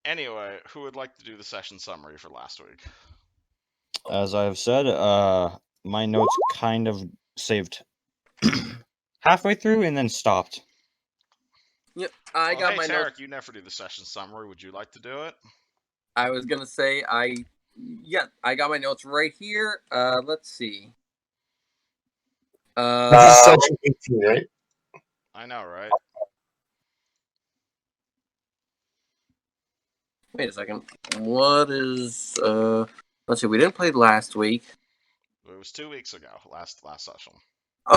Anyway, who would like to do the session summary for last week? As I've said, my notes kind of saved halfway through and then stopped. Yep, I got my Tarek, notes. you never do the session summary. Would you like to do it? I was gonna say I got my notes right here. Let's see. This is section 18, right? I know, right? Wait a second. What is let's see, we didn't play last week. It was 2 weeks ago, last session.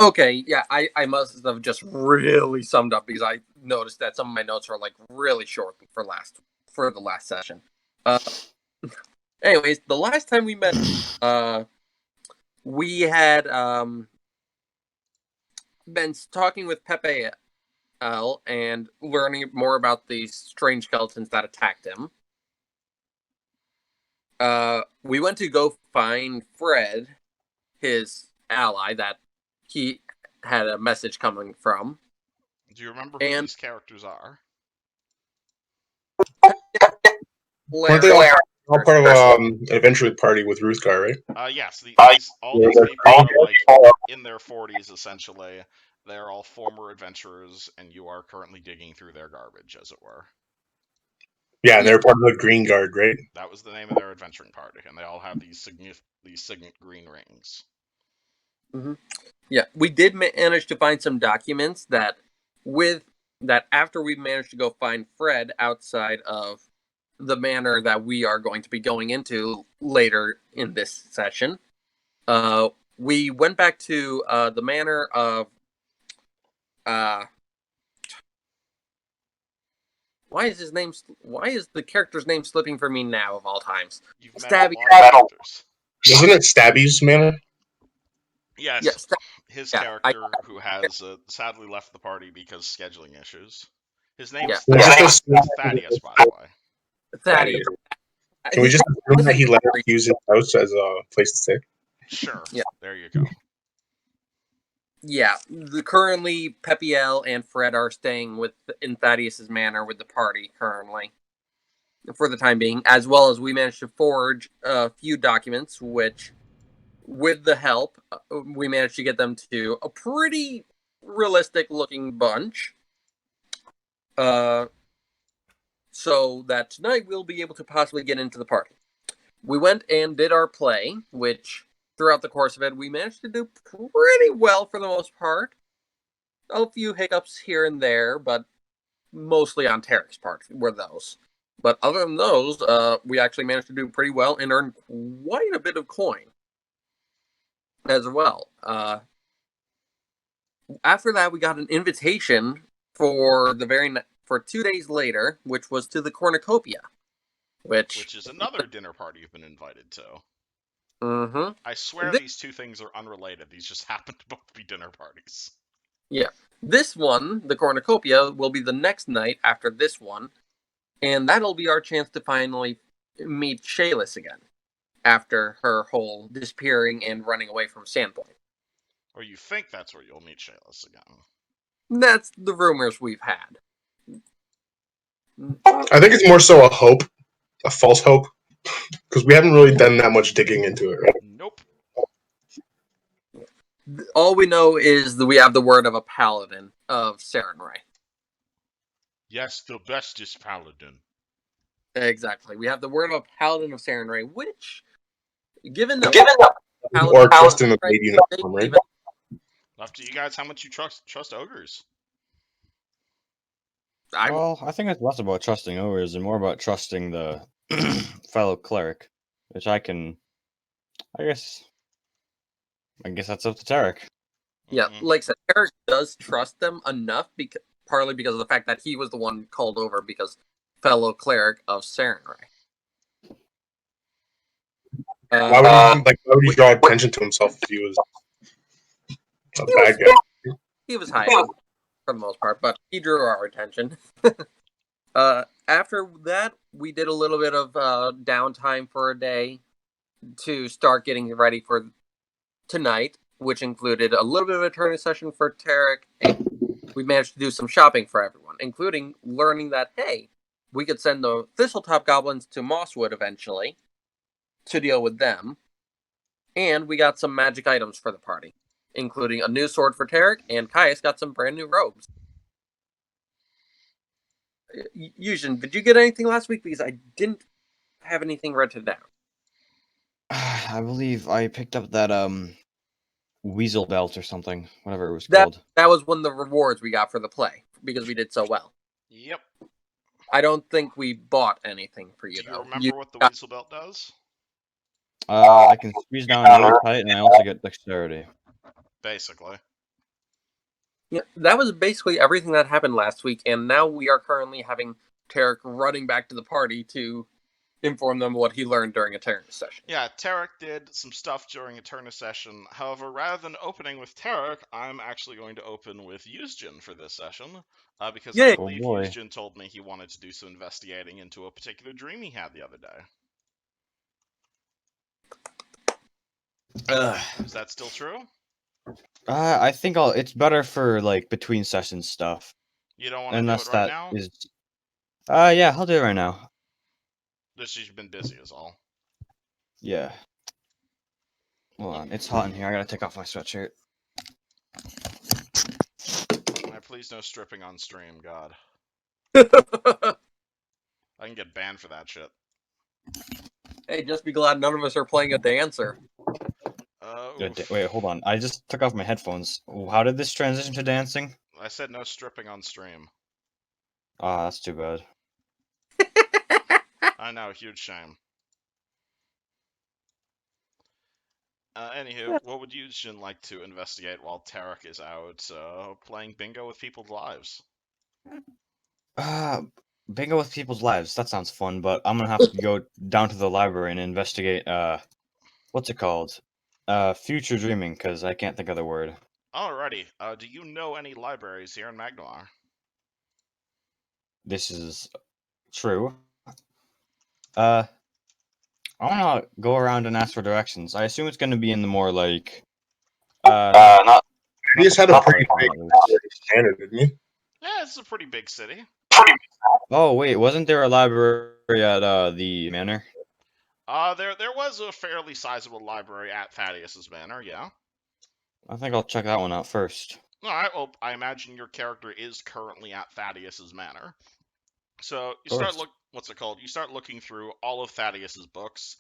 Okay, yeah, I must have just really summed up because I noticed that some of my notes are like really short for the last session. Anyways, the last time we met, we had been talking with Pepe L and learning more about these strange skeletons that attacked him. We went to go find Fred, his ally that he had a message coming from. Do you remember who these characters are? Weren't they all part of an adventure party with Ruthgar, right? Yes. All these people are like in their 40s, essentially. They're all former adventurers, and you are currently digging through their garbage, as it were. Yeah, they're part of the Green Guard, right? That was the name of their adventuring party, and they all have these signet green rings. Mm-hmm. Yeah, we did manage to find some documents that after we managed to go find Fred outside of the manor that we are going to be going into later in this session, we went back to the manor of why is the character's name slipping for me now of all times? Stabby. Wasn't it Stabby's manor? Yes. His character, who has sadly left the party because scheduling issues. His name's Thaddeus, by the way. Thaddeus. Can we just assume that he let us use his house as a place to stay? Sure. Yeah. There you go. Yeah. Currently, Pepe L and Fred are staying in Thaddeus's manor with the party currently, for the time being, as well as we managed to forge a few documents, which, with the help, we managed to get them to a pretty realistic-looking bunch. So that tonight we'll be able to possibly get into the party. We went and did our play, which throughout the course of it, we managed to do pretty well for the most part. A few hiccups here and there, but mostly on Tarek's part were those. But other than those, we actually managed to do pretty well and earn quite a bit of coin as well. After that, we got an invitation for 2 days later, which was to the cornucopia, which is another dinner party you've been invited to. Mm-hmm. I swear these two things are unrelated. These just happen to both be dinner parties. Yeah. This one, the cornucopia, will be the next night after this one, and that'll be our chance to finally meet Shayless again after her whole disappearing and running away from Sandpoint. Or you think that's where you'll meet Shayless again. That's the rumors we've had. I think it's more so a hope, a false hope, because we haven't really done that much digging into it, right? Nope. All we know is that we have the word of a paladin of Sarenrae. Yes, the bestest paladin. Exactly. We have the word of a paladin of Sarenrae, which, given the or just in the maid uniform, right? Up to you guys how much you trust ogres. Well, I think it's less about trusting ogres and more about trusting the fellow cleric, which I guess that's up to Tarek. Yeah, like I said, Tarek does trust them enough, partly because of the fact that he was the one called over because fellow cleric of Sarenrae. Why would he draw attention to himself if he was a bad guy? He was hiding for the most part, but he drew our attention. After that, we did a little bit of downtime for a day to start getting ready for tonight, which included a little bit of a training session for Tarek, and we managed to do some shopping for everyone, including learning that, hey, we could send the Thistletop Goblins to Mosswood eventually to deal with them. And we got some magic items for the party, including a new sword for Tarek, and Caius got some brand new robes. Yujin, did you get anything last week? Because I didn't have anything written down. I believe I picked up that weasel belt or something, whatever it was called. That was one of the rewards we got for the play, because we did so well. Yep. I don't think we bought anything for you, Do you though. remember what the weasel belt does? I can squeeze down really tight, and I also get dexterity. Basically. Yeah, that was basically everything that happened last week, and now we are currently having Tarek running back to the party to inform them what he learned during Eternus session. Yeah, Tarek did some stuff during Eternus session. However, rather than opening with Tarek, I'm actually going to open with Yuzjin for this session, because I believe Yuzjin told me he wanted to do some investigating into a particular dream he had the other day. Is that still true? I think it's better for like between session stuff. You don't want to do it right now? Yeah, I'll do it right now. Just you've been busy is all. Yeah. Hold on, it's hot in here. I gotta take off my sweatshirt. Please no stripping on stream, God. I can get banned for that shit. Hey, just be glad none of us are playing a dancer. Wait, hold on. I just took off my headphones. How did this transition to dancing? I said no stripping on stream. Ah, that's too bad. I know, huge shame. Anywho, what would Yujin like to investigate while Tarek is out playing bingo with people's lives? Bingo with people's lives. That sounds fun, but I'm gonna have to go down to the library and investigate, what's it called? Future dreaming, because I can't think of the word. Alrighty. Do you know any libraries here in Magnoir? This is true. I wanna go around and ask for directions. I assume it's gonna be in the more like, not. He just had a pretty big standard, didn't he? Yeah, it's a pretty big city. Oh wait, wasn't there a library at the manor? There was a fairly sizable library at Thaddeus's manor, yeah. I think I'll check that one out first. Alright, well, I imagine your character is currently at Thaddeus's manor. So you start You start looking through all of Thaddeus's books.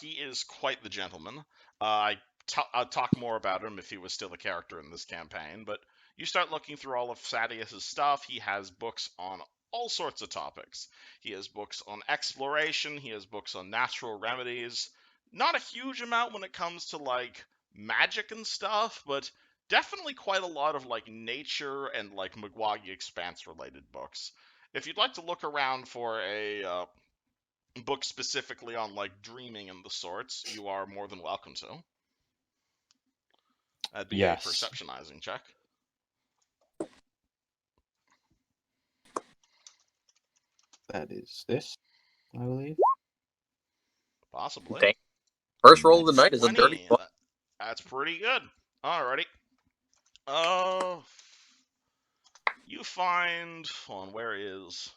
He is quite the gentleman. I'd talk more about him if he was still a character in this campaign, but you start looking through all of Thaddeus's stuff. He has books on all sorts of topics. He has books on exploration. He has books on natural remedies. Not a huge amount when it comes to like magic and stuff, but definitely quite a lot of like nature and like Magwagi Expanse related books. If you'd like to look around for a book specifically on like dreaming and the sorts, you are more than welcome to. That'd be a perceptionizing check. That is this, I believe. Possibly. Dang. First roll of the night is a dirty one. That's pretty good. Alrighty. You find... Hold on, where is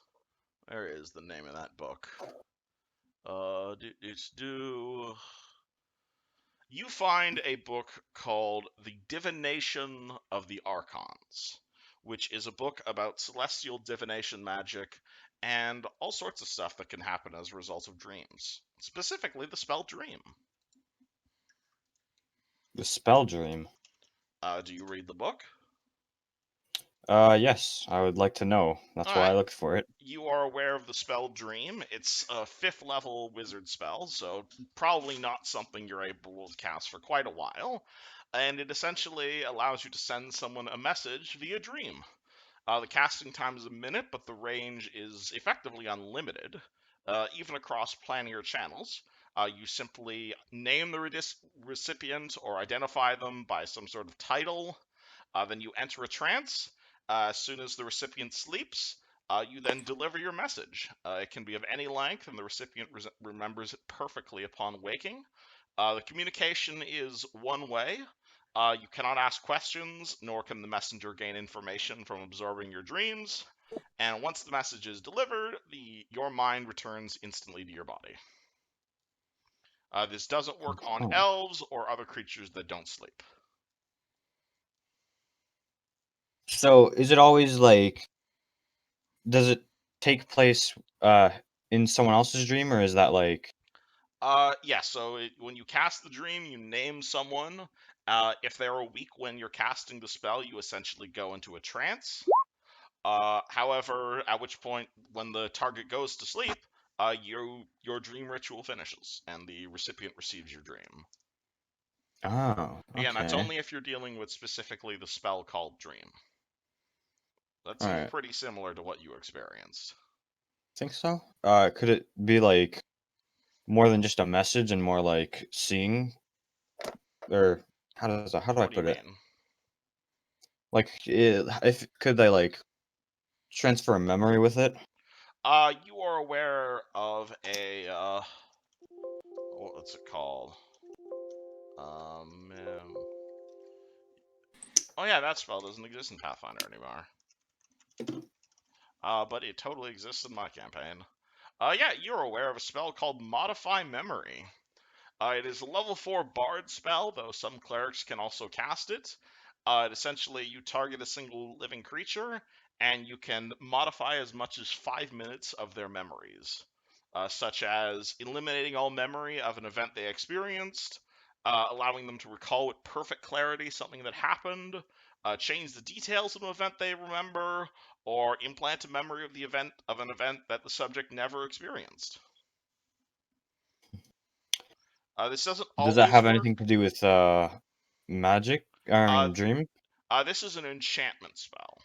the name of that book? You find a book called The Divination of the Archons, which is a book about celestial divination magic and all sorts of stuff that can happen as a result of dreams. Specifically, the spell Dream. The spell Dream? Do you read the book? Yes, I would like to know. That's why I looked for it. You are aware of the spell Dream. It's a 5th level wizard spell, so probably not something you're able to cast for quite a while. And it essentially allows you to send someone a message via dream. The casting time is a minute, but the range is effectively unlimited, even across planning your channels. You simply name the recipient or identify them by some sort of title. Then you enter a trance. As soon as the recipient sleeps, you then deliver your message. It can be of any length, and the recipient remembers it perfectly upon waking. The communication is one way. You cannot ask questions, nor can the messenger gain information from absorbing your dreams. And once the message is delivered, your mind returns instantly to your body. This doesn't work on elves or other creatures that don't sleep. So is it always like, does it take place in someone else's dream, or is that like... Yeah, so when you cast the dream, you name someone. If they're awake when you're casting the spell, you essentially go into a trance. However, at which point, when the target goes to sleep, your dream ritual finishes, and the recipient receives your dream. Oh, Again, that's okay. only if you're dealing with specifically the spell called Dream. That seems Alright. pretty similar to what you experienced. Think so? Could it be like more than just a message and more like seeing? Or how do I put it? Like, if could they like transfer a memory with it? You are aware of a what's it called? Oh yeah, that spell doesn't exist in Pathfinder anymore. But it totally exists in my campaign. Yeah, you're aware of a spell called Modify Memory. It is a level 4 bard spell, though some clerics can also cast it. Essentially, you target a single living creature, and you can modify as much as 5 minutes of their memories, such as eliminating all memory of an event they experienced, allowing them to recall with perfect clarity something that happened, change the details of an event they remember, or implant a memory of an event that the subject never experienced. This doesn't Does that always have work. anything to do with magic? Dream? This is an enchantment spell.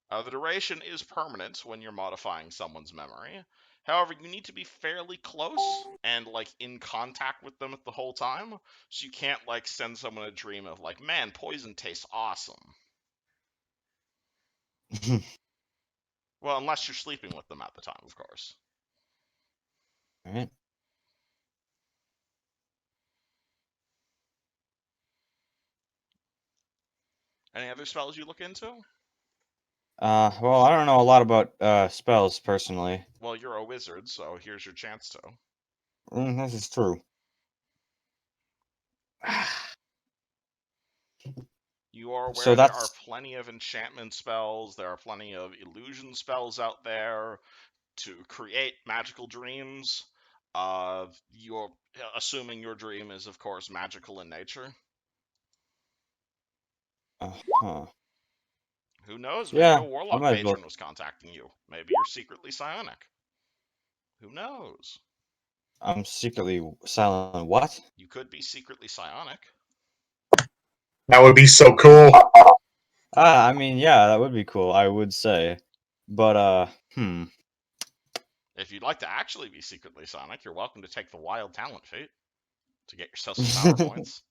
The duration is permanent when you're modifying someone's memory. However, you need to be fairly close and like in contact with them the whole time, so you can't like send someone a dream of like, man, poison tastes awesome. Well, unless you're sleeping with them at the time, of course. All right. Any other spells you look into? Well, I don't know a lot about spells personally. Well, you're a wizard, so here's your chance to. This is true. You are aware So there are that's plenty of enchantment spells, there are plenty of illusion spells out there to create magical dreams. You're assuming your dream is, of course, magical in nature. Who knows? Maybe yeah, a I warlock might as well. patron was contacting you. Maybe you're secretly psionic. Who knows? I'm secretly silent. What? You could be secretly psionic. That would be so cool. I mean, yeah, that would be cool, I would say. But, If you'd like to actually be secretly psionic, you're welcome to take the wild talent feat to get yourself some power points.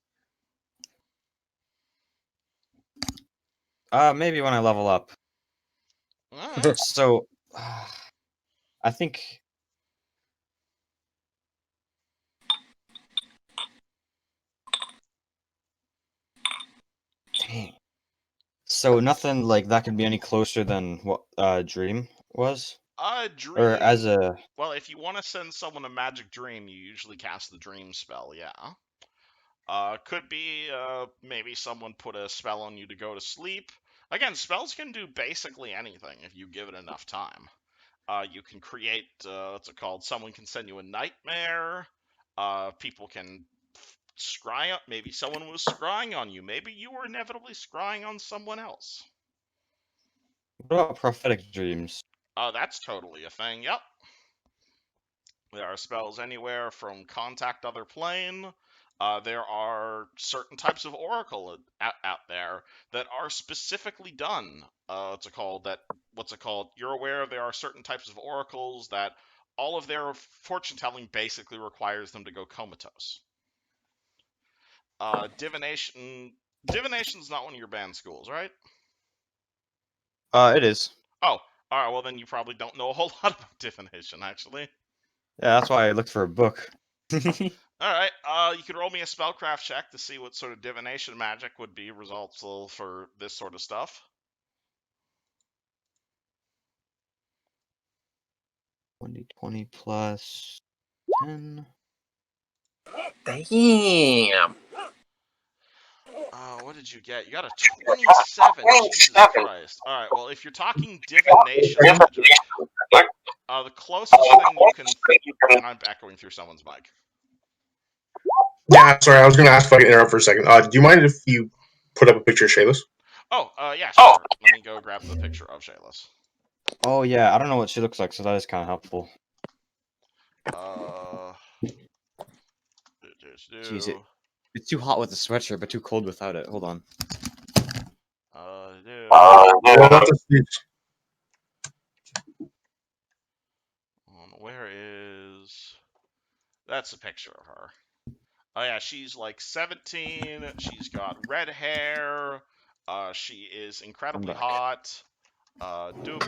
Maybe when I level up. Alright. So, I think... Dang. So nothing like that could be any closer than what Dream was? Dream. Or as a... Well, if you want to send someone a magic dream, you usually cast the dream spell, yeah. Could be maybe someone put a spell on you to go to sleep. Again, spells can do basically anything if you give it enough time. You can create, what's it called? Someone can send you a nightmare. People can scry up. Maybe someone was scrying on you. Maybe you were inevitably scrying on someone else. What about prophetic dreams? That's totally a thing, yep. There are spells anywhere from contact other plane. There are certain types of oracle out there that are specifically done. What's it called? You're aware there are certain types of oracles that all of their fortune telling basically requires them to go comatose. Divination's not one of your banned schools, right? It is. Oh, all right. Well, then you probably don't know a whole lot about divination, actually. Yeah, that's why I looked for a book. All right. You could roll me a spellcraft check to see what sort of divination magic would be resultsful for this sort of stuff. 20 plus 10. Damn. What did you get? You got a 27. Jesus Christ. All right. Well, if you're talking divination magic, the closest thing you can. And I'm echoing through someone's mic. Yeah, sorry. I was going to ask if I could interrupt for a second. Do you mind if you put up a picture of Shayla's? Oh, yeah, sure. Let me go grab the picture of Shayla's. Oh yeah, I don't know what she looks like, so that is kind of helpful. Jeez, it's too hot with the sweatshirt, but too cold without it. Hold on. Where is... That's a picture of her. Oh yeah, she's like 17. She's got red hair. She is incredibly hot. Dupe.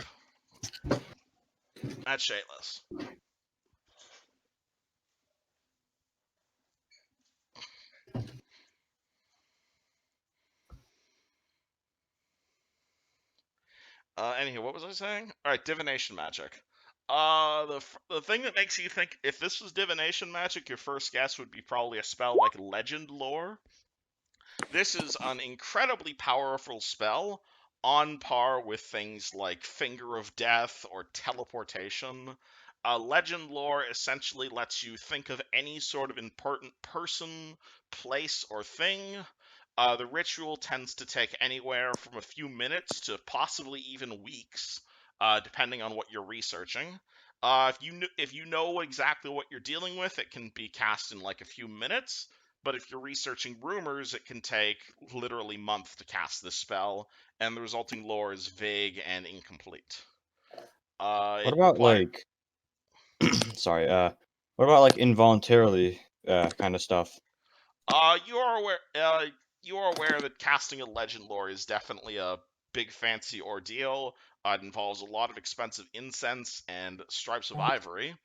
That's Shayla's. Anywho, what was I saying? All right, divination magic. The thing that makes you think if this was divination magic, your first guess would be probably a spell like Legend Lore. This is an incredibly powerful spell, on par with things like Finger of Death or teleportation. Legend Lore essentially lets you think of any sort of important person, place, or thing. The ritual tends to take anywhere from a few minutes to possibly even weeks, depending on what you're researching. If you know exactly what you're dealing with, it can be cast in like a few minutes. But if you're researching rumors, it can take literally months to cast this spell, and the resulting lore is vague and incomplete. What about like? Sorry. What about like involuntarily kind of stuff? You are aware that casting a legend lore is definitely a big fancy ordeal. It involves a lot of expensive incense and stripes of ivory.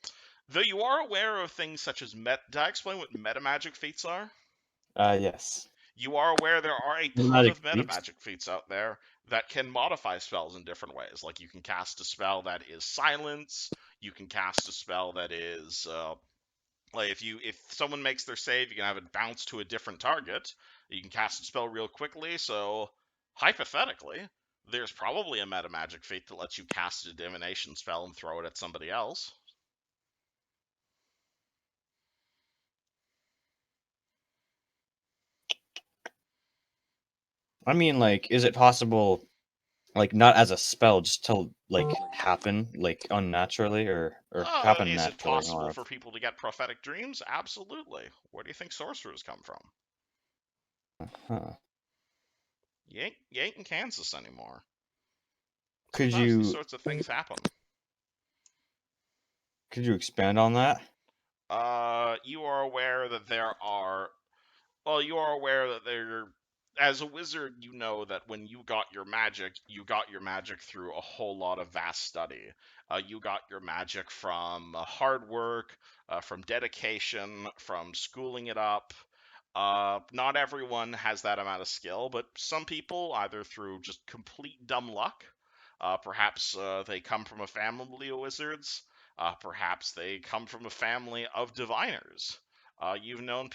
Though you are aware of things such as Did I explain what metamagic feats are? Yes. You are aware there are a ton of metamagic feats out there that can modify spells in different ways. Like you can cast a spell that is silence. You can cast a spell that is like if someone makes their save, you can have it bounce to a different target. You can cast a spell real quickly. So hypothetically, there's probably a metamagic feat that lets you cast a divination spell and throw it at somebody else. I mean, like, is it possible, like, not as a spell, just to like happen, like, unnaturally, or happen Is naturally? it possible for people to get prophetic dreams? Absolutely. Where do you think sorcerers come from? Huh. You ain't in Kansas anymore. Could Sometimes these sorts of things happen. Could you expand on that? You are aware that there are... Well, you are aware that there... As a wizard, you know that when you got your magic through a whole lot of vast study. You got your magic from hard work, from dedication, from schooling it up. Not everyone has that amount of skill, but some people, either through just complete dumb luck, perhaps they come from a family of wizards, perhaps they come from a family of diviners. You've known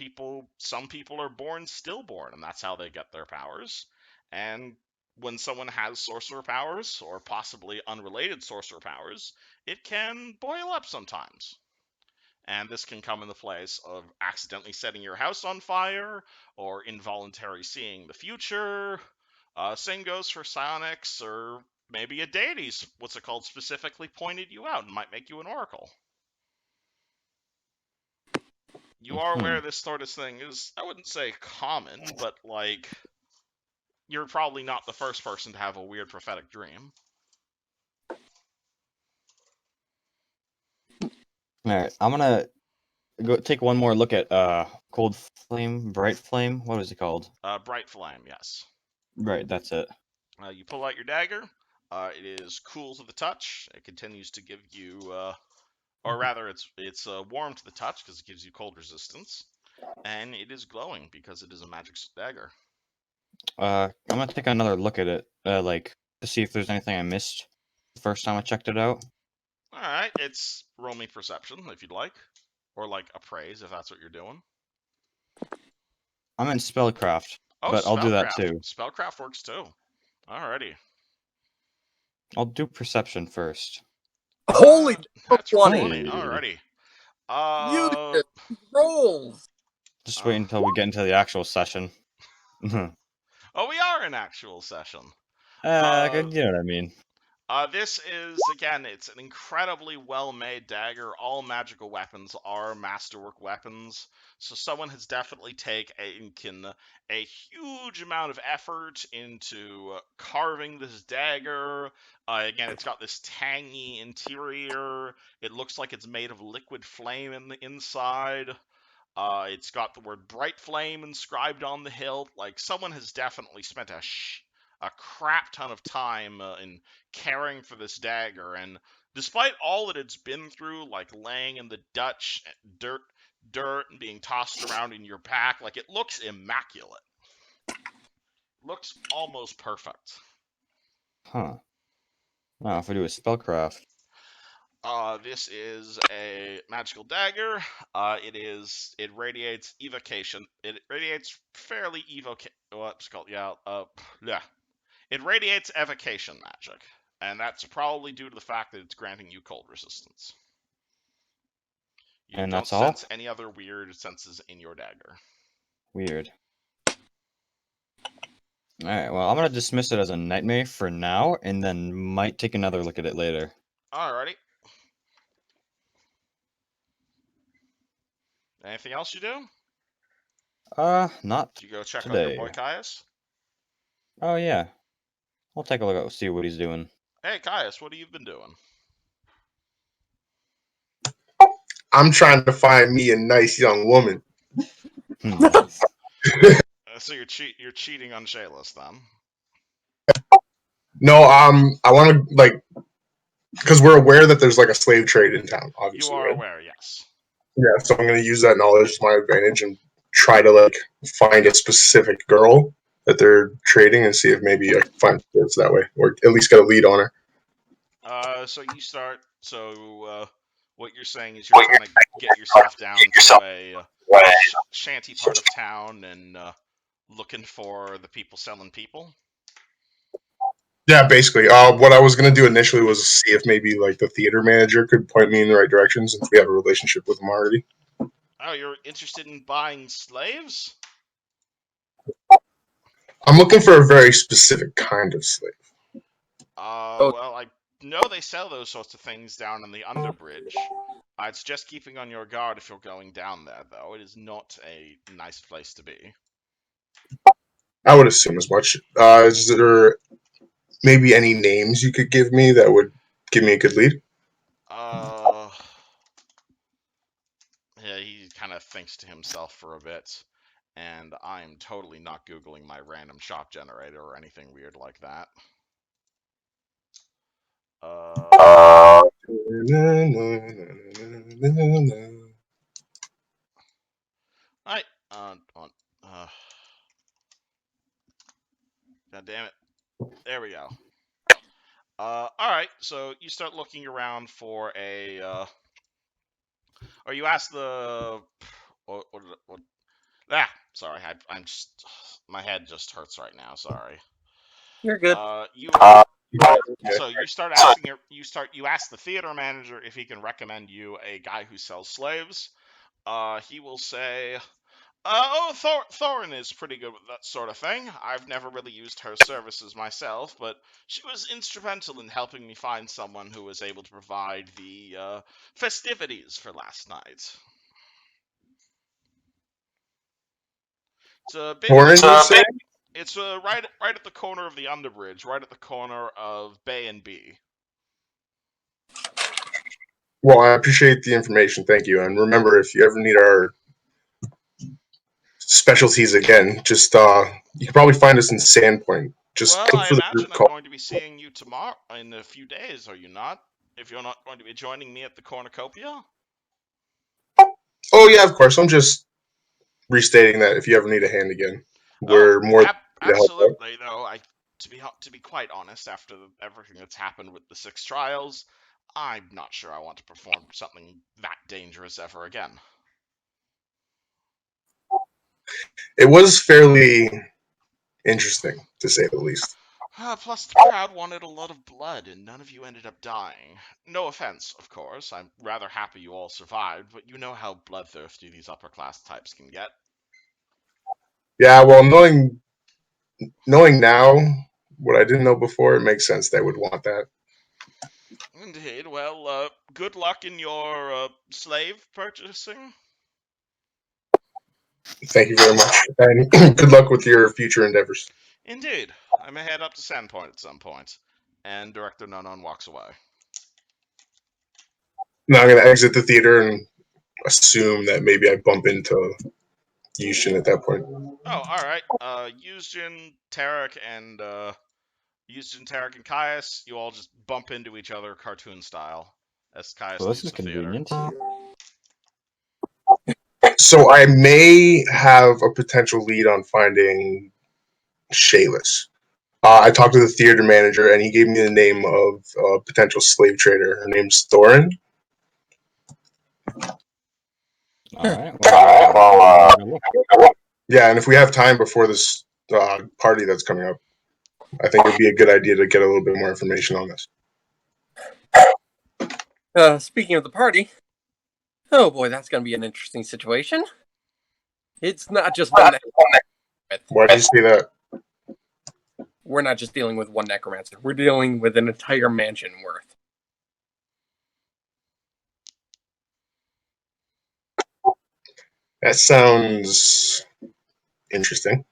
some people are born stillborn, and that's how they get their powers. And when someone has sorcerer powers, or possibly unrelated sorcerer powers, it can boil up sometimes. And this can come in the place of accidentally setting your house on fire, or involuntary seeing the future. Same goes for psionics, or maybe a deity's, specifically pointed you out and might make you an oracle. You are aware this sort of thing is, I wouldn't say common, but like, you're probably not the first person to have a weird prophetic dream. Alright, I'm gonna go take one more look at Cold Flame, Bright Flame. What was it called? Bright Flame, yes. Right, that's it. You pull out your dagger. It is cool to the touch. It continues to give you, or rather, it's warm to the touch because it gives you cold resistance, and it is glowing because it is a magic dagger. I'm gonna take another look at it, like to see if there's anything I missed the first time I checked it out. Alright, it's roll me perception, if you'd like. Or, like, appraise, if that's what you're doing. I'm in spellcraft, Oh, but I'll do that too. Spellcraft works too. Alrighty. I'll do perception first. Holy that's 20. 20. Alrighty. You rolls. Just wait until we get into the actual session. Oh, we are in actual session. You know what I mean. This is, again, it's an incredibly well-made dagger. All magical weapons are masterwork weapons. So someone has definitely taken a huge amount of effort into carving this dagger. Again, it's got this tangy interior. It looks like it's made of liquid flame in the inside. It's got the word Bright Flame inscribed on the hilt. Like, someone has definitely spent a crap ton of time in caring for this dagger, and despite all that it's been through, like laying in the Dutch dirt and being tossed around in your pack, like, it looks immaculate. Looks almost perfect. Huh. Now, if I do a spellcraft. This is a magical dagger. It radiates evocation. It radiates fairly what's it called? Yeah. It radiates evocation magic, and that's probably due to the fact that it's granting you cold resistance. You And don't that's all? sense any other weird senses in your dagger. Weird. Alright, well, I'm gonna dismiss it as a nightmare for now, and then might take another look at it later. Alrighty. Anything else you do? Not Do you go check today. on your boy Caius? Oh, yeah. I'll take a look at see what he's doing. Hey, Caius, what have you been doing? I'm trying to find me a nice young woman. Nice. So you're cheating on Shayla's then? No, I want to, like, because we're aware that there's, like, a slave trade in town, obviously. You are right? aware, yes. Yeah, so I'm going to use that knowledge to my advantage and try to, like, find a specific girl that they're trading and see if maybe I can find sports that way, or at least get a lead on her. So you start. What you're saying is you're trying to get yourself down to a shanty part of town and looking for the people selling people. Yeah, basically. What I was going to do initially was see if maybe, like, the theater manager could point me in the right direction since we have a relationship with him already. Oh, you're interested in buying slaves? I'm looking for a very specific kind of slave. Well, I know they sell those sorts of things down in the Underbridge. I'd suggest keeping on your guard if you're going down there, though. It is not a nice place to be. I would assume as much. Is there maybe any names you could give me that would give me a good lead? Yeah, he kind of thinks to himself for a bit, and I'm totally not Googling my random shop generator or anything weird like that. Alright, God damn it. There we go. Alright, so you start looking around for a, or you ask the, sorry, I'm just, my head just hurts right now, sorry. You're good. So you start asking you ask the theater manager if he can recommend you a guy who sells slaves. He will say, Thorin is pretty good with that sort of thing. I've never really used her services myself, but she was instrumental in helping me find someone who was able to provide the festivities for last night. It's a bit. It's right at the corner of the Underbridge, right at the corner of Bay and B. Well, I appreciate the information. Thank you. And remember, if you ever need our specialties again, just you can probably find us in Sandpoint. Just well, look I for the imagine group I'm call. going to be seeing you tomorrow in a few days. Are you not? If you're not going to be joining me at the Cornucopia? Oh yeah, of course. I'm just restating that if you ever need a hand again, we're more than happy to help out. Absolutely. Though to be quite honest, after everything that's happened with the 6 trials, I'm not sure I want to perform something that dangerous ever again. It was fairly interesting, to say the least. Plus, the crowd wanted a lot of blood, and none of you ended up dying. No offense, of course. I'm rather happy you all survived, but you know how bloodthirsty these upper-class types can get. Yeah, well, knowing now what I didn't know before, it makes sense they would want that. Indeed. Well, good luck in your slave purchasing. Thank you very much, and good luck with your future endeavors. Indeed. I may head up to Sandpoint at some point. And Director Nonon walks away. Now I'm going to exit the theater and assume that maybe I bump into Yushin at that point. Oh, alright. Yusjin, Tarek, and Caius, you all just bump into each other cartoon style as Caius Well, this leaves is the theater. convenient. So I may have a potential lead on finding Shayless. I talked to the theater manager, and he gave me the name of a potential slave trader. Her name's Thorin. Alright, well, Yeah, and if we have time before this party that's coming up, I think it'd be a good idea to get a little bit more information on this. Speaking of the party, oh boy, that's going to be an interesting situation. It's not just one Why do you say that? We're not just dealing with one necromancer. We're dealing with an entire mansion worth. That sounds interesting.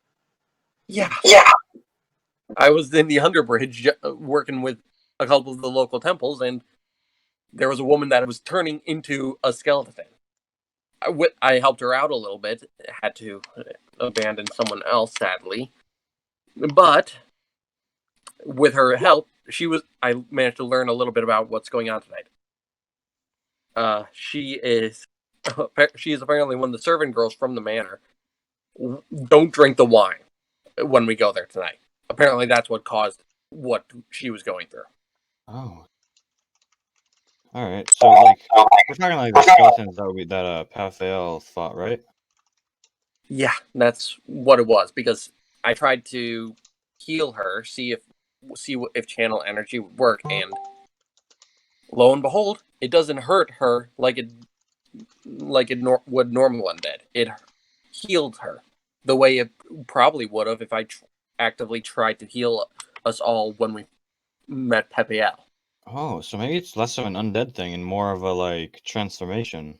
Yeah. I was in the Underbridge working with a couple of the local temples, and there was a woman that was turning into a skeleton. I helped her out a little bit. Had to abandon someone else, sadly. But with her help, I managed to learn a little bit about what's going on tonight. She is apparently one of the servant girls from the manor. Don't drink the wine when we go there tonight. Apparently, that's what caused what she was going through. Oh. Alright, so, like, we're talking like the skeletons that Pathael fought, right? Yeah, that's what it was, because I tried to heal her, see if channel energy would work, and lo and behold, it doesn't hurt her like it would normal undead. It healed her the way it probably would have if I actively tried to heal us all when we met Pepiel. Oh, so maybe it's less of an undead thing and more of a, like, transformation.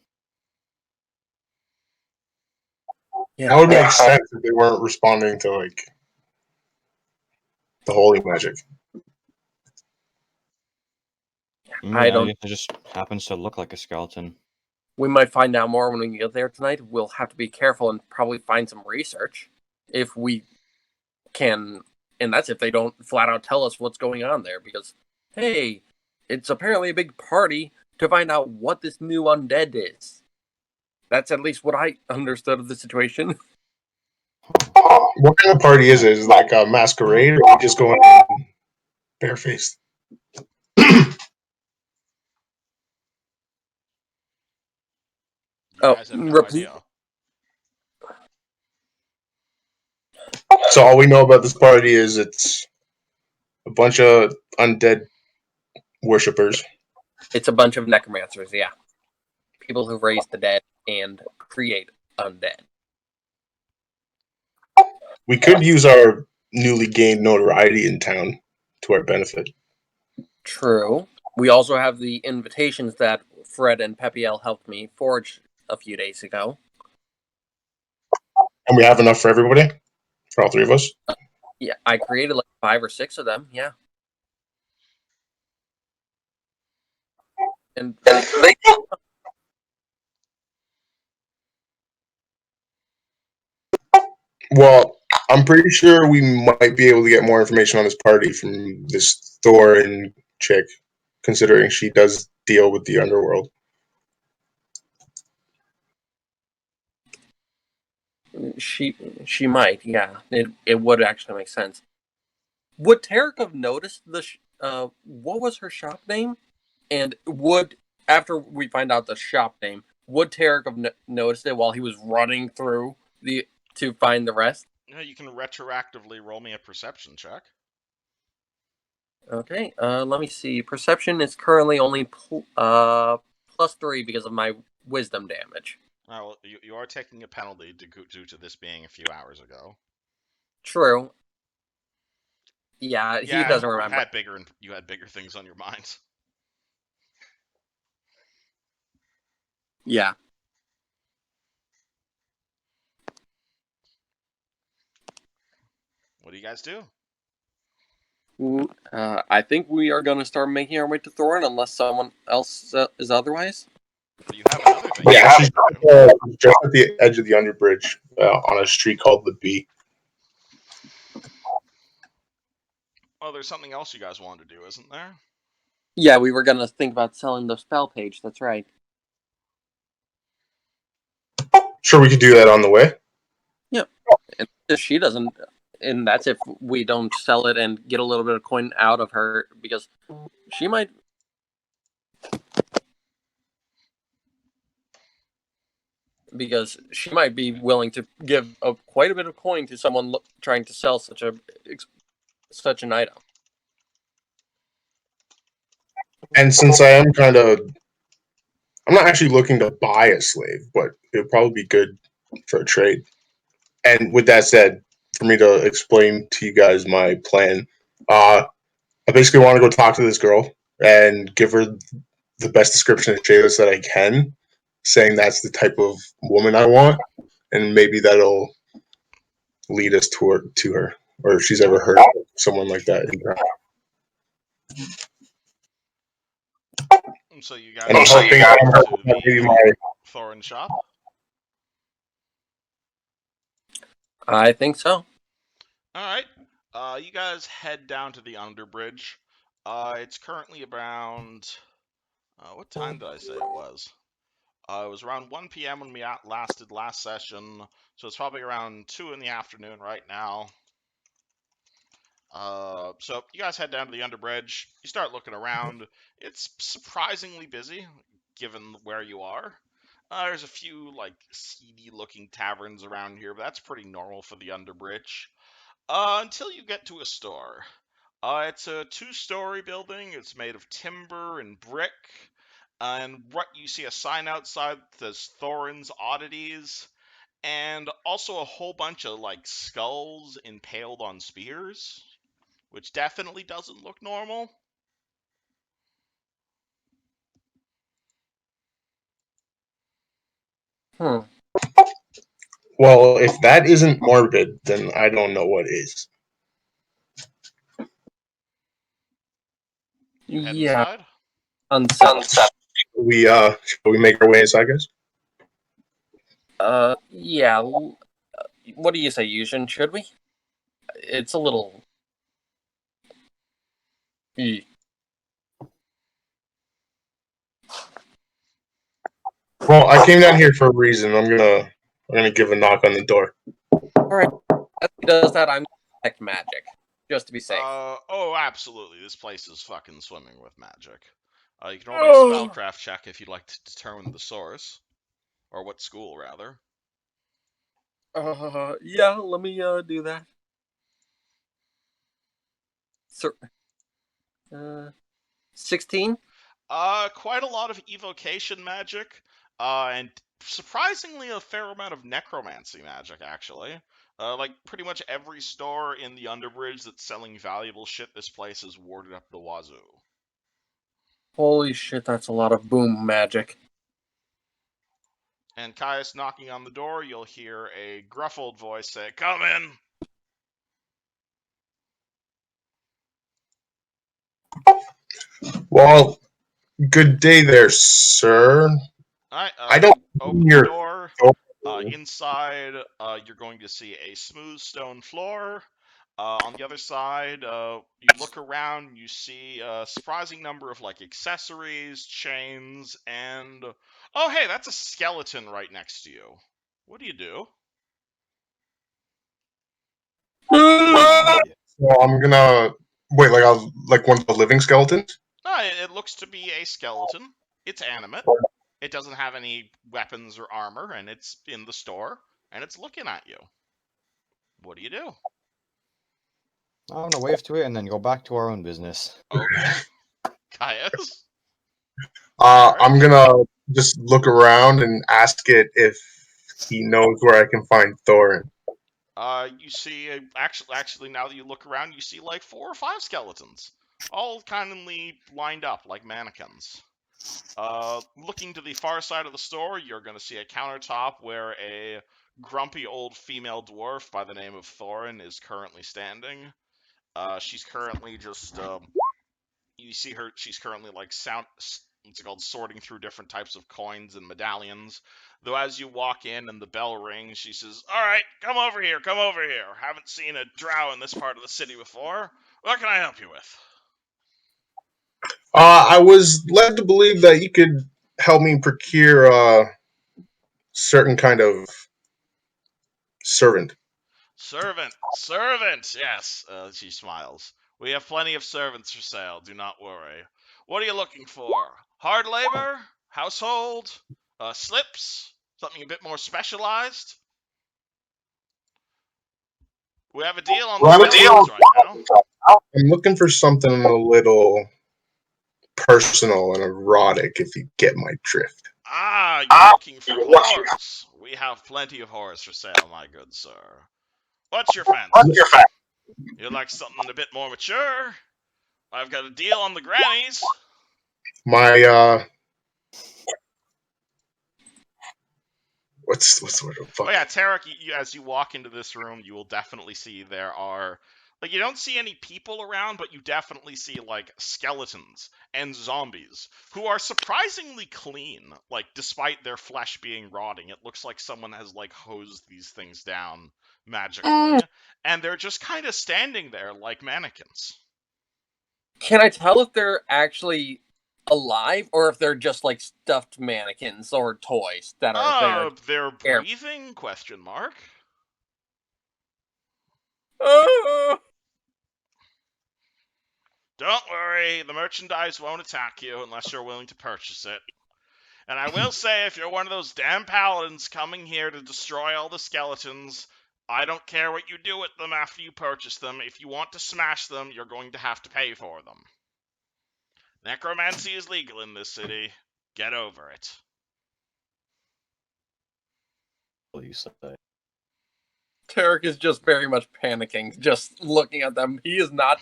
Yeah. That would make sense if they weren't responding to, like, the holy magic. I don't. It just happens to look like a skeleton. We might find out more when we get there tonight. We'll have to be careful and probably find some research if we can. And that's if they don't flat out tell us what's going on there. Because, hey, it's apparently a big party to find out what this new undead is. That's at least what I understood of the situation. What kind of party is it? Is it like a masquerade, or are we just going barefaced? You guys have no idea. So all we know about this party is it's a bunch of undead worshippers. It's a bunch of necromancers, yeah. People who raise the dead and create undead. We could use our newly gained notoriety in town to our benefit. True. We also have the invitations that Fred and Pepiel helped me forge a few days ago. And we have enough for everybody? For all three of us? Yeah, I created like 5 or 6 of them, yeah. And Well, I'm pretty sure we might be able to get more information on this party from this Thorin chick, considering she does deal with the underworld. she might, yeah. It would actually make sense. Would Tarek have noticed what was her shop name? And after we find out the shop name, would Tarek have noticed it while he was running through to find the rest? Yeah, you can retroactively roll me a perception check. Okay, let me see. Perception is currently only +3 because of my wisdom damage. Well, you are taking a penalty due to this being a few hours ago. True. Yeah, he doesn't remember. You had bigger things on your mind. Yeah. What do you guys do? I think we are going to start making our way to Thorin unless someone else is otherwise. You have another thing. Yeah, she's just at the edge of the underbridge on a street called the Bee. Oh, there's something else you guys wanted to do, isn't there? Yeah, we were going to think about selling the spell page. That's right. Sure, we could do that on the way. Yeah. And if she doesn't, and that's if we don't sell it and get a little bit of coin out of her, because she might. Because she might be willing to give quite a bit of coin to someone trying to sell such an item. And since I'm not actually looking to buy a slave, but it would probably be good for a trade. And with that said, for me to explain to you guys my plan, I basically want to go talk to this girl and give her the best description of Shayla's that I can, saying that's the type of woman I want, and maybe that'll lead us to her, or if she's ever heard of someone like that. So you guys And I'm hoping to the Thorin shop? I think so. Alright. You guys head down to the underbridge. It's currently around... what time did I say it was? It was around 1 p.m. when we lasted last session, so it's probably around 2 in the afternoon right now. So you guys head down to the underbridge. You start looking around. It's surprisingly busy, given where you are. There's a few, like, seedy-looking taverns around here, but that's pretty normal for the underbridge. Until you get to a store. It's a 2-story building. It's made of timber and brick. And you see a sign outside that says Thorin's Oddities. And also a whole bunch of, like, skulls impaled on spears. Which definitely doesn't look normal. Well, if that isn't morbid, then I don't know what is. You head Yeah. inside? Shall we make our way inside, guys? Yeah. What do you say, Yushin? Should we? It's a little. Well, I came down here for a reason. I'm gonna give a knock on the door. All right. As he does that, I'm gonna detect magic, just to be safe. Oh, absolutely. This place is fucking swimming with magic. You can roll me a spellcraft check if you'd like to determine the source. Or what school, rather. Yeah, let me do that. Sir, 16? Quite a lot of evocation magic, and surprisingly a fair amount of necromancy magic, actually. Like, pretty much every store in the Underbridge that's selling valuable shit, this place is warded up the wazoo. Holy shit, that's a lot of boom magic. And Caius knocking on the door, you'll hear a gruff old voice say, "Come in!" Well, good day there, sir. Alright, I don't open the door. Inside, you're going to see a smooth stone floor. On the other side, you look around, you see a surprising number of, like, accessories, chains, and... Oh, hey, that's a skeleton right next to you. What do you do? So I'm gonna wait, like one of the living skeletons. It looks to be a skeleton. It's animate. It doesn't have any weapons or armor, and it's in the store, and it's looking at you. What do you do? I'm gonna wave to it and then go back to our own business. Okay. Caius? I'm gonna just look around and ask it if he knows where I can find Thorin. You see, actually, now that you look around, you see like 4 or 5 skeletons, all kindly lined up like mannequins. Looking to the far side of the store, you're going to see a countertop where a grumpy old female dwarf by the name of Thorin is currently standing. She's currently just, you see her, she's currently like sorting through different types of coins and medallions. Though as you walk in and the bell rings, she says, "All right, come over here, come over here. Haven't seen a drow in this part of the city before. What can I help you with?" I was led to believe that you could help me procure certain kind of servant. Servant, yes, she smiles. "We have plenty of servants for sale, do not worry. What are you looking for? Hard labor? Household? Slips? Something a bit more specialized?" We have a deal on the skeletons right now. I'm looking for something a little personal and erotic, if you get my drift. You're looking for whores. We have plenty of whores for sale, my good sir. What's your fancy? You like something a bit more mature? I've got a deal on the grannies. My what's the word? Fuck. Oh yeah, Tarek, as you walk into this room, you will definitely see there are, like, you don't see any people around, but you definitely see, like, skeletons and zombies who are surprisingly clean. Like, despite their flesh being rotting, it looks like someone has, like, hosed these things down magically. And they're just kind of standing there like mannequins. Can I tell if they're actually alive or if they're just like stuffed mannequins or toys that are there? They're breathing? Question mark. Don't worry, the merchandise won't attack you unless you're willing to purchase it. And I will say, if you're one of those damn paladins coming here to destroy all the skeletons, I don't care what you do with them after you purchase them. If you want to smash them, you're going to have to pay for them. Necromancy is legal in this city. Get over it. What do you say? Tarek is just very much panicking, just looking at them. He's not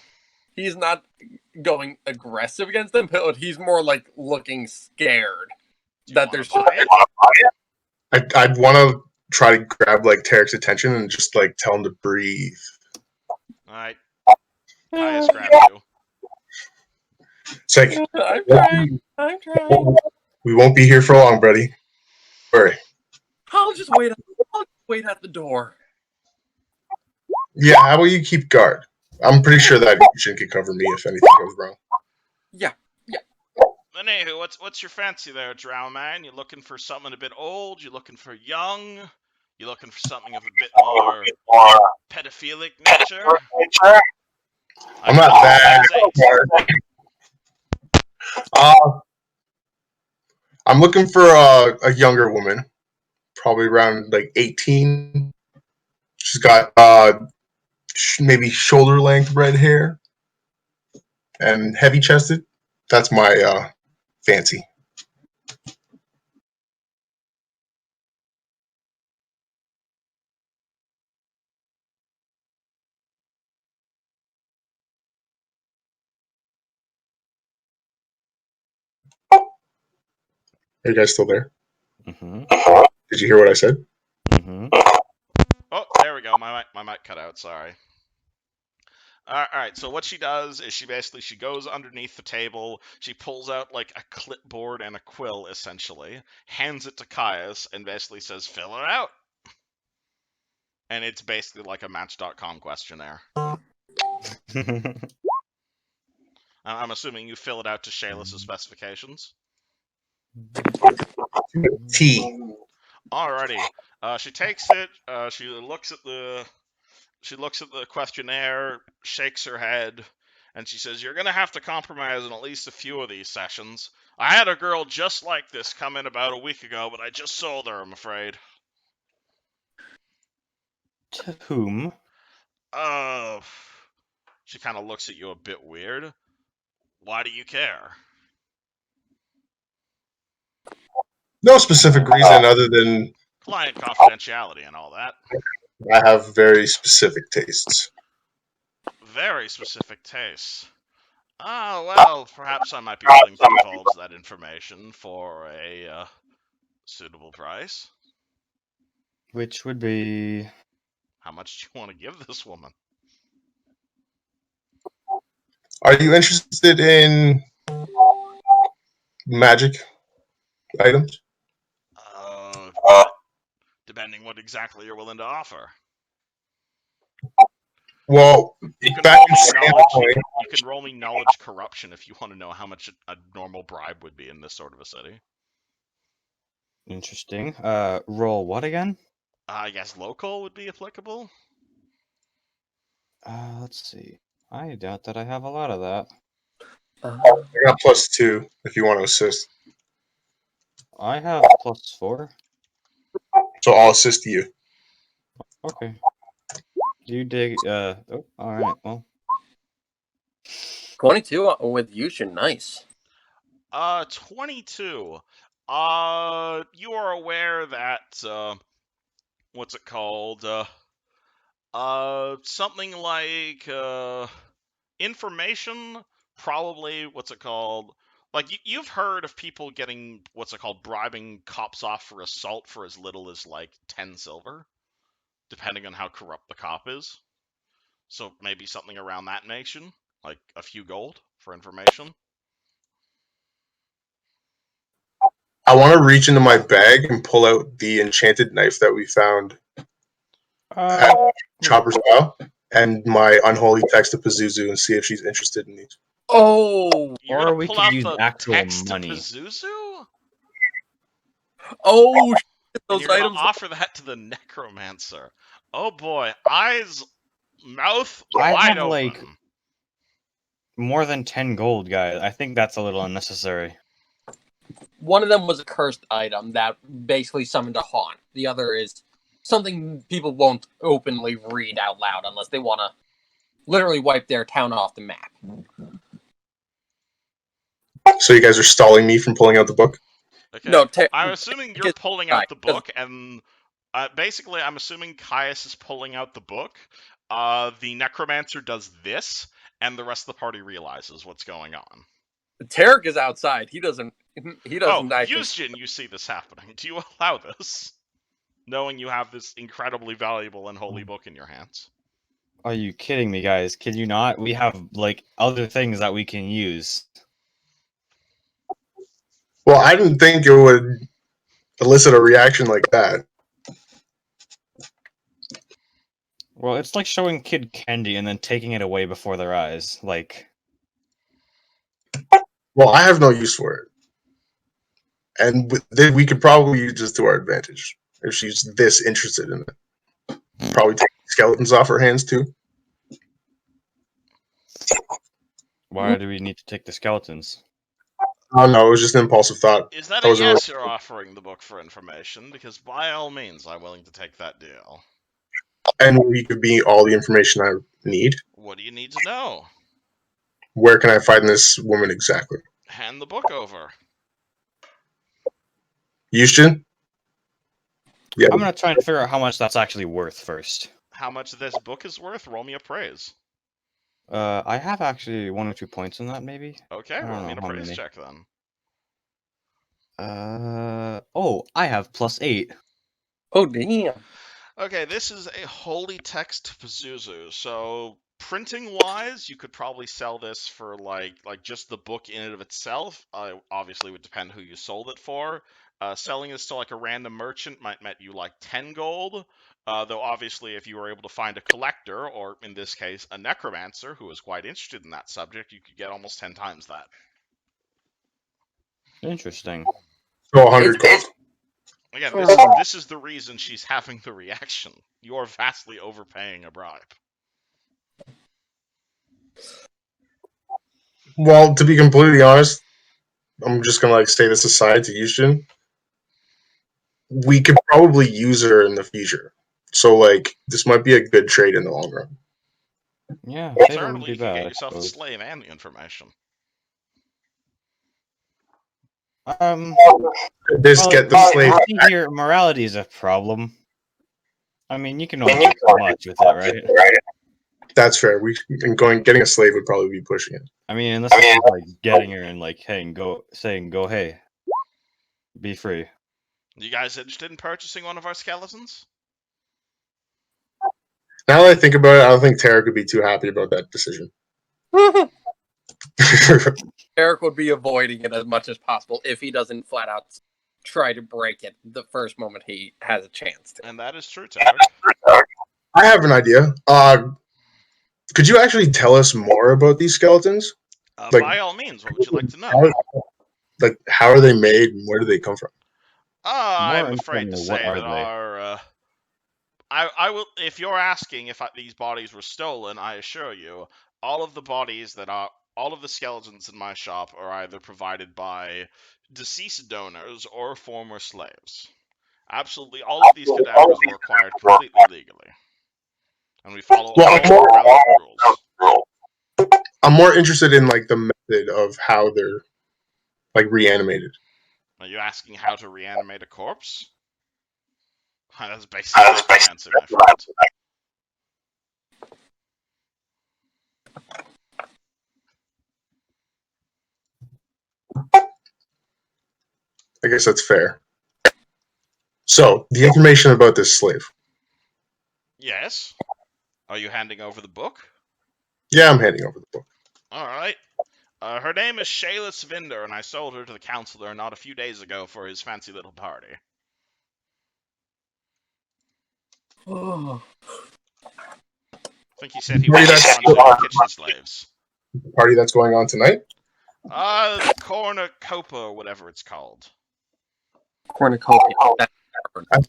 going aggressive against them, but he's more like looking scared that there's. I'd want to try to grab like Tarek's attention and just like tell him to breathe. All right, Caius grabs you. It's like, I'm trying. We won't be here for long, buddy. Hurry. I'll just wait at the door. Yeah, how about you keep guard? I'm pretty sure that agent can cover me if anything goes wrong. Yeah. Anywho, what's your fancy there, drow man? You looking for something a bit old? You looking for young? You looking for something of a bit more pedophilic nature? I'm not that. I'm looking for a younger woman, probably around like 18. She's got maybe shoulder length red hair and heavy chested. That's my fancy. Are you guys still there? Mm-hmm. Did you hear what I said? Mm-hmm. Oh, there we go. My mic cut out. Sorry. All right. So what she does is she goes underneath the table. She pulls out like a clipboard and a quill, essentially, hands it to Caius, and basically says, "Fill it out." And it's basically like a Match.com questionnaire. I'm assuming you fill it out to Shayla's specifications. T. Alrighty. She takes it. She looks at the questionnaire, shakes her head, And she says, "You're going to have to compromise in at least a few of these sessions. I had a girl just like this come in about a week ago, but I just sold her, I'm afraid." To whom? She kind of looks at you a bit weird. "Why do you care?" No specific reason other than Client confidentiality and all that. I have very specific tastes. Very specific tastes. Well, perhaps I might be willing to divulge that information for a suitable price. Which would be... How much do you want to give this woman? Are you interested in magic items? Depending what exactly you're willing to offer. Well, You can back roll in me knowledge. Sandpoint, You can roll me knowledge corruption if you want to know how much a normal bribe would be in this sort of a city. Interesting. Roll what again? I guess local would be applicable. Let's see. I doubt that I have a lot of that. I got +2 if you want to assist. I have +4. So I'll assist you. Okay. You dig... Oh, alright, well. 22 with Yushin, nice. 22. You are aware that, what's it called? Something like, information, probably, what's it called? Like, you've heard of people getting, what's it called, bribing cops off for assault for as little as, like, 10 silver, depending on how corrupt the cop is. So maybe something around that nation, like a few gold for information. I want to reach into my bag and pull out the enchanted knife that we found at Chopper's Isle and my unholy text to Pazuzu and see if she's interested in these. Oh! You're Or gonna we pull could out use the actual text money. to Pazuzu? Oh, shit, And those you're gonna items. offer that to the necromancer. Oh boy, eyes, mouth I wide have, open. like, more than 10 gold, guys. I think that's a little unnecessary. One of them was a cursed item that basically summoned a haunt. The other is something people won't openly read out loud unless they want to literally wipe their town off the map. So you guys are stalling me from pulling out the book? Okay. No, I'm assuming you're pulling out the book, and basically I'm assuming Caius is pulling out the book. The necromancer does this, and the rest of the party realizes what's going on. Tarek is outside. He doesn't. Oh, Yusjin, you see this happening. Do you allow this, knowing you have this incredibly valuable and holy book in your hands? Are you kidding me, guys? Kid you not? We have, like, other things that we can use. Well, I didn't think it would elicit a reaction like that. Well, it's like showing kid candy and then taking it away before their eyes. Like... Well, I have no use for it. And then we could probably use this to our advantage if she's this interested in it. Probably take skeletons off her hands too. Why do we need to take the skeletons? Oh no, it was just an impulsive thought. Is that I a wasn't yes, really- you're offering the book for information? Because by all means, I'm willing to take that deal. And we could be all the information I need. What do you need to know? Where can I find this woman exactly? Hand the book over. Yushin? Yeah. I'm gonna try and figure out how much that's actually worth first. How much this book is worth? Roll me a praise. I have actually 1 or 2 points in that, maybe. Okay, I don't roll me know an how appraise many. check then. Oh, I have +8. Oh, damn. Okay, this is a holy text to Pazuzu. So printing wise, you could probably sell this for like just the book in and of itself. Obviously, would depend who you sold it for. Selling this to like a random merchant might net you like 10 gold. Though obviously, if you were able to find a collector, or in this case, a necromancer who is quite interested in that subject, you could get almost 10 times that. Interesting. So 100 gold. Again, this is the reason she's having the reaction. You're vastly overpaying a bribe. Well, to be completely honest, I'm just gonna like say this aside to Houston. We could probably use her in the future, so like this might be a good trade in the long run. Yeah, Certainly, you can get yourself a slave and the information. This get the slave. I think your morality is a problem. I mean, you can only do so much with it, right? That's fair. Getting a slave would probably be pushing it. I mean, unless it's like getting her and like, hey, saying, hey, be free. You guys interested in purchasing one of our skeletons? Now that I think about it, I don't think Tarek would be too happy about that decision. Eric would be avoiding it as much as possible if he doesn't flat out try to break it the first moment he has a chance to. And that is true, Tarek. I have an idea. Could you actually tell us more about these skeletons? By all means, what would you like to know? How are they made and where do they come from? I'm afraid to say that our... I will. If you're asking if these bodies were stolen, I assure you, all of the skeletons in my shop are either provided by deceased donors or former slaves. Absolutely, all of these cadavers were acquired completely legally, and we follow all relevant rules. I'm more interested in like the method of how they're like reanimated. Are you asking how to reanimate a corpse? That's basically necromancer, my friend. I guess that's fair. So, the information about this slave. Yes? Are you handing over the book? Yeah, I'm handing over the book. Alright. Her name is Shayla Svinder, and I sold her to the counselor not a few days ago for his fancy little party. Oh. I think he said he wanted a bunch of kitchen slaves. The party that's going on tonight? Cornucopia, or whatever it's called. Cornucopia. I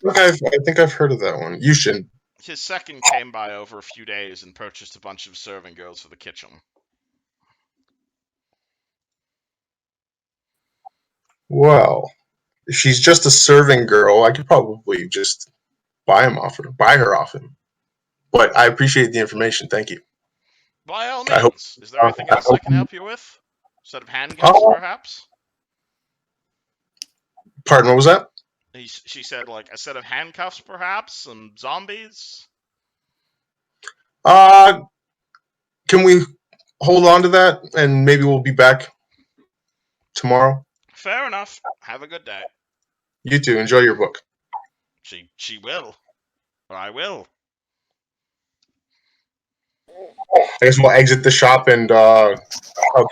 think I've heard of that one. You shouldn't. His second came by over a few days and purchased a bunch of serving girls for the kitchen. Well, if she's just a serving girl, I could probably just buy her off him. But I appreciate the information. Thank you. By all means. Is there anything else I can help you with? A set of handcuffs, perhaps? Pardon, what was that? She said, like, a set of handcuffs, perhaps? Some zombies? Can we hold on to that, and maybe we'll be back tomorrow? Fair enough. Have a good day. You too. Enjoy your book. She will. Or I will. I guess we'll exit the shop and tell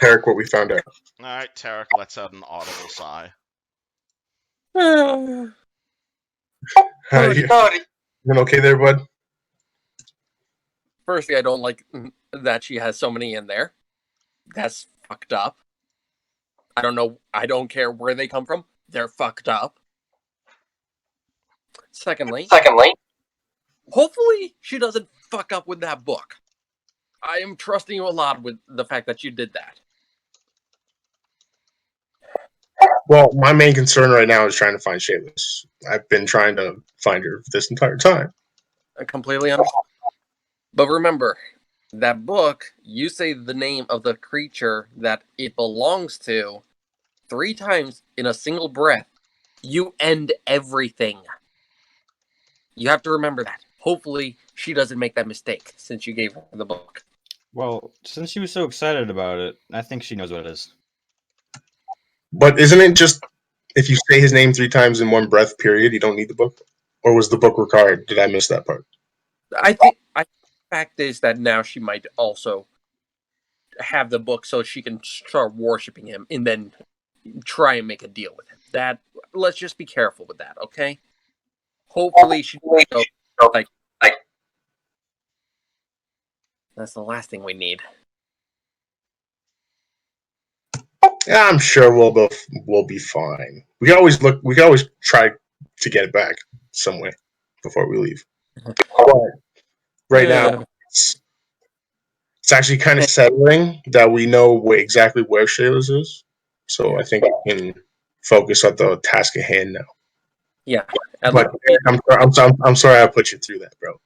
Tarek what we found out. Alright, Tarek lets out an audible sigh. You okay there, bud? Firstly, I don't like that she has so many in there. That's fucked up. I don't know. I don't care where they come from. They're fucked up. Secondly, hopefully she doesn't fuck up with that book. I am trusting you a lot with the fact that you did that. Well, my main concern right now is trying to find Shayla. I've been trying to find her this entire time. I completely understand. But remember, that book, you say the name of the creature that it belongs to 3 times in a single breath. You end everything. You have to remember that. Hopefully, she doesn't make that mistake since you gave her the book. Well, since she was so excited about it, I think she knows what it is. But isn't it just if you say his name 3 times in one breath, period, you don't need the book? Or was the book required? Did I miss that part? I think the fact is that now she might also have the book so she can start worshiping him and then try and make a deal with him. Let's just be careful with that, okay? Hopefully she doesn't go like that's the last thing we need. Yeah, I'm sure we'll be fine. We can always try to get it back some way before we leave. Right now, it's actually kind of settling that we know exactly where Shayla's is. So I think we can focus on the task at hand now. Yeah. But I'm sorry I put you through that, bro.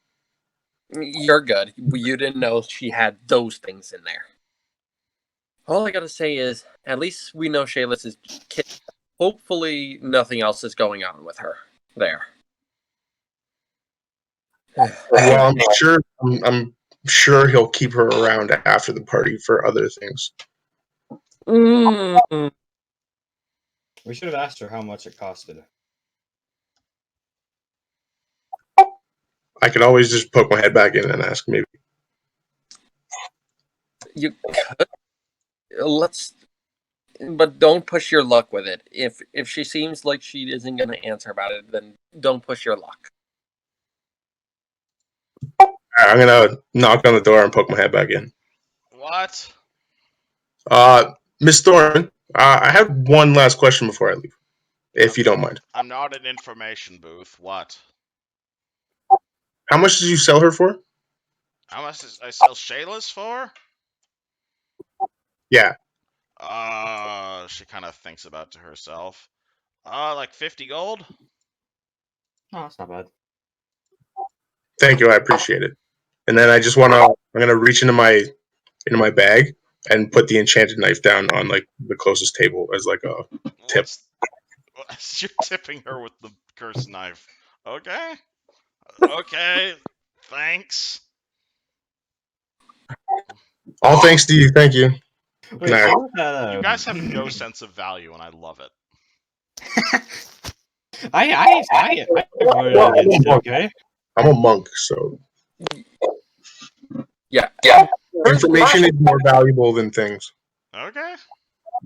You're good. You didn't know she had those things in there. All I gotta say is, at least we know Shayla's is kid. Hopefully, nothing else is going on with her there. Well, I'm sure he'll keep her around after the party for other things. Mm. We should have asked her how much it costed. I could always just poke my head back in and ask, maybe. You could. But don't push your luck with it. If she seems like she isn't going to answer about it, then don't push your luck. I'm gonna knock on the door and poke my head back in. What? Miss Thorne, I have one last question before I leave, if you don't mind. I'm not an information booth. What? How much did you sell her for? How much did I sell Shayla's for? Yeah. She kind of thinks about it to herself. Like 50 gold? Oh, that's not bad. Thank you, I appreciate it. And then I'm gonna reach into my bag and put the enchanted knife down on like the closest table as like a tip. You're tipping her with the cursed knife. Okay. Okay. Thanks. All thanks to you. Thank you. Wait, Nah. so that, You guys have no sense of value, and I love it. I voted against it, okay? I'm a monk, so Yeah. information is more valuable than things. Okay.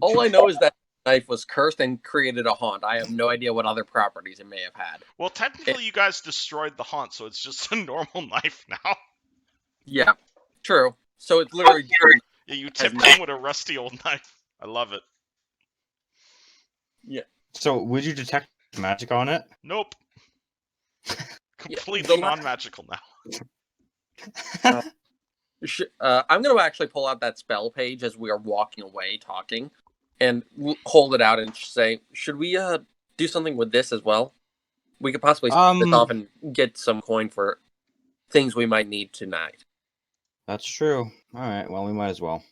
All I know is that knife was cursed and created a haunt. I have no idea what other properties it may have had. Well, technically, you guys destroyed the haunt, so it's just a normal knife now. Yeah, true. So it's literally... Yeah, you tipped him with a rusty old knife. I love it. Yeah. So, would you detect magic on it? Nope. Completely non-magical now. I'm going to actually pull out that spell page as we are walking away talking and hold it out and say, should we do something with this as well? We could possibly split this off and get some coin for things we might need tonight. That's true. Alright, well, we might as well.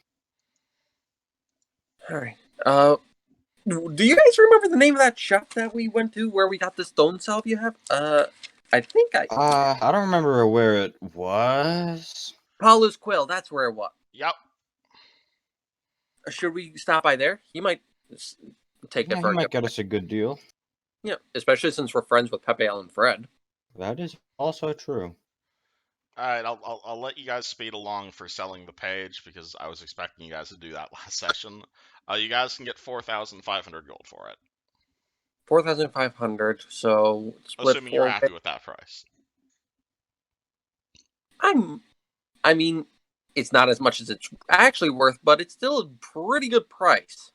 Alright. Do you guys remember the name of that shop that we went to where we got the stone salve you have? I think I don't remember where it was. Paulu's Quill, that's where it was. Yep. Should we stop by there? He might take it for he might get us a good deal. Yeah, especially since we're friends with Pepe and Fred. That is also true. Alright, I'll let you guys speed along for selling the page, because I was expecting you guys to do that last session. You guys can get 4,500 gold for it. 4,500, so split. Assuming you're happy with that price. I mean, it's not as much as it's actually worth, but it's still a pretty good price.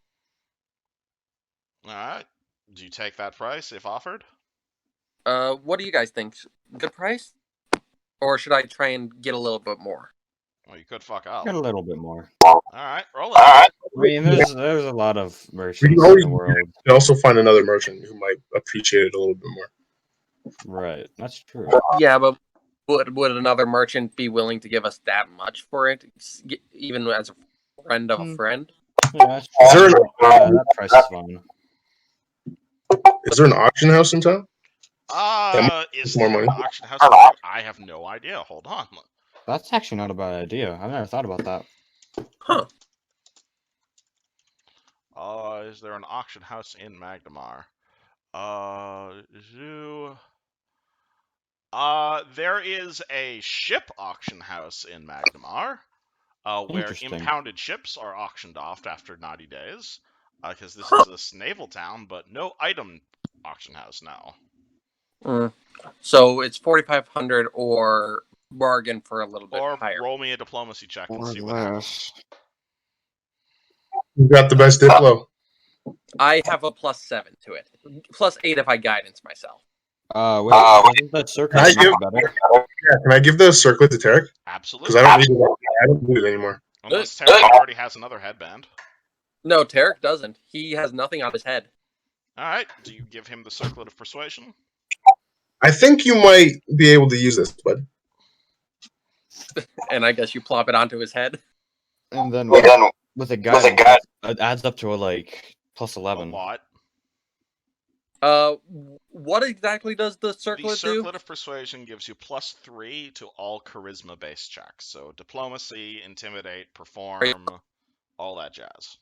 Alright. Do you take that price if offered? What do you guys think? Good price? Or should I try and get a little bit more? Well, you could fuck up. Get a little bit more. Alright, roll it. I mean, there's a lot of merchants in the world. You can also find another merchant who might appreciate it a little bit more. Right, that's true. Yeah, but would another merchant be willing to give us that much for it, even as a friend of a friend? Yeah, that's true. That price is fine. Is there an auction house in town? Is more there an money. auction house? I have no idea. Hold on. That's actually not a bad idea. I've never thought about that. Huh. Is there an auction house in Magnemar? Zoo. There is a ship auction house in Magnemar, where impounded ships are auctioned off after 90 days. Because this is this naval town, but no item auction house now. So it's 4,500 or bargain for a little bit higher. Or roll me a diplomacy check and see what happens. You got the best diplo. I have a +7 to it. +8 if I guidance myself. Wait, that circle better? Yeah, can I give the circlet to Tarek? Absolutely. Because I don't need I don't do it anymore. Unless Tarek already has another headband. No, Tarek doesn't. He has nothing on his head. Alright, do you give him the Circlet of Persuasion? I think you might be able to use this, bud. And I guess you plop it onto his head. And then with a guide, it adds up to like plus 11. A lot. What exactly does the circlet do? The Circlet of Persuasion gives you +3 to all charisma-based checks. So diplomacy, intimidate, perform, all that jazz.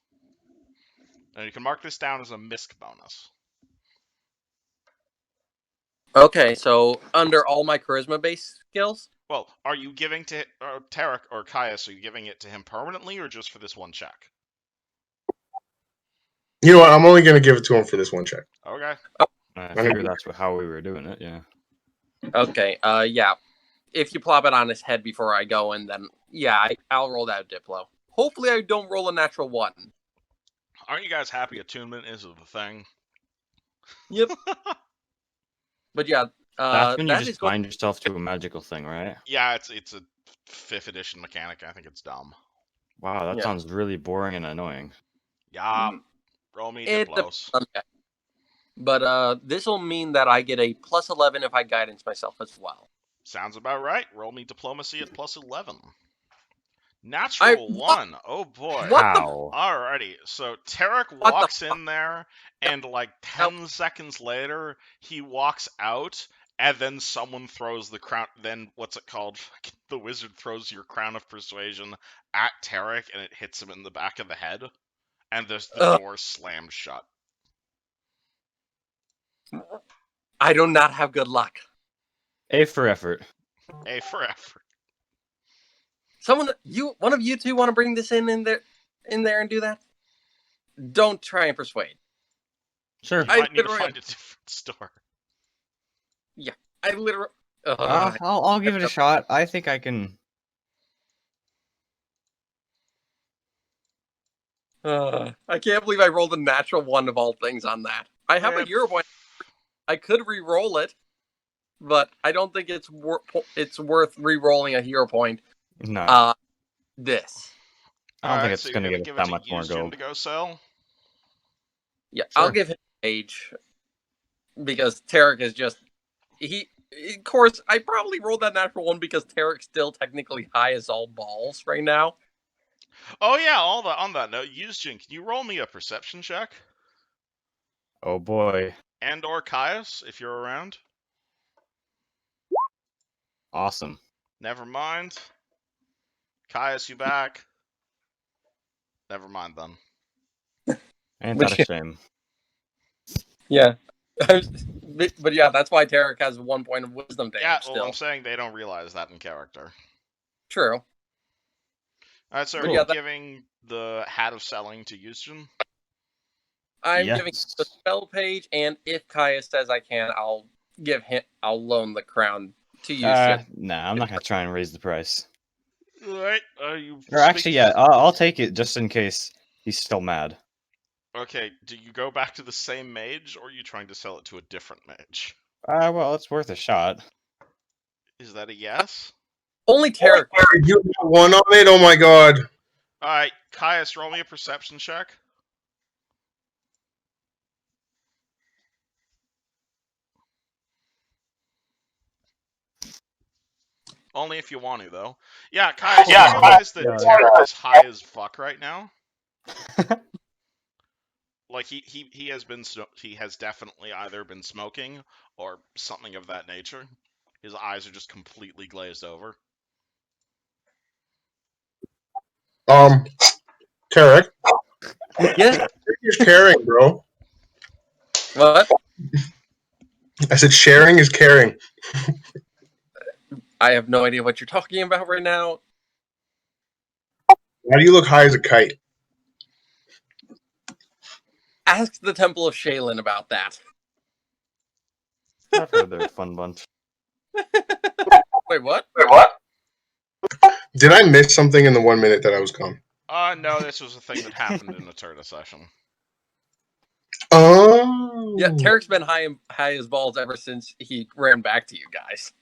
And you can mark this down as a misc bonus. Okay, so under all my charisma-based skills? Well, are you giving to Tarek or Caius, are you giving it to him permanently or just for this one check? You know what? I'm only going to give it to him for this one check. Okay. I figured that's how we were doing it, yeah. Okay, yeah. If you plop it on his head before I go in, then yeah, I'll roll that Diplo. Hopefully I don't roll a natural 1. Aren't you guys happy attunement is the thing? Yep. But yeah, that's when you that just bind yourself to a magical thing, right? Yeah, it's a 5th edition mechanic. I think it's dumb. Wow, that Yeah. sounds really boring and annoying. Yeah, roll me Diplos. But this will mean that I get a +11 if I guidance myself as well. Sounds about right. Roll me diplomacy at +11. Natural 1. Oh boy. How? Alrighty. So Tarek walks in there, and like 10 seconds later, he walks out, and then someone throws the crown. Then what's it called? The wizard throws your crown of persuasion at Tarek, and it hits him in the back of the head, and the door slams shut. I do not have good luck. A for effort. A for effort. One of you two want to bring this in there and do that? Don't try and persuade. Sure. You might need to find a different store. Yeah, I literally. I'll give it a shot. I think I can. I can't believe I rolled a natural 1 of all things on that. I have a hero point. I could re-roll it, but I don't think it's worth re-rolling a hero point. No. This. I don't think it's going to give it that much more gold. To go sell? Yeah, sure. I'll give him Age because Tarek is just of course, I probably rolled that natural 1 because Tarek's still technically high as all balls right now. Oh yeah, on that note, Yusjin, can you roll me a perception check? Oh boy. And or Caius, if you're around. Awesome. Never mind. Caius, you back? Never mind then. Ain't that a shame? Yeah. But yeah, that's why Tarek has 1 point of wisdom damage. Yeah, well, still. I'm saying they don't realize that in character. True. Alright, so are you giving the Hat of Selling to Yusjin? I'm giving the spell page, and if Caius says I can, I'll loan the crown to Yusjin. Nah, I'm not gonna try and raise the price. Alright, actually, yeah, I'll take it just in case he's still mad. Okay, do you go back to the same mage, or are you trying to sell it to a different mage? Well, it's worth a shot. Is that a yes? Only Tarek. You have 1 on it? Oh my god. Alright, Caius, roll me a perception check. Only if you want to, though. Yeah, Caius, you realize that Tarek is high as fuck right now? Like, he has definitely either been smoking or something of that nature. His eyes are just completely glazed over. Tarek? Yeah? You're caring, bro. What? I said sharing is caring. I have no idea what you're talking about right now. Why do you look high as a kite? Ask the Temple of Shaylin about that. I've heard they're a fun bunch. Wait, what? Did I miss something in the 1 minute that I was gone? No, this was a thing that happened in the Turda session. Oh. Yeah, Tarek's been high as balls ever since he ran back to you guys.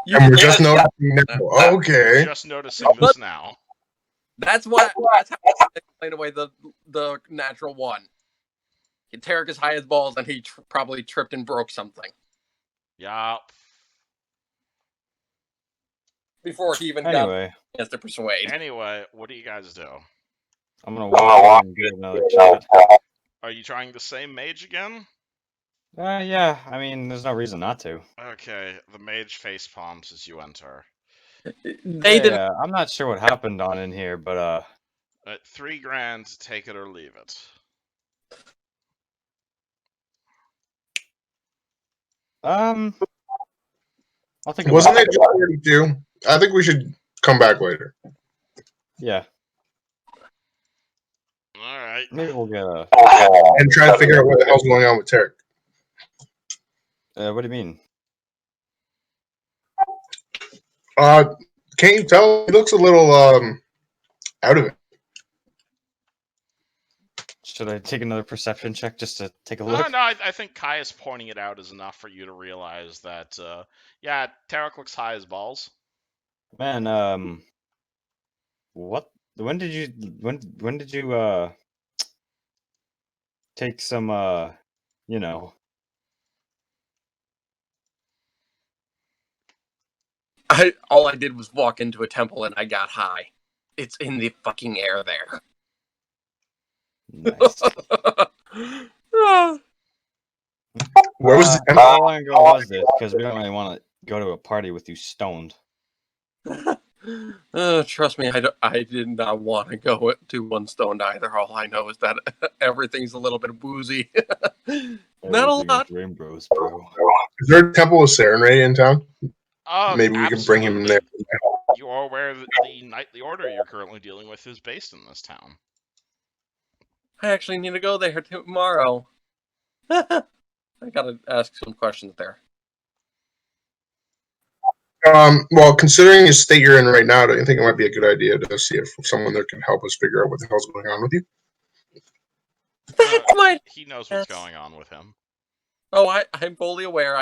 And we're just noticing now. Okay. Just noticing this now. That's how I explain away the natural one. Tarek is high as balls, and he probably tripped and broke something. Yeah. Before he even got a chance to persuade. Anyway, what do you guys do? I'm gonna walk in and give another chat. Are you trying the same mage again? Yeah, I mean, there's no reason not to. Okay, the mage face palms as you enter. They didn't. I'm not sure what happened on in here, but At $3,000, take it or leave it. I'll think Wasn't about it just 42? I think we should come back later. Yeah. All right. Maybe we'll get a. And try to figure out what the hell's going on with Tarek. What do you mean? Can't you tell? He looks a little out of it. Should I take another perception check just to take a look? No, I think Caius pointing it out is enough for you to realize that, yeah, Tarek looks high as balls. Man, what? When did you take some you know? All I did was walk into a temple and I got high. It's in the fucking air there. Nice. Where was the temple? How long ago was it? Because we don't really want to go to a party with you stoned. Trust me, I did not want to go to one stoned either. All I know is that everything's a little bit woozy. Not a lot. Dream bros, bro. Is there a temple of Serenray in town? Maybe we can bring him there. You are aware that the knightly order you're currently dealing with is based in this town. I actually need to go there tomorrow. I gotta ask some questions there. Well, considering the state you're in right now, don't you think it might be a good idea to see if someone there can help us figure out what the hell's going on with you? He knows what's going on with him. Oh, I'm fully aware.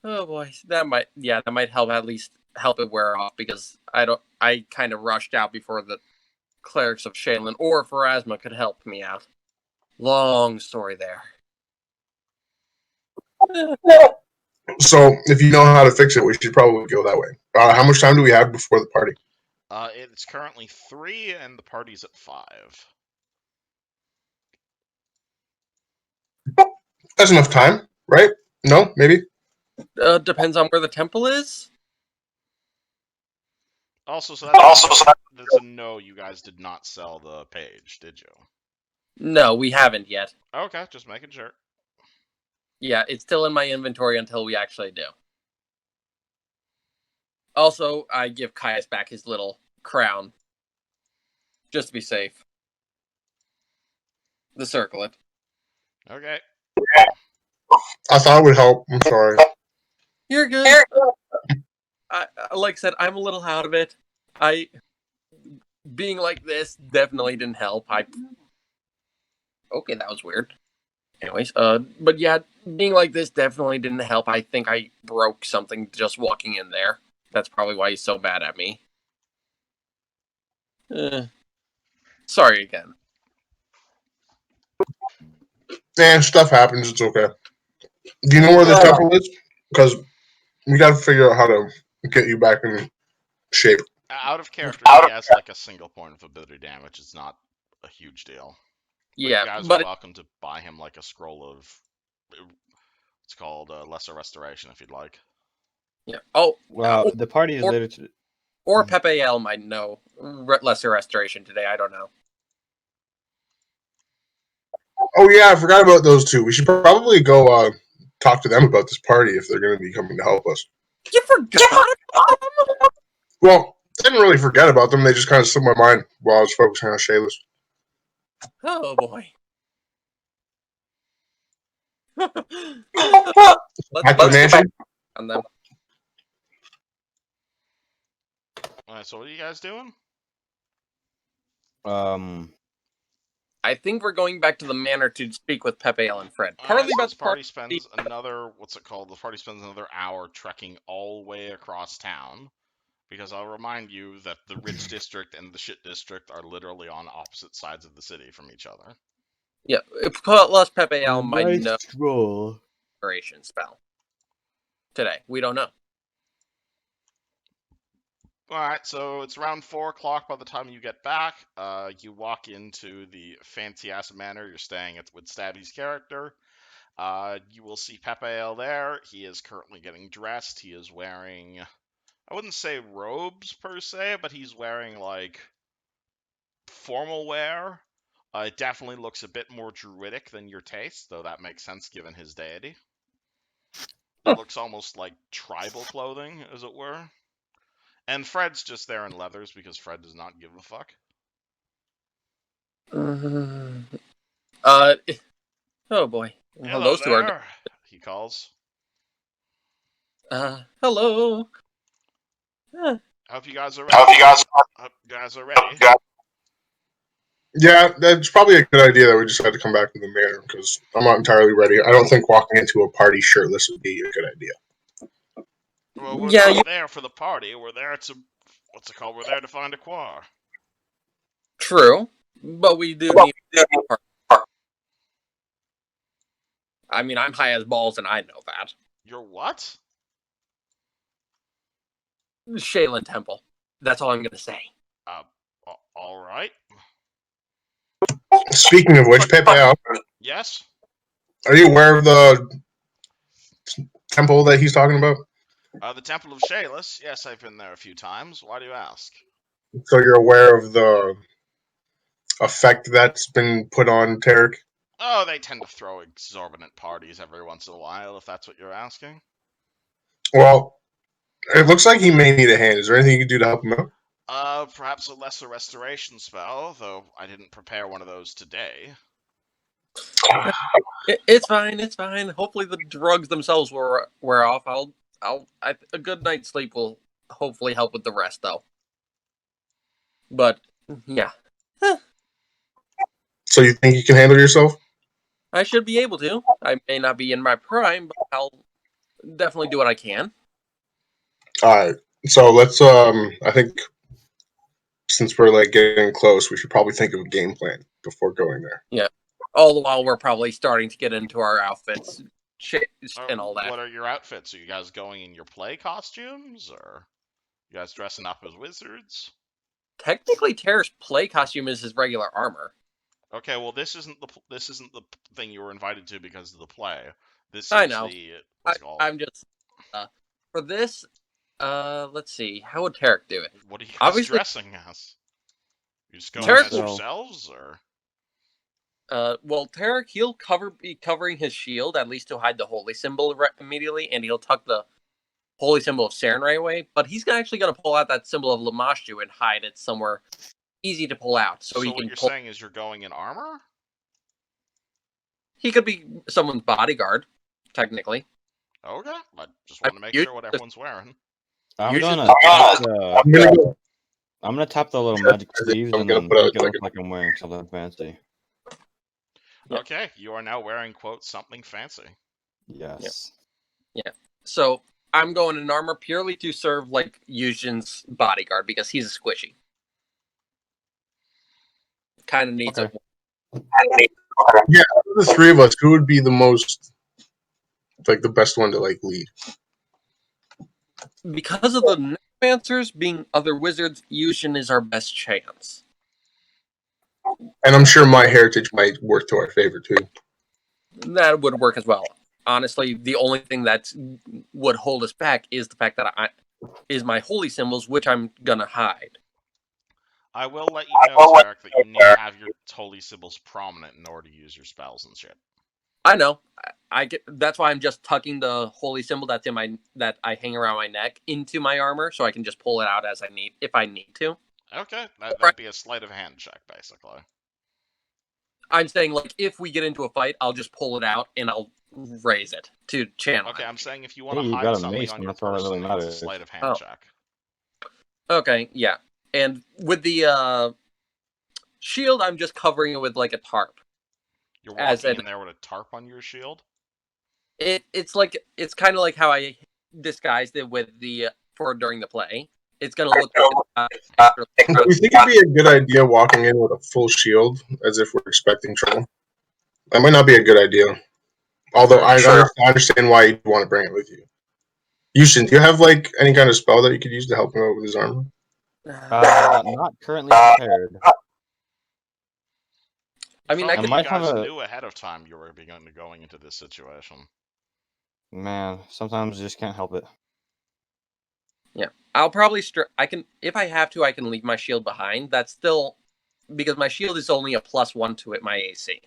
Oh boy, that might help, at least help it wear off, because I kind of rushed out before the clerics of Shaylin or Pharasma could help me out. Long story there. So, if you know how to fix it, we should probably go that way. How much time do we have before the party? It's currently 3, and the party's at 5. That's enough time, right? No, maybe. Depends on where the temple is. Also, so that's a no. You guys did not sell the page, did you? No, we haven't yet. Okay, just making sure. Yeah, it's still in my inventory until we actually do. Also, I give Caius back his little crown. Just to be safe. The circlet. Okay. I thought it would help. I'm sorry. You're good. Like I said, I'm a little out of it. Being like this definitely didn't help. Okay, that was weird. Anyways, but yeah, being like this definitely didn't help. I think I broke something just walking in there. That's probably why he's so bad at me. Sorry again. Stuff happens. It's okay. Do you know where the temple is? Because we got to figure out how to get you back in shape. Out of character, he has like a single point of ability damage. It's not a huge deal. But Yeah, you guys are welcome to buy him like a scroll of, it's called Lesser Restoration if you'd like. Yeah. Oh, well, the party is later today. Or Pepe L might know Lesser Restoration today. I don't know. Oh yeah, I forgot about those two. We should probably go talk to them about this party if they're going to be coming to help us. You forgot about them? Well, I didn't really forget about them. They just kind of slipped my mind while I was focusing on Shayla's. Oh boy. Back to the mansion. On them. Alright, so what are you guys doing? I think we're going back to the manor to speak with Pepe and Fred. Partly Partly about this the party spends another, what's it called? The party spends another hour trekking all the way across town. Because I'll remind you that the rich district and the shit district are literally on opposite sides of the city from each other. Yeah, plus Pepe might know stroll. inspiration spell. Today. We don't know. Alright, so it's around 4 o'clock by the time you get back. You walk into the fancy-ass manor you're staying at with Stabby's character. You will see Pepe there. He is currently getting dressed. He is wearing, I wouldn't say robes per se, but he's wearing, like, formal wear. It definitely looks a bit more druidic than your taste, though that makes sense given his deity. It looks almost like tribal clothing, as it were. And Fred's just there in leathers because Fred does not give a fuck. Oh boy. Hello Those two are. there, he calls. Hello. I hope you guys are ready. Yeah, that's probably a good idea that we just had to come back to the manor because I'm not entirely ready. I don't think walking into a party shirtless would be a good idea. Well, we're not there for the party. We're there to, what's it called? We're there to find a quar. True, but we do need. I mean, I'm high as balls, and I know that. You're what? Shaylin Temple. That's all I'm gonna say. All right. Speaking of which, Pepe, Yes? are you aware of the temple that he's talking about? The Temple of Shayless. Yes, I've been there a few times. Why do you ask? So you're aware of the effect that's been put on Tarek? Oh, they tend to throw exorbitant parties every once in a while, if that's what you're asking. Well, it looks like he may need a hand. Is there anything you can do to help him out? Perhaps a lesser restoration spell, though I didn't prepare one of those today. It's fine. It's fine. Hopefully, the drugs themselves will wear off. A good night's sleep will hopefully help with the rest, though. But yeah. So you think you can handle yourself? I should be able to. I may not be in my prime, but I'll definitely do what I can. Alright. So let's I think since we're like getting close, we should probably think of a game plan before going there. Yeah. All the while we're probably starting to get into our outfits and all that. What are your outfits? Are you guys going in your play costumes, or you guys dressing up as wizards? Technically, Terra's play costume is his regular armor. Okay, well this isn't the thing you were invited to because of the play. I know. I'm just for this. Let's see. How would Tarek do it? What are you guys dressing as? You just going as yourselves, or? Well, Tarek, he'll be covering his shield, at least to hide the holy symbol immediately, and he'll tuck the holy symbol of Sarenrae away, but he's actually going to pull out that symbol of Lamashtu and hide it somewhere easy to pull out. So he what can you're saying is you're going in armor? He could be someone's bodyguard, technically. Okay, I just want to make sure what everyone's wearing. I'm gonna tap the little magic sleeves and then make it look like I'm wearing something fancy. Okay, you are now wearing, quote, something fancy. Yes. Yeah. So I'm going in armor purely to serve like Yujin's bodyguard because he's a squishy. Kind of needs it. Yeah, the three of us, who would be the most, like, the best one to like lead? Because of the necromancers being other wizards, Yushin is our best chance. And I'm sure my heritage might work to our favor too. That would work as well. Honestly, the only thing that would hold us back is the fact that is my holy symbols, which I'm gonna hide. I will let you know, Tarek, that you need to have your holy symbols prominent in order to use your spells and shit. I know. I get. That's why I'm just tucking the holy symbol that I hang around my neck into my armor, so I can just pull it out as I need if I need to. Okay, that'd be a sleight of hand check, basically. I'm saying, like, if we get into a fight, I'll just pull it out and I'll raise it to channel. Okay, I'm saying if you want to hide something on your person, it's a sleight of hand check. Okay, yeah. And with the shield, I'm just covering it with like a tarp. You're As walking in- in there with a tarp on your shield? It's kind of like how I disguised it with the for during the play. It's gonna look extra. We think it'd be a good idea walking in with a full shield, as if we're expecting trouble. That might not be a good idea. Although I understand why you'd want to bring it with you. Yushin, do you have like any kind of spell that you could use to help him out with his armor? Not currently prepared. I mean, If I only could- you guys knew ahead of time you were going into this situation. Man, sometimes you just can't help it. Yeah, I'll probably I can, if I have to, I can leave my shield behind. That's still because my shield is only a +1 to it, my AC.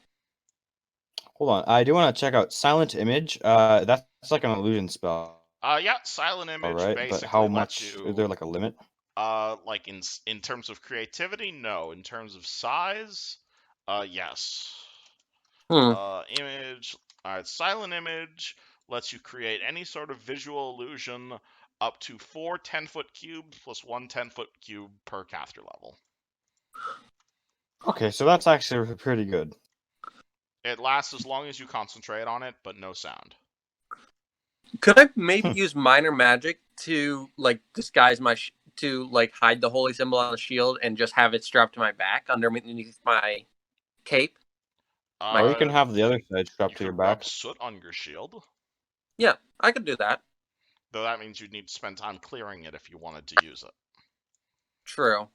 Hold on, I do want to check out Silent Image. That's like an illusion spell. Yeah, Silent Image right? basically But how lets much you... is there like a limit? Like in terms of creativity, no. In terms of size, yes. Image. Alright, Silent Image lets you create any sort of visual illusion up to 4 10-foot cubes plus 1 10-foot cube per caster level. Okay, so that's actually pretty good. It lasts as long as you concentrate on it, but no sound. Could I maybe use minor magic to like disguise my to like hide the holy symbol on the shield and just have it strapped to my back underneath my cape? Or you can have the other side strapped to your back. Rub soot on your shield. Yeah, I could do that. Though that means you'd need to spend time clearing it if you wanted to use it. True.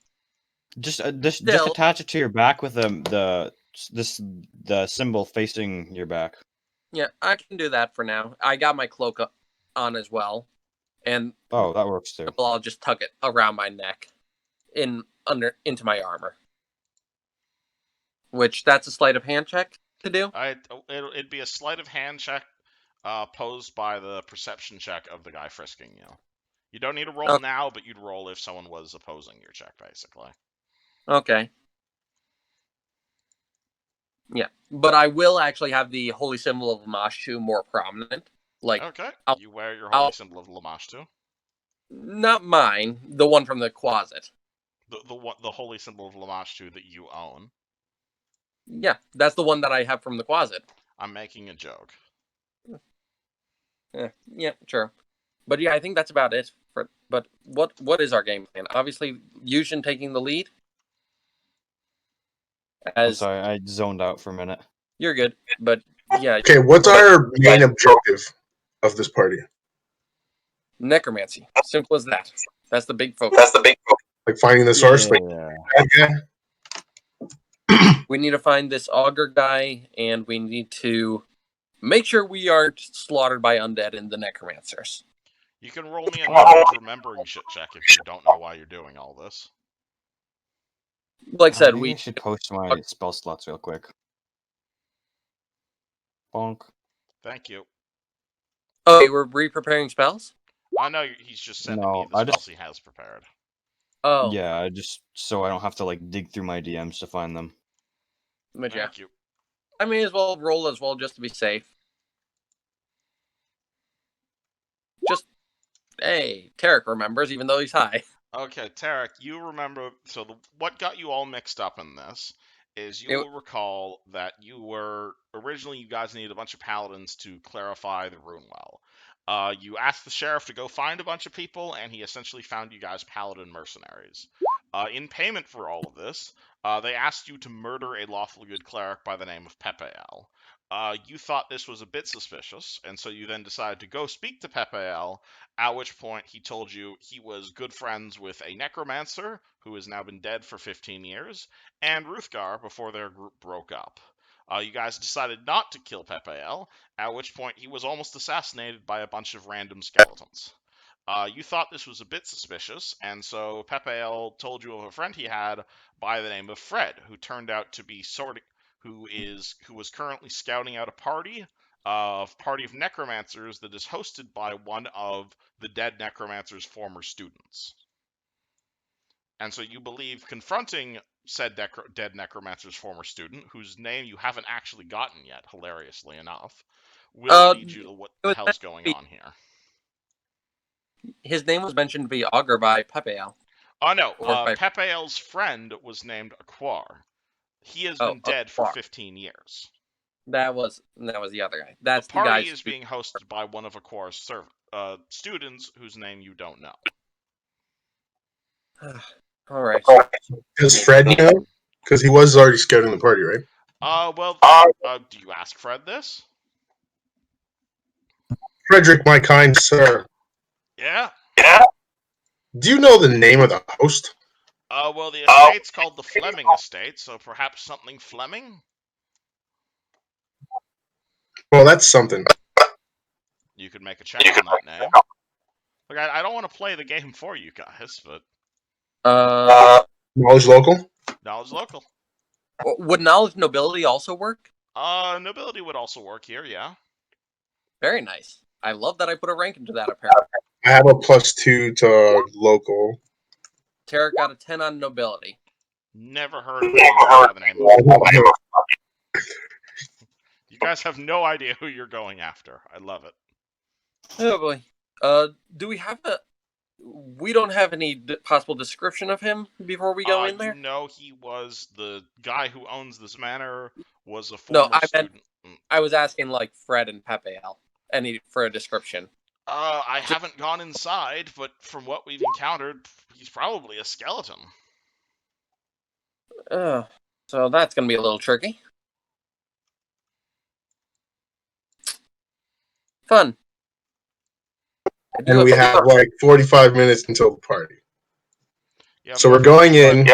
Just attach it to your back with the symbol facing your back. Yeah, I can do that for now. I got my cloak on as well, and that works too. I'll just tuck it around my neck, into my armor. Which that's a sleight of hand check to do. It'd be a sleight of hand check, posed by the perception check of the guy frisking you. You don't need to roll now, but you'd roll if someone was opposing your check, basically. Okay. Yeah, but I will actually have the holy symbol of Lamashtu more prominent. Like, okay, you wear your holy symbol of Lamashtu. Not mine, the one from the closet. The holy symbol of Lamashtu that you own. Yeah, that's the one that I have from the closet. I'm making a joke. Yeah, sure. But yeah, I think that's about it. But what is our game plan? Obviously, Yushin taking the lead. I'm sorry, I zoned out for a minute. You're good, but yeah. Okay, what's our main objective of this party? Necromancy. Simple as that. That's the big focus. Like finding the source? We need to find this augur guy, and we need to make sure we aren't slaughtered by undead in the necromancers. You can roll me a knowledge remembering shit check if you don't know why you're doing all this. Like I said, I should post my spell slots real quick. Bonk. Thank you. Oh, we're re-preparing spells? I know he's just sending me the spells he has prepared. Oh. Yeah, just so I don't have to like dig through my DMs to find them. But yeah. Thank you. I may as well roll as well just to be safe. Hey, Tarek remembers, even though he's high. Okay, Tarek, you remember... So what got you all mixed up in this is you will recall that originally you guys needed a bunch of paladins to clarify the rune well. You asked the sheriff to go find a bunch of people, and he essentially found you guys paladin mercenaries. In payment for all of this, they asked you to murder a lawful good cleric by the name of Pepeal. You thought this was a bit suspicious, and so you then decided to go speak to Pepeal, at which point he told you he was good friends with a necromancer, who has now been dead for 15 years, and Ruthgar before their group broke up. You guys decided not to kill Pepeal, at which point he was almost assassinated by a bunch of random skeletons. You thought this was a bit suspicious, and so Pepeal told you of a friend he had by the name of Fred, who turned out to be who was currently scouting out a party of necromancers that is hosted by one of the dead necromancer's former students. And so you believe confronting said dead necromancer's former student, whose name you haven't actually gotten yet, hilariously enough, will lead you to what the hell's going on here. His name was mentioned to be augur by Pepeal. Oh no, Pepeal's friend was named Aquar. He has been dead for 15 years. That was the other guy. That's the party guy is being hosted by one of Akor's students whose name you don't know. All right. Does Fred know? Because he was already scouting the party, right? Do you ask Fred this? Frederick, my kind sir. Yeah? Do you know the name of the host? Well, the estate's called the Fleming Estate, so perhaps something Fleming? Well, that's something. You could make a check on that name. Look, I don't want to play the game for you guys, but... Knowledge local? Knowledge local. Would knowledge nobility also work? Nobility would also work here, yeah. Very nice. I love that I put a rank into that, apparently. I have a +2 to local. Tarek got a 10 on nobility. Never heard of anyone by the name of You guys have no idea who you're going after. I love it. Oh boy. Do we have we don't have any possible description of him before we go in there? No, he was the guy who owns this manor, was a former student. I was asking like Fred and Pepe for a description. I haven't gone inside, but from what we've encountered, he's probably a skeleton. So that's gonna be a little tricky. Fun. And we have like 45 minutes until the party. Yeah, so we're going in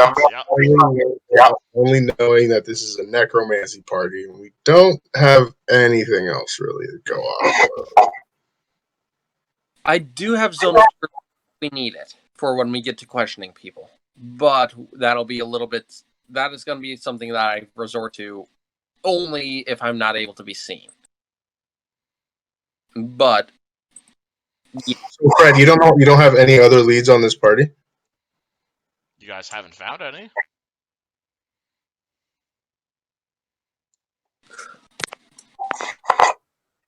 only knowing that this is a necromancy party, and we don't have anything else really to go off. I do have zone if we need it for when we get to questioning people, but that'll be a little bit. That is going to be something that I resort to only if I'm not able to be seen. But so Fred, you don't have any other leads on this party? You guys haven't found any?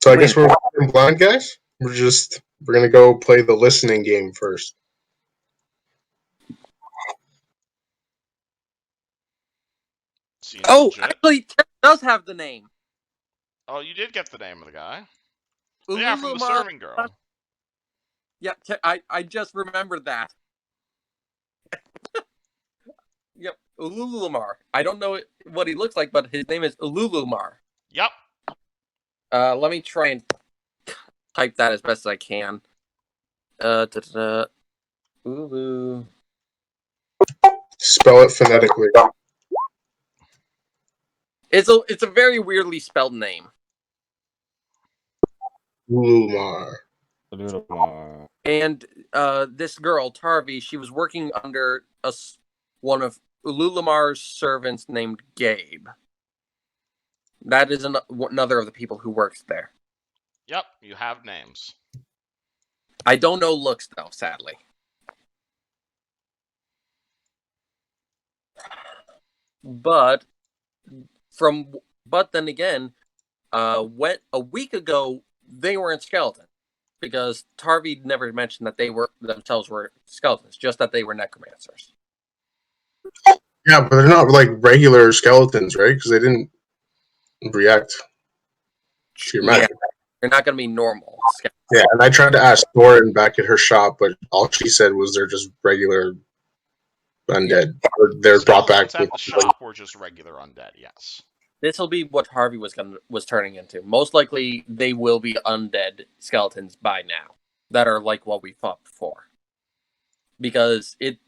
So I guess we're blind, guys. We're gonna go play the listening game first. Actually, Ted does have the name. Oh, you did get the name of the guy. Ululumar, yeah, from the serving girl. Yeah, I just remembered that. Yep, Ululumar. I don't know what he looks like, but his name is Ululumar. Yep. Let me try and type that as best as I can. Ulu. Spell it phonetically. It's a very weirdly spelled name. Ululumar. And this girl, Tarvi, she was working under one of Ululumar's servants named Gabe. That is another of the people who works there. Yep, you have names. I don't know looks, though, sadly. But then again, a week ago, they weren't skeletons. Because Tarvi never mentioned that they themselves were skeletons, just that they were necromancers. Yeah, but they're not like regular skeletons, right? Because they didn't react to your magic. They're not going to be normal skeletons. Yeah, and I tried to ask Thorin back at her shop, but all she said was they're just regular undead. Or they're brought back. At the shop were just regular undead, yes. This will be what Harvey was turning into. Most likely, they will be undead skeletons by now that are like what we fought before. Because if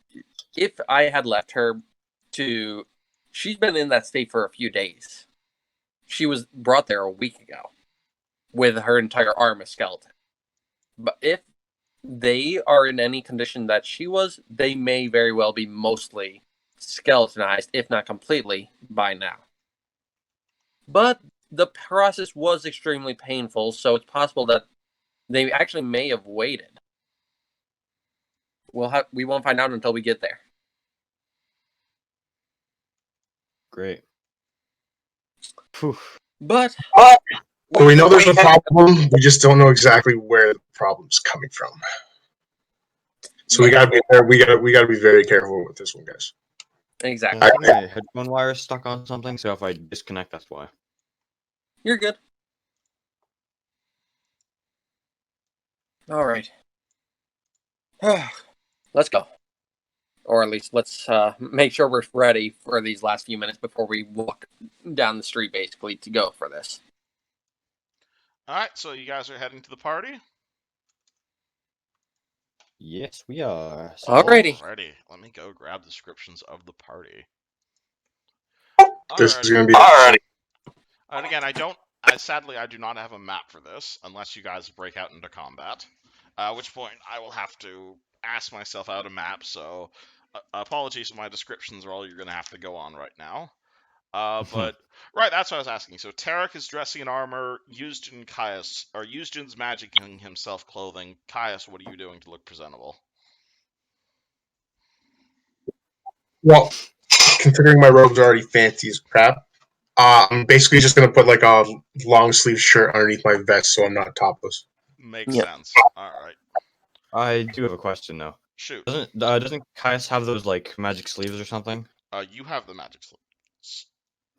I had left her she's been in that state for a few days. She was brought there a week ago with her entire arm of skeleton. But if they are in any condition that she was, they may very well be mostly skeletonized, if not completely, by now. But the process was extremely painful, so it's possible that they actually may have waited. We won't find out until we get there. Great. But so we know there's a problem. We just don't know exactly where the problem's coming from. So we gotta be very careful with this one, guys. Exactly. I think my headphone wire is stuck on something, so if I disconnect, that's why. You're good. All right. Let's go. Or at least let's make sure we're ready for these last few minutes before we walk down the street, basically, to go for this. All right, so you guys are heading to the party? Yes, we are. Alrighty. Alrighty, let me go grab descriptions of the party. This is Alrighty. going to be And again, sadly, I do not have a map for this, unless you guys break out into combat. At which point, I will have to ask myself out a map, so apologies if my descriptions are all you're going to have to go on right now. But, right, that's what I was asking. So, Tarek is dressing in armor, Yuzjin Caius, or Yuzjin's magicking himself clothing. Caius, what are you doing to look presentable? Well, considering my robe's already fancy as crap, I'm basically just going to put like a long sleeve shirt underneath my vest so I'm not topless. Makes Yep. sense. Alright. I do have a question, though. Shoot. Doesn't Caius have those, like, magic sleeves or something? You have the magic sleeves.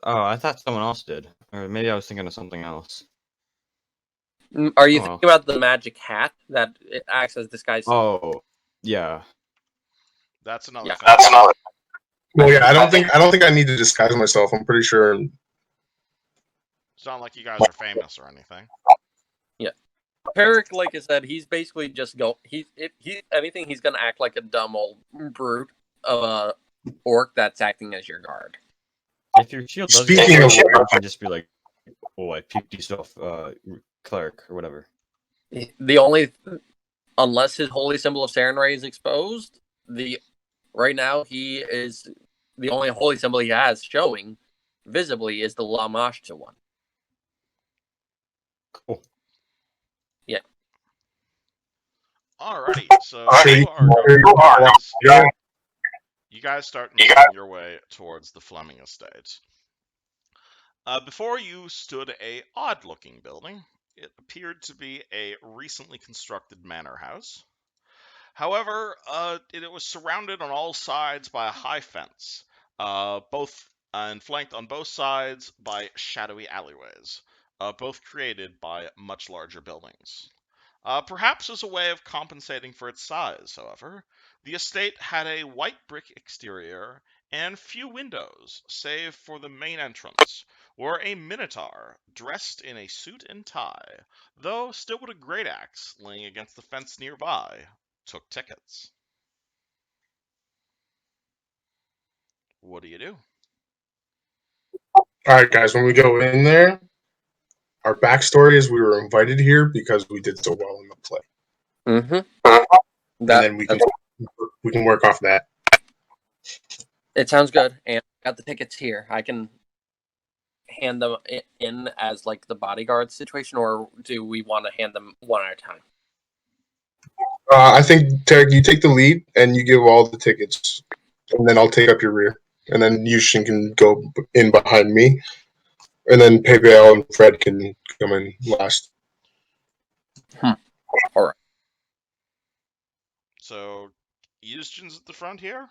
Oh, I thought someone else did. Or maybe I was thinking of something else. Are you Oh, thinking about the magic hat that it acts as disguise? Oh, yeah. That's another Yeah, thing. that's another. Well, yeah, I don't think I need to disguise myself. I'm pretty sure. It's not like you guys are famous or anything. Peric, like I said, he's basically just if he anything, he's gonna act like a dumb old brute of a orc that's acting as your guard. If your shield does Speaking get of you which- can just be like, oh, I peeked yourself, cleric, or whatever. The only, unless his holy symbol of Sarenrae is exposed, right now he is the only holy symbol he has showing visibly is the Lamashta one. Cool. Yeah. Alrighty, so you guys start making your way towards the Fleming estate. Before you stood a odd-looking building. It appeared to be a recently constructed manor house. However, it was surrounded on all sides by a high fence, and flanked on both sides by shadowy alleyways, both created by much larger buildings. Perhaps as a way of compensating for its size, however, the estate had a white brick exterior and few windows, save for the main entrance, where a minotaur, dressed in a suit and tie, though still with a great axe laying against the fence nearby, took tickets. What do you do? All right, guys, when we go in there, our backstory is we were invited here because we did so well in the play. Mm-hmm. And then we can work off that. It sounds good. And I got the tickets here. I can hand them in as like the bodyguard situation, or do we want to hand them one at a time? I think, Tarek, you take the lead and you give all the tickets, and then I'll take up your rear. And then Yushin can go in behind me, and then Pebale and Fred can come in last. All right. So, Yushin's at the front here?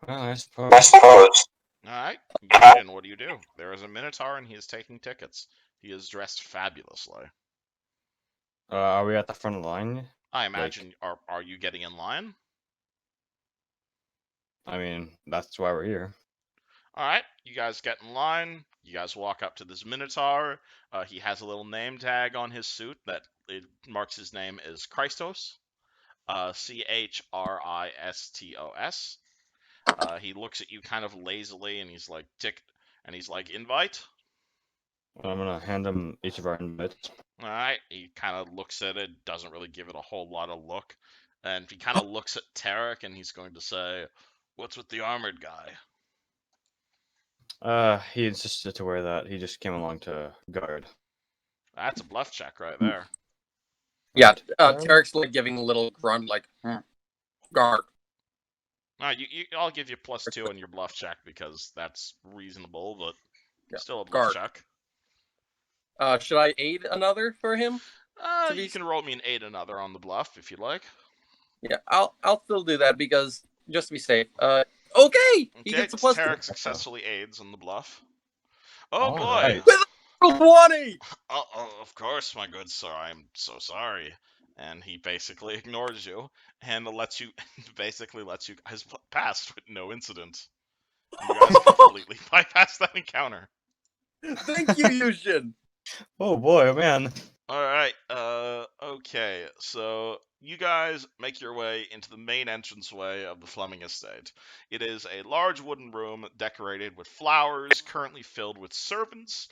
Well, I suppose. Alright, Yushin, what do you do? There is a minotaur and he is taking tickets. He is dressed fabulously. Are we at the front of the line? I imagine, are you getting in line? I mean, that's why we're here. Alright, you guys get in line. You guys walk up to this minotaur. He has a little name tag on his suit that it marks his name as Christos. Christos. He looks at you kind of lazily and he's like, invite? I'm gonna hand them each of our invites. Alright, he kind of looks at it, doesn't really give it a whole lot of look. And he kind of looks at Tarek and he's going to say, what's with the armored guy? He insisted to wear that. He just came along to guard. That's a bluff check right there. Yeah, Tarek's like giving a little grunt, like, guard. I'll give you +2 on your bluff check because that's reasonable, but still a Guard. bluff check. Should I aid another for him? You can roll me an 8 another on the bluff if you'd like. Yeah, I'll still do that because just to be safe. Okay! He gets a plus Tarek successfully aids in the bluff. Oh All boy! right. with a 20! Of course, my good sir. I'm so sorry. And he basically ignores you and lets you guys pass with no incident. And you guys completely bypass that encounter. Thank you, Yushin. Oh boy, oh man. All right. Okay. So you guys make your way into the main entranceway of the Fleming estate. It is a large wooden room decorated with flowers, currently filled with servants,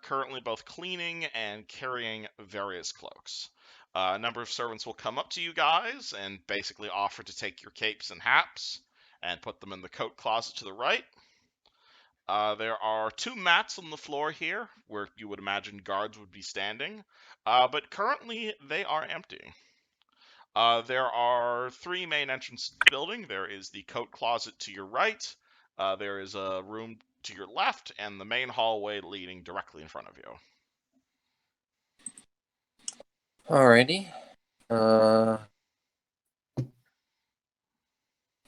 currently both cleaning and carrying various cloaks. A number of servants will come up to you guys and basically offer to take your capes and hats and put them in the coat closet to the right. There are 2 mats on the floor here, where you would imagine guards would be standing, but currently they are empty. There are 3 main entrances to the building. There is the coat closet to your right, there is a room to your left, and the main hallway leading directly in front of you. Alrighty.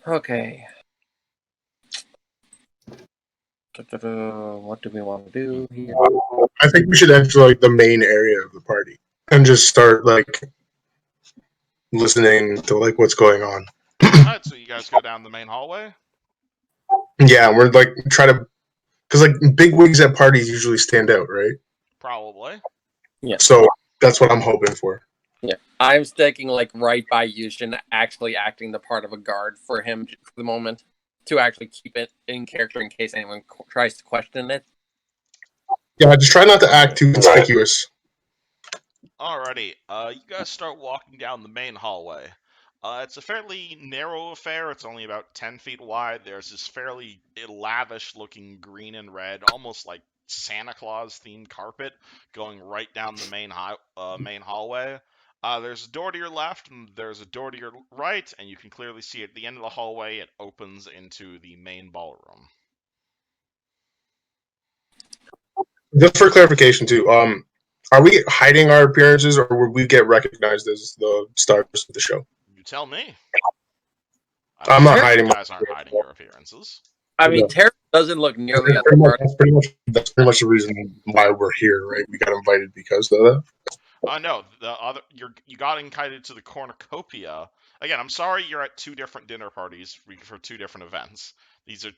Okay. What do we want to do here? I think we should enter like the main area of the party and just start like listening to like what's going on. Alright, so you guys go down the main hallway? Yeah, we're like try to, because like big wigs at parties usually stand out, right? Probably. Yeah. So that's what I'm hoping for. Yeah. I'm sticking like right by Yushin, actually acting the part of a guard for him for the moment, to actually keep it in character in case anyone tries to question it. Yeah, just try not to act too conspicuous. Alrighty, you guys start walking down the main hallway. It's a fairly narrow affair. It's only about 10 feet wide. There's this fairly lavish-looking green and red, almost like Santa Claus-themed carpet going right down the main hallway. There's a door to your left, and there's a door to your right, and you can clearly see at the end of the hallway it opens into the main ballroom. Just for clarification too, are we hiding our appearances, or would we get recognized as the stars of the show? You tell me. I'm not hiding. You guys aren't hiding your appearances. I mean, Terry doesn't look nearly That's as pretty, much, hard. that's pretty much the reason why we're here, right? We got invited because of that. No, you got invited to the cornucopia. Again, I'm sorry you're at 2 different dinner parties for 2 different events.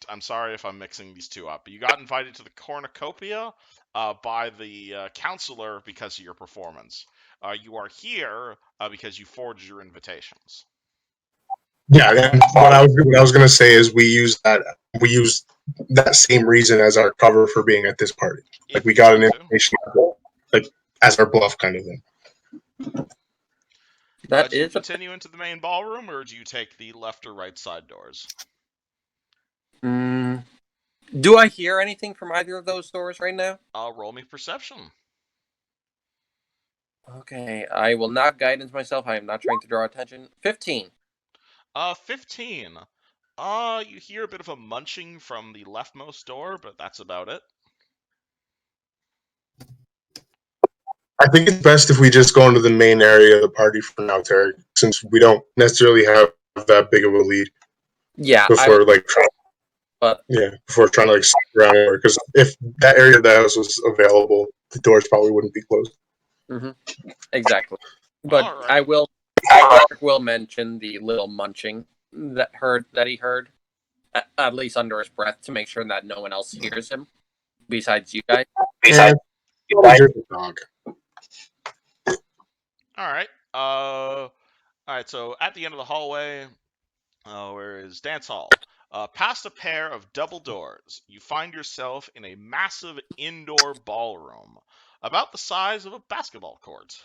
I'm sorry if I'm mixing these 2 up, but you got invited to the cornucopia by the counselor because of your performance. You are here because you forged your invitations. Yeah, and what I was gonna say is we use that same reason as our cover for being at this party. Like we got an invitation, like as our bluff kind of thing. Do you continue into the main ballroom, or do you take the left or right side doors? Do I hear anything from either of those doors right now? Roll me perception. Okay, I will not guidance myself. I am not trying to draw attention. 15. 15. You hear a bit of a munching from the leftmost door, but that's about it. I think it's best if we just go into the main area of the party for now, Terry, since we don't necessarily have that big of a lead. Yeah, before trying to like stick around anywhere. Because if that area of the house was available, the doors probably wouldn't be closed. Mm-hmm. Exactly. But right. I will mention the little munching that he heard, at least under his breath, to make sure that no one else hears him besides you guys. Dog. All right. So at the end of the hallway, where is dance hall? Past a pair of double doors, you find yourself in a massive indoor ballroom, about the size of a basketball court.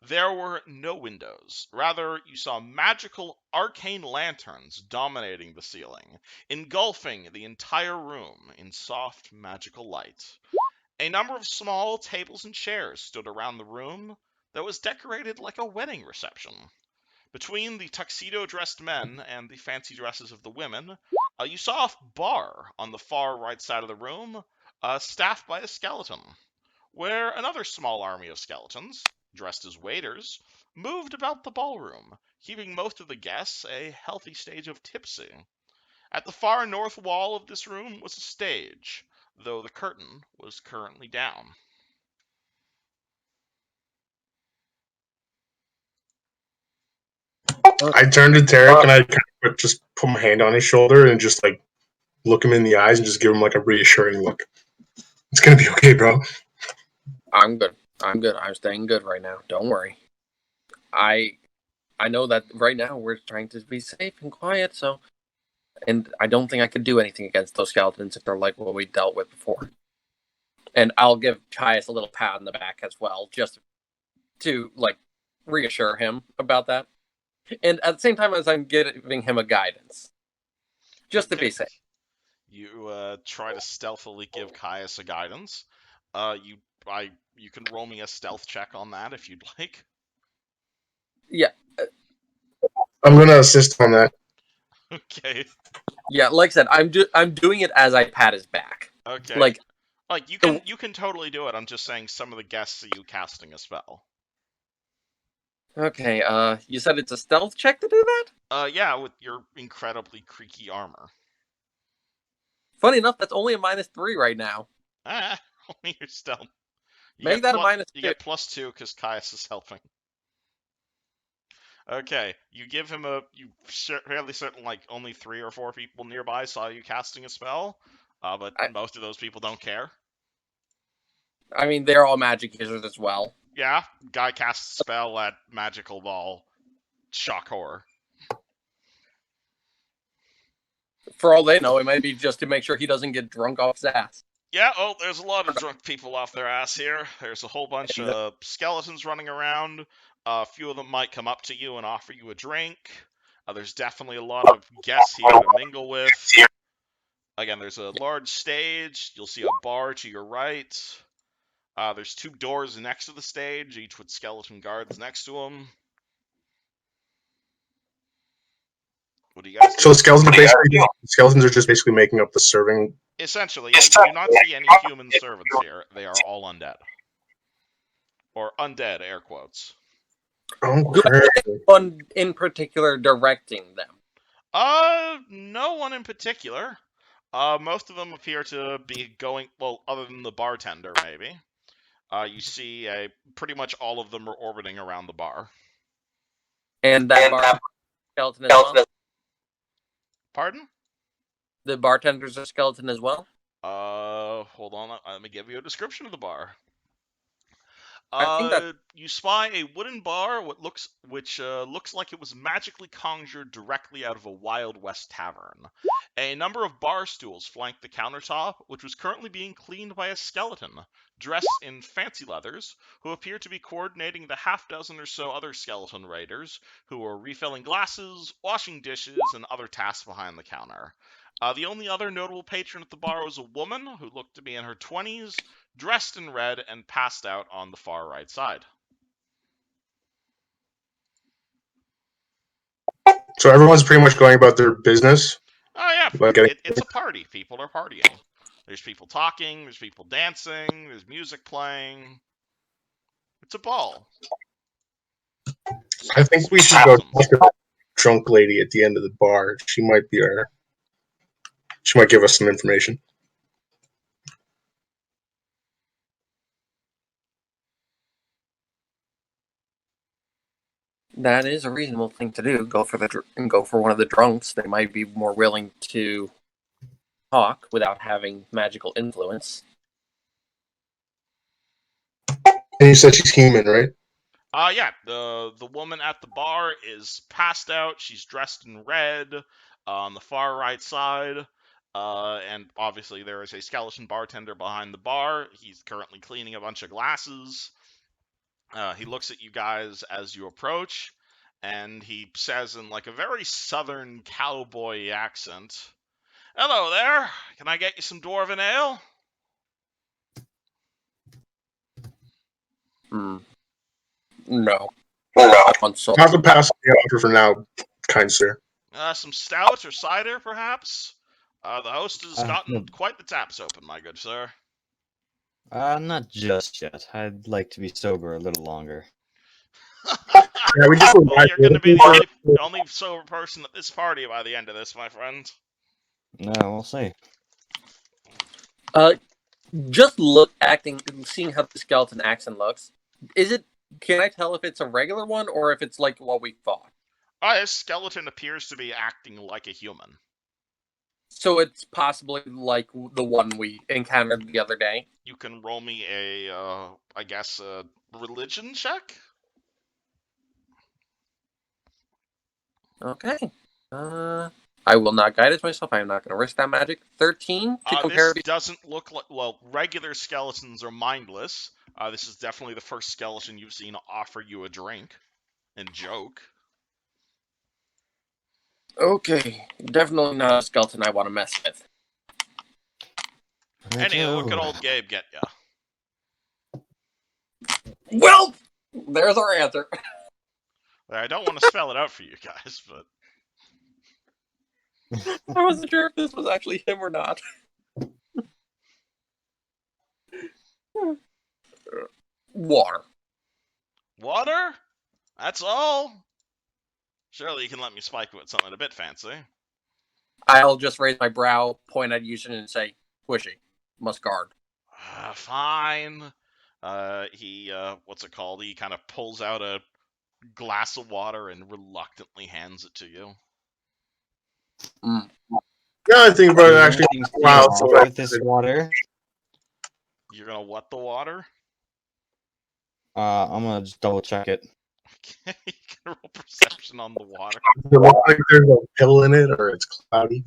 There were no windows. Rather, you saw magical arcane lanterns dominating the ceiling, engulfing the entire room in soft magical light. A number of small tables and chairs stood around the room that was decorated like a wedding reception. Between the tuxedo-dressed men and the fancy dresses of the women, you saw a bar on the far right side of the room, staffed by a skeleton, where another small army of skeletons, dressed as waiters, moved about the ballroom, keeping most of the guests a healthy stage of tipsy. At the far north wall of this room was a stage, though the curtain was currently down. I turned to Tarek and I kind of just put my hand on his shoulder and just like look him in the eyes and just give him like a reassuring look. It's gonna be okay, bro. I'm good. I'm staying good right now. Don't worry. I know that right now we're trying to be safe and quiet, so... And I don't think I could do anything against those skeletons if they're like what we dealt with before. And I'll give Caius a little pat on the back as well, just to, like, reassure him about that. And at the same time as I'm giving him a guidance. Just to be safe. You try to stealthily give Caius a guidance. You can roll me a stealth check on that if you'd like. Yeah. I'm gonna assist on that. Okay. Yeah, like I said, I'm doing it as I pat his back. Okay. Like you can totally do it. I'm just saying some of the guests see you casting a spell. Okay, you said it's a stealth check to do that? Yeah, with your incredibly creaky armor. Funny enough, that's only a -3 right now. Only your stealth. Make that a -2. You get +2 because Caius is helping. Okay, you give him fairly certain, like, only 3 or 4 people nearby saw you casting a spell, but most of those people don't care. I mean, they're all magic users as well. Yeah, guy casts a spell at magical ball. Shock horror. For all they know, it might be just to make sure he doesn't get drunk off his ass. Yeah, oh, there's a lot of drunk people off their ass here. There's a whole bunch of skeletons running around. A few of them might come up to you and offer you a drink. There's definitely a lot of guests here to mingle with. Again, there's a large stage. You'll see a bar to your right. There's 2 doors next to the stage, each with skeleton guards next to them. What do you guys do? So skeletons are just basically making up the serving. Essentially, yeah, you do not see any human servants here. They are all undead. Or undead, air quotes. Okay. One in particular directing them? No one in particular. Most of them appear to be going, well, other than the bartender, maybe. You see pretty much all of them are orbiting around the bar. And that bar skeleton as well? Pardon? The bartender's a skeleton as well? Hold on. Let me give you a description of the bar. I think that... You spy a wooden bar which looks like it was magically conjured directly out of a Wild West tavern. A number of bar stools flank the countertop, which was currently being cleaned by a skeleton, dressed in fancy leathers, who appear to be coordinating the half-dozen or so other skeleton raiders, who are refilling glasses, washing dishes, and other tasks behind the counter. The only other notable patron at the bar was a woman who looked to be in her 20s, dressed in red, and passed out on the far right side. So everyone's pretty much going about their business? Oh yeah, it's a party. People are partying. There's people talking, there's people dancing, there's music playing. It's a ball. I think we should go talk to the drunk lady at the end of the bar. She might give us some information. That is a reasonable thing to do. Go for one of the drunks. They might be more willing to talk without having magical influence. And you said she's human, right? Yeah. The woman at the bar is passed out. She's dressed in red on the far right side. And obviously there is a skeleton bartender behind the bar. He's currently cleaning a bunch of glasses. He looks at you guys as you approach, and he says in like a very southern cowboy accent, "Hello there, can I get you some dwarven ale?" No. Have to pass the offer for now, kind sir. Some stout or cider, perhaps? The host has gotten quite the taps open, my good sir. Not just yet. I'd like to be sober a little longer. Yeah, we just well, you're gonna be the only sober person at this party by the end of this, my friend. No, we'll see. Just seeing how the skeleton acts and looks. Can I tell if it's a regular one or if it's like what we fought? This skeleton appears to be acting like a human. So it's possibly like the one we encountered the other day. You can roll me I guess, a religion check? Okay. I will not guide it myself. I am not going to risk that magic. 13 to compare. This doesn't look like... Well, regular skeletons are mindless. This is definitely the first skeleton you've seen offer you a drink and joke. Okay. Definitely not a skeleton I want to mess with. Anyway, what could old Gabe get ya? Well, there's our answer. I don't want to spell it out for you guys, but... I wasn't sure if this was actually him or not. Water. Water? That's all? Surely you can let me spike it with something a bit fancy. I'll just raise my brow, point at Yushin, and say, "Squishy. Must guard." Fine. He kind of pulls out a glass of water and reluctantly hands it to you. Mm. Yeah, I think about it actually. Wow, with this water. You're gonna what the water? I'm gonna just double check it. Okay, you can roll perception on the water. Does it look like there's a pill in it, or it's cloudy?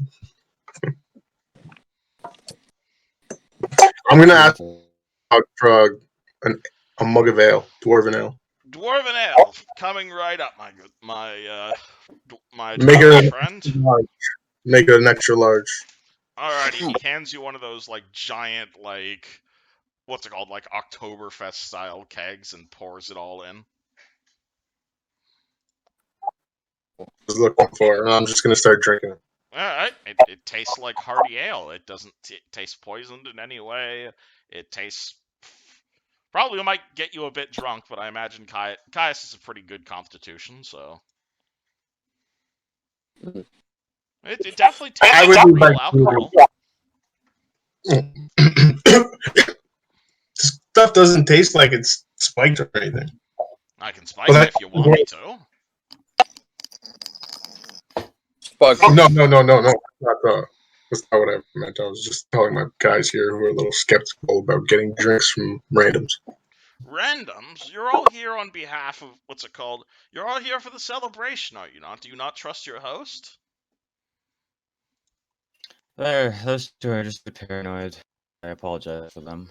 I'm gonna ask for a mug of ale, dwarven ale. Dwarven ale, coming right up, my Make it friend. Make it an extra large. Alrighty, he hands you one of those like giant what's it called, like Oktoberfest style kegs and pours it all in. I was looking for, and I'm just gonna start drinking it. Alright, it tastes like hearty ale. It doesn't taste poisoned in any way. It tastes... Probably might get you a bit drunk, but I imagine Caius is a pretty good constitution, so... It definitely tastes like real alcohol. Stuff doesn't taste like it's spiked or anything. I can spice it if you want me to. No. That's not what I meant. I was just telling my guys here who are a little skeptical about getting drinks from randoms. Randoms? You're all here on behalf of... What's it called? You're all here for the celebration, are you not? Do you not trust your host? Those two are just paranoid. I apologize for them.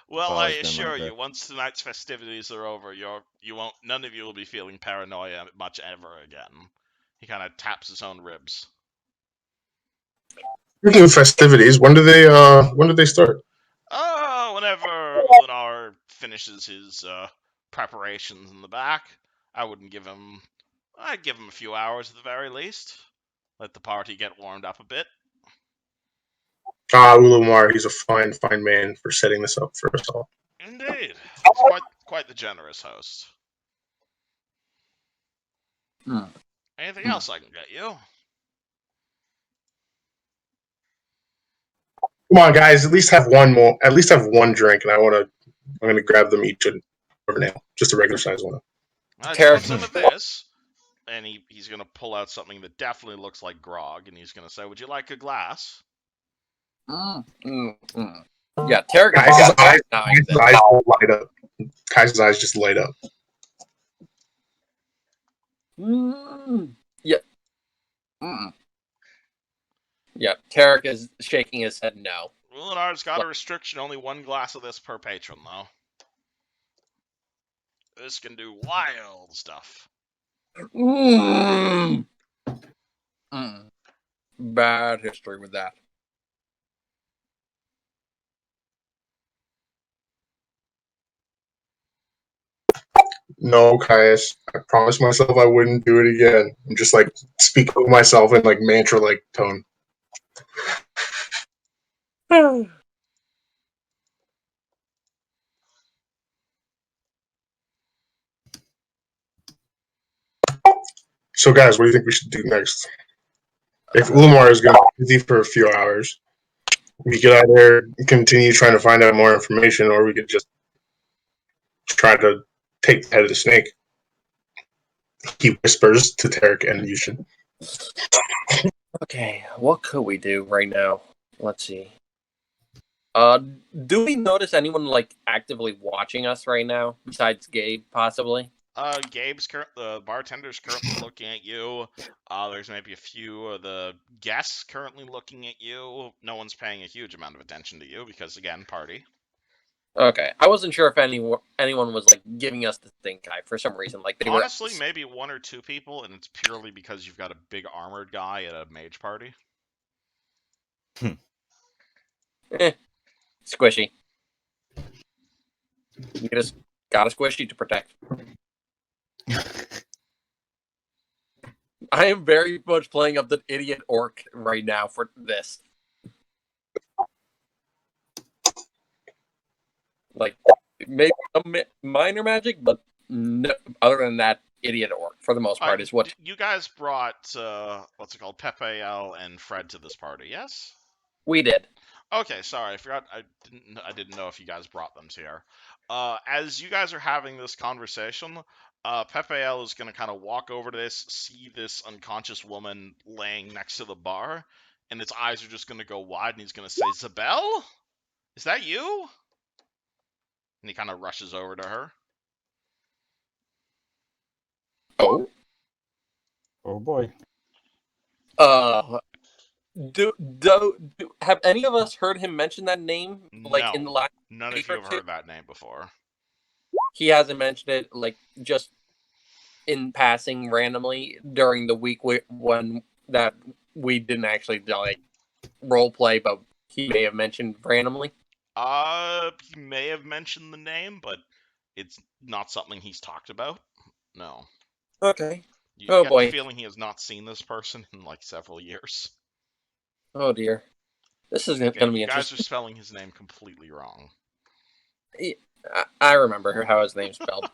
Well, I assure you, once tonight's festivities are over, none of you will be feeling paranoia much ever again. He kind of taps his own ribs. Speaking of festivities, when do they start? Whenever Lunar finishes his preparations in the back. I'd give him a few hours at the very least. Let the party get warmed up a bit. Ulumar, he's a fine man for setting this up for us all. Indeed. He's quite the generous host. Anything else I can get you? Come on, guys! At least have one more. At least have one drink, and I'm gonna grab them each an ale, just a regular size one. Some of this, and he's gonna pull out something that definitely looks like grog, and he's gonna say, "Would you like a glass?" Yeah, Tarek. Kai's eyes light up. Kai's eyes just light up. Yeah. Yeah, Tarek is shaking his head no. Runelords got a restriction, only one glass of this per patron, though. This can do wild stuff. Bad history with that. No, Caius. I promised myself I wouldn't do it again. I'm just like speaking to myself in like mantra-like tone. So, guys, what do you think we should do next? If Ulamar is going to be busy for a few hours, we could either continue trying to find out more information, or we could just try to take the head of the snake. He whispers to Tarek and Yushin. Okay, what could we do right now? Let's see. Do we notice anyone like actively watching us right now besides Gabe, possibly? The bartender's currently looking at you. There's maybe a few of the guests currently looking at you. No one's paying a huge amount of attention to you because, again, party. Okay, I wasn't sure if anyone was like giving us the stink eye for some reason. Like they Honestly, were... maybe one or two people, and it's purely because you've got a big armored guy at a mage party. Squishy. You just got a squishy to protect. I am very much playing up the idiot orc right now for this. Like, maybe some minor magic, but no, other than that, idiot orc for the most part is what. You guys brought what's it called, Pepe, L, and Fred to this party, yes? We did. Okay, sorry, I forgot. I didn't know if you guys brought them here. As you guys are having this conversation, Pepe L is gonna kind of walk over to this, see this unconscious woman laying next to the bar, and its eyes are just gonna go wide, and he's gonna say, "Zabel, is that you?" And he kind of rushes over to her. Oh. Oh boy. Do have any of us heard him mention that name? Like No, in the last none of you have heard that name before. He hasn't mentioned it like just in passing randomly during the week when that we didn't actually like role play, but he may have mentioned randomly. He may have mentioned the name, but it's not something he's talked about. No. Okay. You Oh get boy. the feeling he has not seen this person in like several years. Oh dear. This is going to be interesting. You guys are spelling his name completely wrong. I remember how his name's spelled.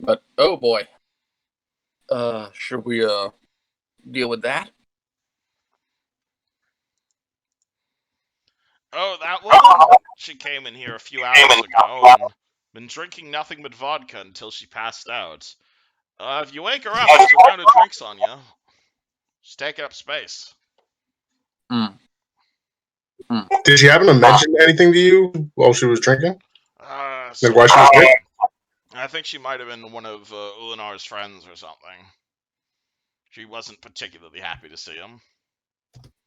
But oh boy. Should we deal with that? Oh, that woman! She came in here a few hours ago and been drinking nothing but vodka until she passed out. If you wake her up, there's a round of drinks on you. She's taking up space. Did she happen to mention anything to you while she was drinking? So why she was there? I think she might have been one of Ulanar's friends or something. She wasn't particularly happy to see him.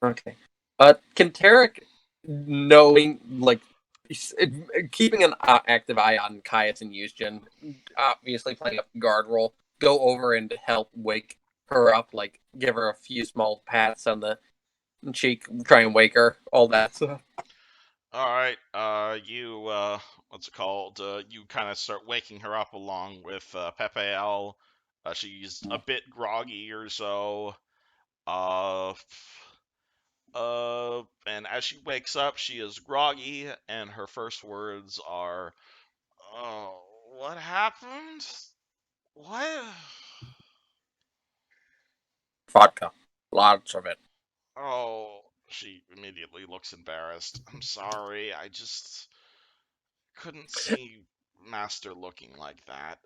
Okay. Can Tarek, knowing, like, keeping an active eye on Caius and Eugen, obviously playing a guard role, go over and help wake her up, like, give her a few small pats on the cheek, try and wake her, all that stuff. Alright, you, what's it called? You kind of start waking her up along with Pepe L. She's a bit groggy or so. And as she wakes up, she is groggy, and her first words are, "Oh, what happened? What?" Vodka. Lots of it. Oh, she immediately looks embarrassed. "I'm sorry, I just couldn't see Master looking like that."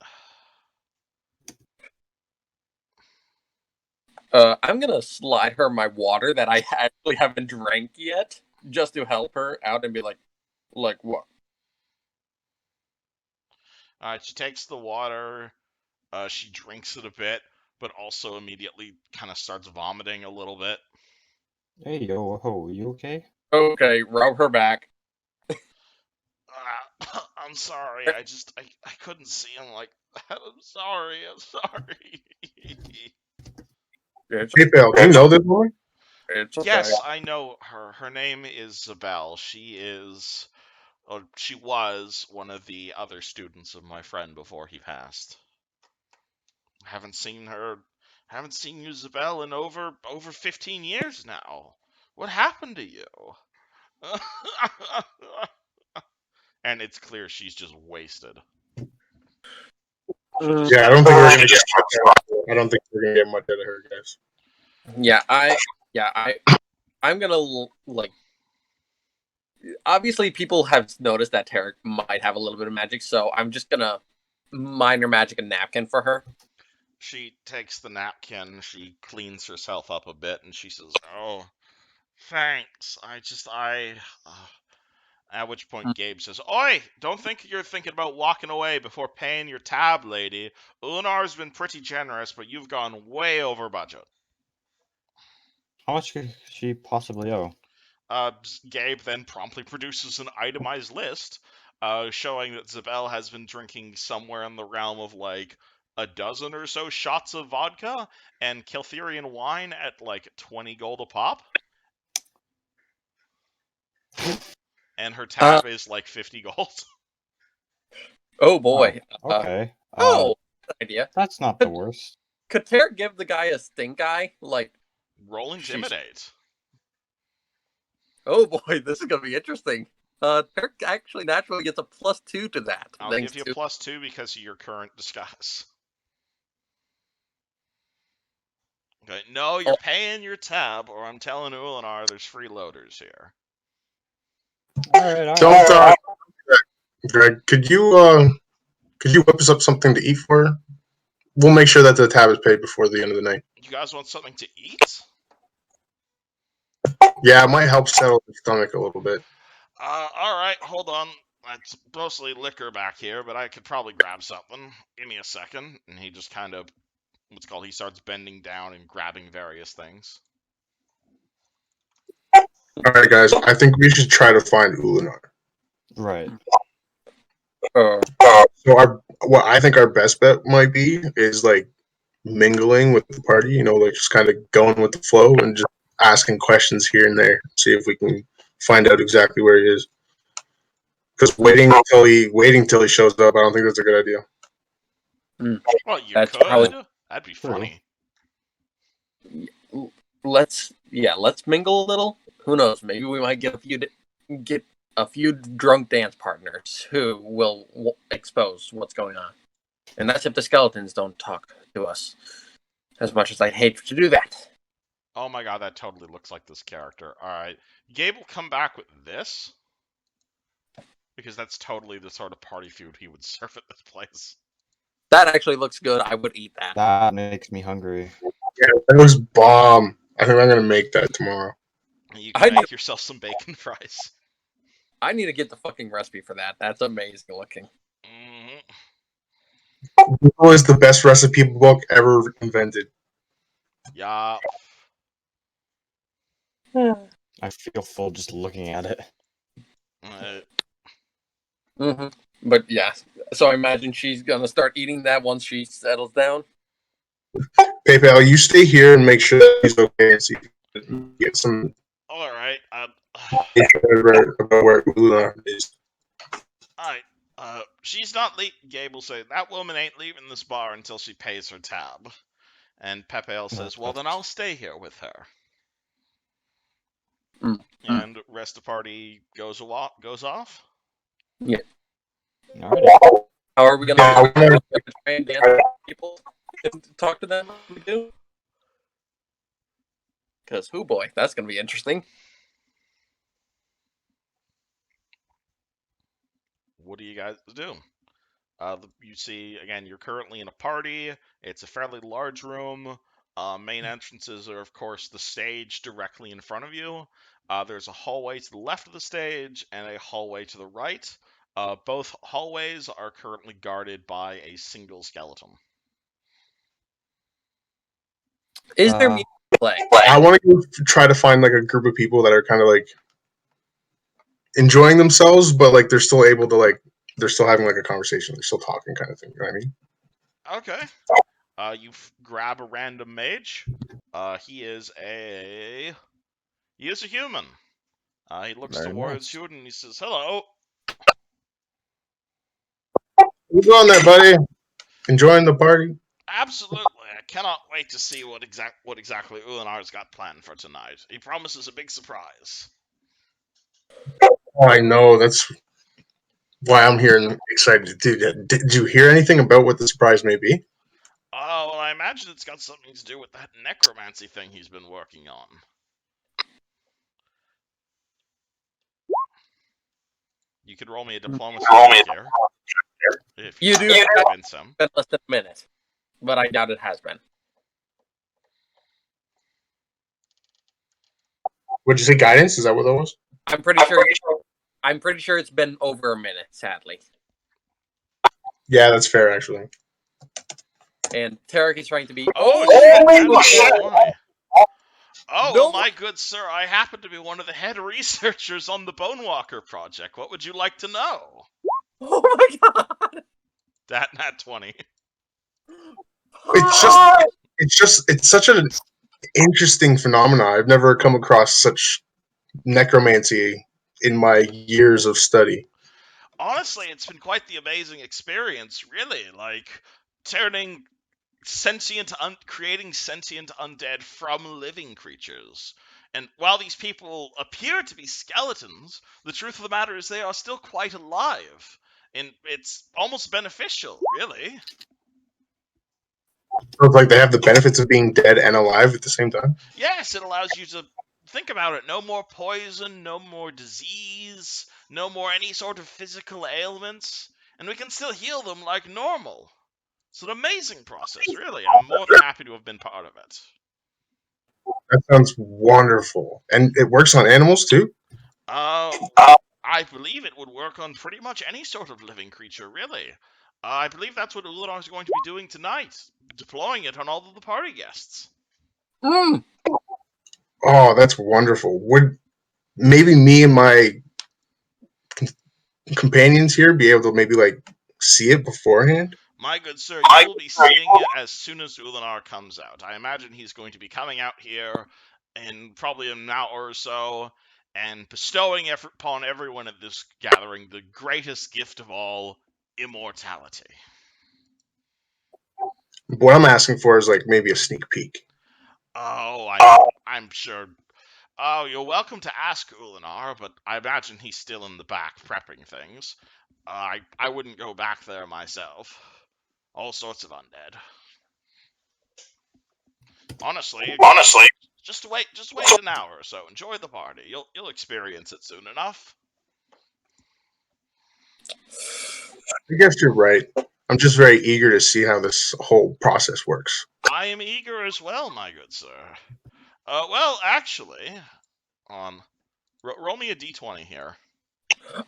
I'm gonna slide her my water that I actually haven't drank yet, just to help her out and be like what? She takes the water, she drinks it a bit, but also immediately kind of starts vomiting a little bit. Hey, yo, ho, you okay? Okay, rub her back. I'm sorry, I couldn't see him like that. I'm sorry. Hey, Phil, do you know this woman? It's okay. Yes, I know her. Her name is Zabel. She was one of the other students of my friend before he passed. Haven't seen you, Zabel, in over 15 years now. What happened to you? And it's clear she's just wasted. Yeah, I don't think we're gonna get much. I don't think we're gonna get much out of her, guys. I'm gonna like. Obviously, people have noticed that Tarek might have a little bit of magic, so I'm just gonna minor magic a napkin for her. She takes the napkin, she cleans herself up a bit, and she says, "Oh, thanks. At which point Gabe says, "Oi, don't think you're thinking about walking away before paying your tab, lady. Ulinar's been pretty generous, but you've gone way over budget." How much could she possibly owe? Gabe then promptly produces an itemized list, showing that Zabel has been drinking somewhere in the realm of like a dozen or so shots of vodka and Keltherian wine at like 20 gold a pop. And her tab is like 50 gold. Oh boy. Okay. Good idea. That's not the worst. Could Tarek give the guy a stink eye? Like, roll intimidate. Oh boy, this is gonna be interesting. Tarek actually naturally gets a +2 to that. I'll give you a +2 because of your current disguise. Okay, no, you're paying your tab, or I'm telling Ulinar there's freeloaders here. Alright. Greg, could you whip us up something to eat for her? We'll make sure that the tab is paid before the end of the night. You guys want something to eat? Yeah, it might help settle the stomach a little bit. Alright, hold on. It's mostly liquor back here, but I could probably grab something. Give me a second. And he just kind of, he starts bending down and grabbing various things. Alright, guys, I think we should try to find Ulinar. Right. So what I think our best bet might be is like mingling with the party, you know, like just kind of going with the flow and just asking questions here and there, see if we can find out exactly where he is. Because waiting till he shows up, I don't think that's a good idea. Well, you could. That'd be funny. Let's mingle a little. Who knows? Maybe we might get a few drunk dance partners who will expose what's going on. And that's if the skeletons don't talk to us. As much as I'd hate to do that. Oh my god, that totally looks like this character. Alright. Gabe will come back with this. Because that's totally the sort of party food he would serve at this place. That actually looks good. I would eat that. That makes me hungry. Yeah, that was bomb. I think I'm going to make that tomorrow. You can make yourself some bacon fries. I need to get the fucking recipe for that. That's amazing looking. Google is the best recipe book ever invented. Yeah. I feel full just looking at it. But yeah, so I imagine she's gonna start eating that once she settles down. PayPal, you stay here and make sure that he's okay and see if you can get some. All right. About where Ulinar is. Alright. She's not leaving. Gabe will say, that woman ain't leaving this bar until she pays her tab. And Pepe says, well, then I'll stay here with her. And rest of the party goes off? Yeah. Alright. How are we gonna try and dance with people and talk to them? We do. Because, oh boy, that's gonna be interesting. What do you guys do? You see, again, you're currently in a party. It's a fairly large room. Main entrances are, of course, the stage directly in front of you. There's a hallway to the left of the stage and a hallway to the right. Both hallways are currently guarded by a single skeleton. Is there music play? I want to try to find like a group of people that are kind of like enjoying themselves, but like they're still able to like they're still having like a conversation, they're still talking, kind of thing. You know what I mean? Okay. You grab a random mage. He is a human. He looks towards you and he says, "Hello." What's going there, buddy? Enjoying the party? Absolutely. I cannot wait to see what exactly Ulinar's got planned for tonight. He promises a big surprise. Oh, I know. That's why I'm here and excited. Did you hear anything about what the surprise may be? Oh, well, I imagine it's got something to do with that necromancy thing he's been working on. You could roll me a diplomacy check here. If You do convince him. been less than a minute, but I doubt it has been. Would you say guidance? Is that what that was? I'm pretty sure it's been over a minute, sadly. Yeah, that's fair, actually. And Tarek is trying to be. Oh well, my good sir, I happen to be one of the head researchers on the Bonewalker project. What would you like to know? Oh my god! Nat 20. It's such an interesting phenomenon. I've never come across such necromancy in my years of study. Honestly, it's been quite the amazing experience, really. Like, turning creating sentient undead from living creatures. And while these people appear to be skeletons, the truth of the matter is they are still quite alive. And it's almost beneficial, really. So, like, they have the benefits of being dead and alive at the same time? Yes, it allows you to think about it. No more poison, no more disease, no more any sort of physical ailments. And we can still heal them like normal. It's an amazing process, really. I'm more than happy to have been part of it. That sounds wonderful. And it works on animals, too? I believe it would work on pretty much any sort of living creature, really. I believe that's what Ulanor is going to be doing tonight, deploying it on all of the party guests. Mm. Oh, that's wonderful. Would maybe me and my companions here be able to maybe, like, see it beforehand? My good sir, you will be seeing it as soon as Ulanor comes out. I imagine he's going to be coming out here in probably an hour or so, and bestowing upon everyone at this gathering the greatest gift of all, immortality. What I'm asking for is, like, maybe a sneak peek. Oh, I'm sure. Oh, you're welcome to ask Ulanor, but I imagine he's still in the back prepping things. I wouldn't go back there myself. All sorts of undead. Honestly, just wait an hour or so. Enjoy the party. You'll experience it soon enough. I guess you're right. I'm just very eager to see how this whole process works. I am eager as well, my good sir. Well, actually, roll me a d20 here.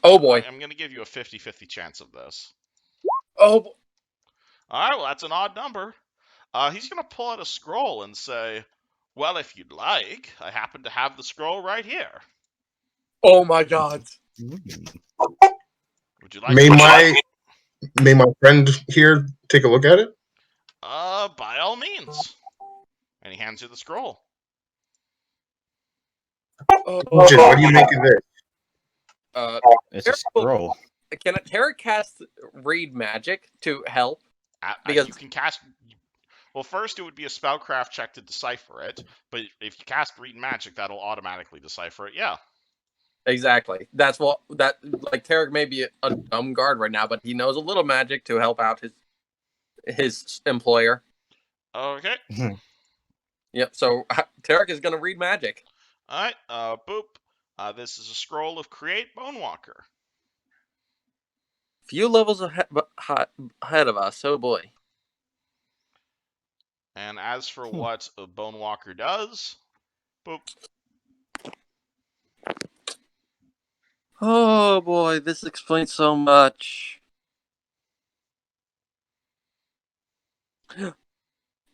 Oh boy. I'm going to give you a 50-50 chance of this. Oh. Alright, well, that's an odd number. He's going to pull out a scroll and say, well, if you'd like, I happen to have the scroll right here. Oh my god. Would you like May my friend here take a look at it? By all means. And he hands you the scroll. Jin, what do you make of this? It's a scroll. Can Tarek cast Read Magic to help? Because you can cast. Well, first it would be a spellcraft check to decipher it, but if you cast Read Magic, that'll automatically decipher it. Yeah. Exactly. Like Tarek may be a dumb guard right now, but he knows a little magic to help out his employer. Okay. Yep. So Tarek is gonna read magic. All right. Boop. This is a scroll of Create Bonewalker. Few levels ahead of us. Oh boy. And as for what a Bonewalker does, boop. Oh boy, this explains so much.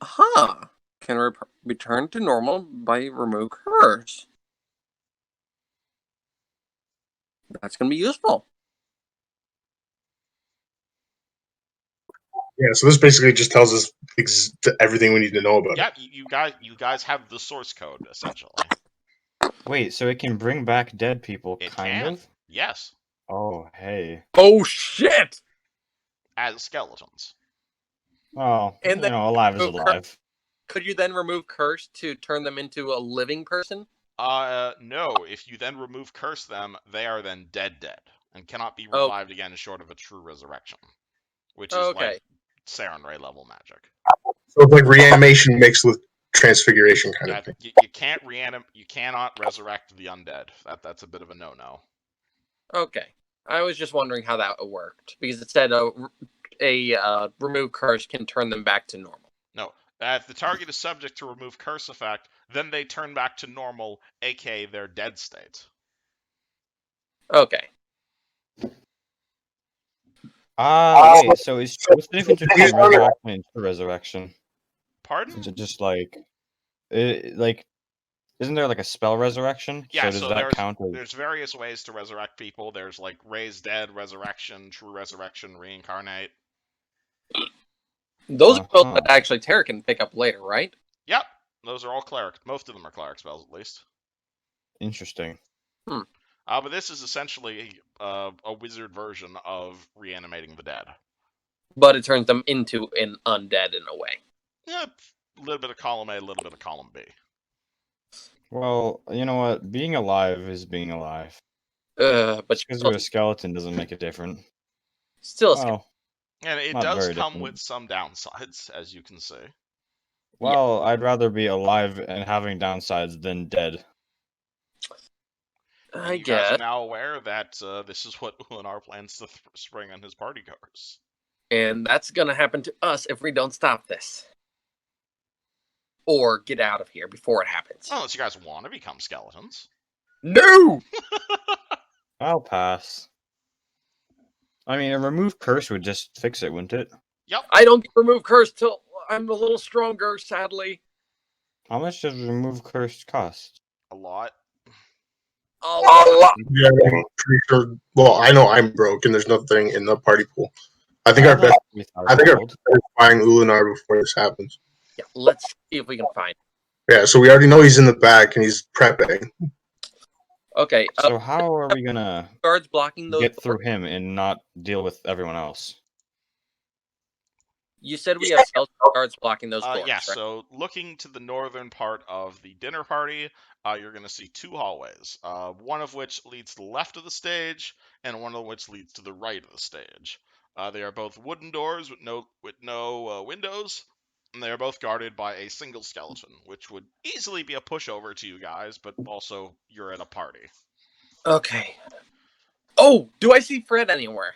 Huh. Can return to normal by remove curse. That's going to be useful. Yeah, so this basically just tells us everything we need to know about it. Yeah, you guys have the source code, essentially. Wait, so it can bring back dead people, It kind can. of? Yes. Oh, hey. Oh, shit! As skeletons. Oh, And then alive is alive. Could you then remove curse to turn them into a living person? No. If you then remove curse them, they are then dead. and cannot be revived again short of a true resurrection, which is like Sarenrae level magic. So it's like reanimation mixed with transfiguration kind of thing. You can't reanimate. You cannot resurrect the undead. That's a bit of a no-no. Okay, I was just wondering how that worked because it said a remove curse can turn them back to normal. No, if the target is subject to remove curse effect, then they turn back to normal, aka their dead state. Okay. Wait, so what's the difference between resurrection and true resurrection? Pardon? Is it just like, isn't there like a spell resurrection? Yeah, so does that count as... there's various ways to resurrect people. There's like raise dead, resurrection, true resurrection, reincarnate. Those are spells that actually Terra can pick up later, right? Yep, those are all cleric. Most of them are cleric spells, at least. Interesting. But this is essentially a wizard version of reanimating the dead. But it turns them into an undead in a way. Yeah, a little bit of column A, a little bit of column B. Well, you know what? Being alive is being alive. But because you're a skeleton doesn't make it different. Still, and it does come with some downsides, as you can see. Well, I'd rather be alive and having downsides than dead. I guess. You guys are now aware that this is what Ulinar plans to spring on his partygoers. And that's going to happen to us if we don't stop this. Or get out of here before it happens. Unless you guys want to become skeletons. No! I'll pass. I mean, a remove curse would just fix it, wouldn't it? Yep. I don't get remove curse till I'm a little stronger, sadly. How much does remove curse cost? A lot. A lot. Yeah, I'm pretty sure. Well, I know I'm broke and there's nothing in the party pool. I think our best is find Ulinar before this happens. Yeah, let's see if we can find him. Yeah, so we already know he's in the back and he's prepping. Okay. So how are we gonna guards blocking those get through him and not deal with everyone else? You said we have skeleton guards blocking those doors, yeah, right? So looking to the northern part of the dinner party, you're going to see two hallways, one of which leads to the left of the stage, and one of which leads to the right of the stage. They are both wooden doors with no windows, and they are both guarded by a single skeleton, which would easily be a pushover to you guys, but also you're at a party. Okay. Oh, do I see Fred anywhere?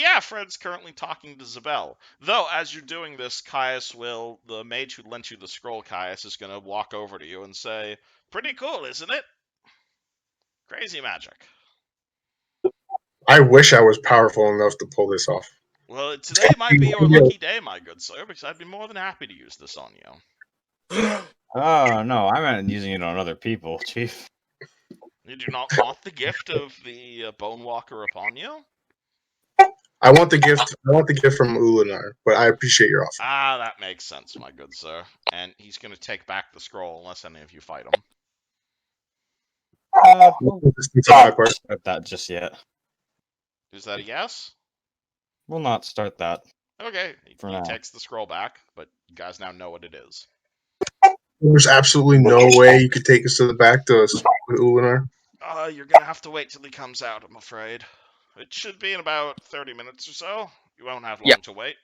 Yeah, Fred's currently talking to Zabel. Though, as you're doing this, the mage who lent you the scroll, Caius, is going to walk over to you and say, "Pretty cool, isn't it? Crazy magic." I wish I was powerful enough to pull this off. Well, today might be your lucky day, my good sir, because I'd be more than happy to use this on you. Oh, no, I meant using it on other people, Chief. You do not want the gift of the Bone Walker upon you? I want the gift. I want the gift from Ulinar, but I appreciate your offer. That makes sense, my good sir. And he's going to take back the scroll unless any of you fight him. Not start that just yet. Is that a yes? We'll not start that. Okay, he takes the scroll back, but you guys now know what it is. There's absolutely no way you could take us to the back to Ulinar. You're going to have to wait till he comes out, I'm afraid. It should be in about 30 minutes or so. You won't have long to wait.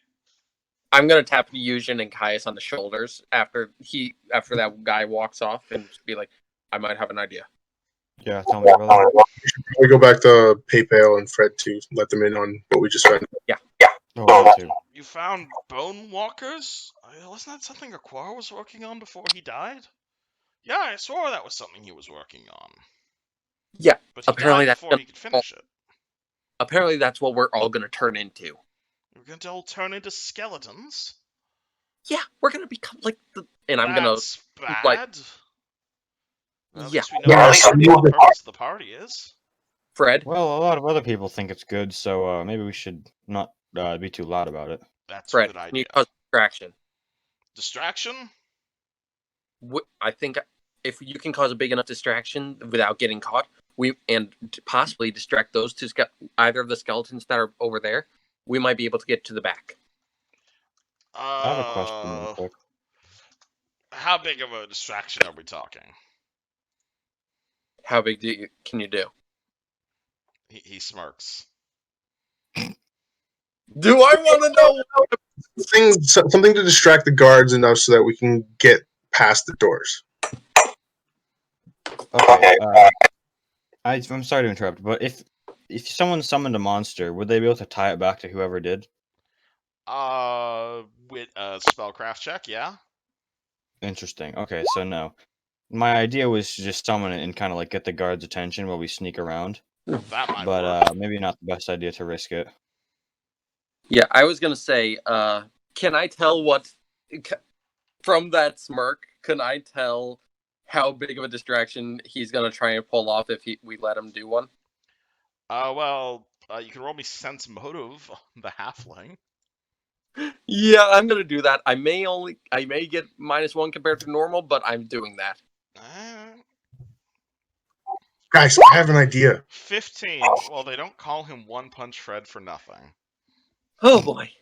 I'm going to tap Yujin and Caius on the shoulders after that guy walks off and just be like, I might have an idea. Yeah, tell me, brother. We should probably go back to PayPal and Fred to let them in on what we just found. Yeah. Oh, you found Bone Walkers? Wasn't that something Aquar was working on before he died? Yeah, I swore that was something he was working on. Yeah, but apparently died before he could finish it. Apparently that's what we're all going to turn into. We're going to all turn into skeletons? Yeah, we're going to become like the... And I'm going to... bad. Like, well, at least we know what the purpose of the party is. Fred? Well, a lot of other people think it's good, so maybe we should not be too loud about it. That's Fred, a good idea. can you cause distraction? Distraction? I think if you can cause a big enough distraction without getting caught, and possibly distract those two, either of the skeletons that are over there, we might be able to get to the back. I have a question real quick. How big of a distraction are we talking? How big can you do? He smirks. Do I want to know? Something to distract the guards enough so that we can get past the doors. Okay. I'm sorry to interrupt, but if someone summoned a monster, would they be able to tie it back to whoever did? With a spellcraft check, yeah. Interesting. Okay, so no. My idea was to just summon it and kind of like get the guards' attention while we sneak around. That might But work. maybe not the best idea to risk it. Yeah, I was gonna say, can I tell what from that smirk? Can I tell how big of a distraction he's gonna try and pull off if we let him do one? Well, you can roll me sense motive on the halfling. Yeah, I'm gonna do that. I may get -1 compared to normal, but I'm doing that. Guys, I have an idea. 15. Well, they don't call him One Punch Fred for nothing. Oh boy.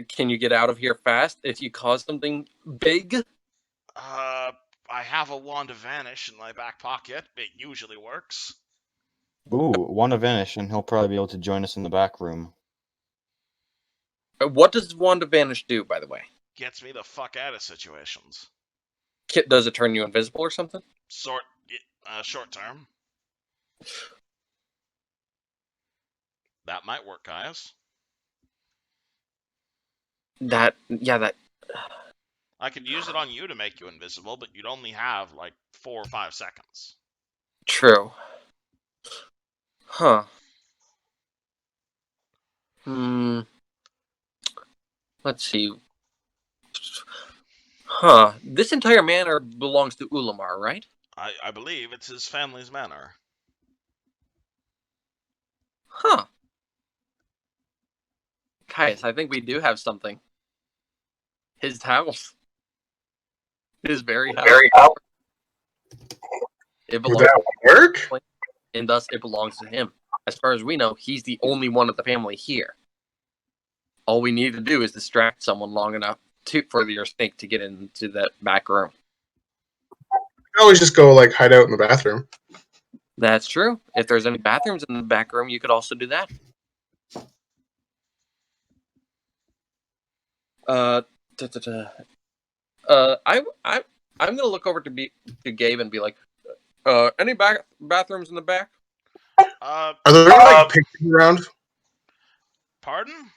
Can you get out of here fast if you cause something big? I have a wand of vanish in my back pocket. It usually works. Ooh, Wand of Vanish, and he'll probably be able to join us in the back room. What does Wand of Vanish do, by the way? Gets me the fuck out of situations. Does it turn you invisible or something? Short term. That might work, guys. That. I could use it on you to make you invisible, but you'd only have like 4 or 5 seconds. True. Huh. Let's see. Huh. This entire manor belongs to Ulamar, right? I believe it's his family's manor. Huh. Caius, I think we do have something. His house. His very house. It belongs Would that work? and thus it belongs to him. As far as we know, he's the only one of the family here. All we need to do is distract someone long enough for your snake to get into that back room. You can always just go like hide out in the bathroom. That's true. If there's any bathrooms in the back room, you could also do that. I'm gonna look over to Gabe and be like, any bathrooms in the back? Are there any like pictures around? Pardon?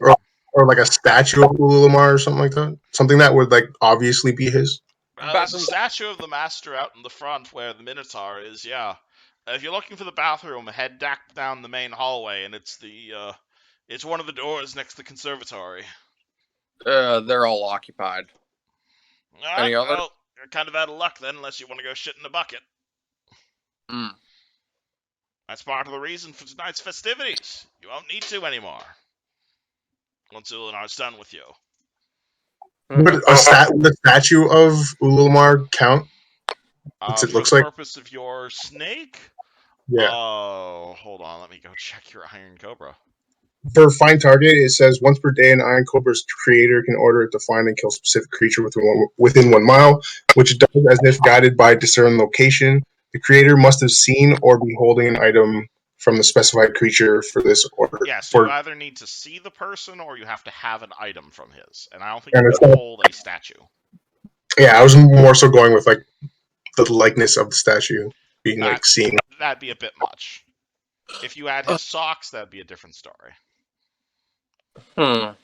Or like a statue of Ulamar or something like that? Something that would like obviously be his? There's a statue of the master out in the front where the Minotaur is, yeah. If you're looking for the bathroom, head down the main hallway, and it's one of the doors next to the conservatory. They're all occupied. Any other? Well, you're kind of out of luck then, unless you want to go shit in a bucket. That's part of the reason for tonight's festivities. You won't need to anymore. Once Ulanar's done with you. Would the statue of Ulamar count? For it looks the like purpose of your snake? Yeah. Oh, hold on. Let me go check your Iron Cobra. For find target, it says once per day, an Iron Cobra's creator can order it to find and kill a specific creature within 1 mile, which it does as if guided by discern location. The creator must have seen or be holding an item from the specified creature for this order. Yes, you either need to see the person or you have to have an item from his. And I don't think you can hold a statue. Yeah, I was more so going with like the likeness of the statue being like seen. That'd be a bit much. If you add his socks, that'd be a different story. Well,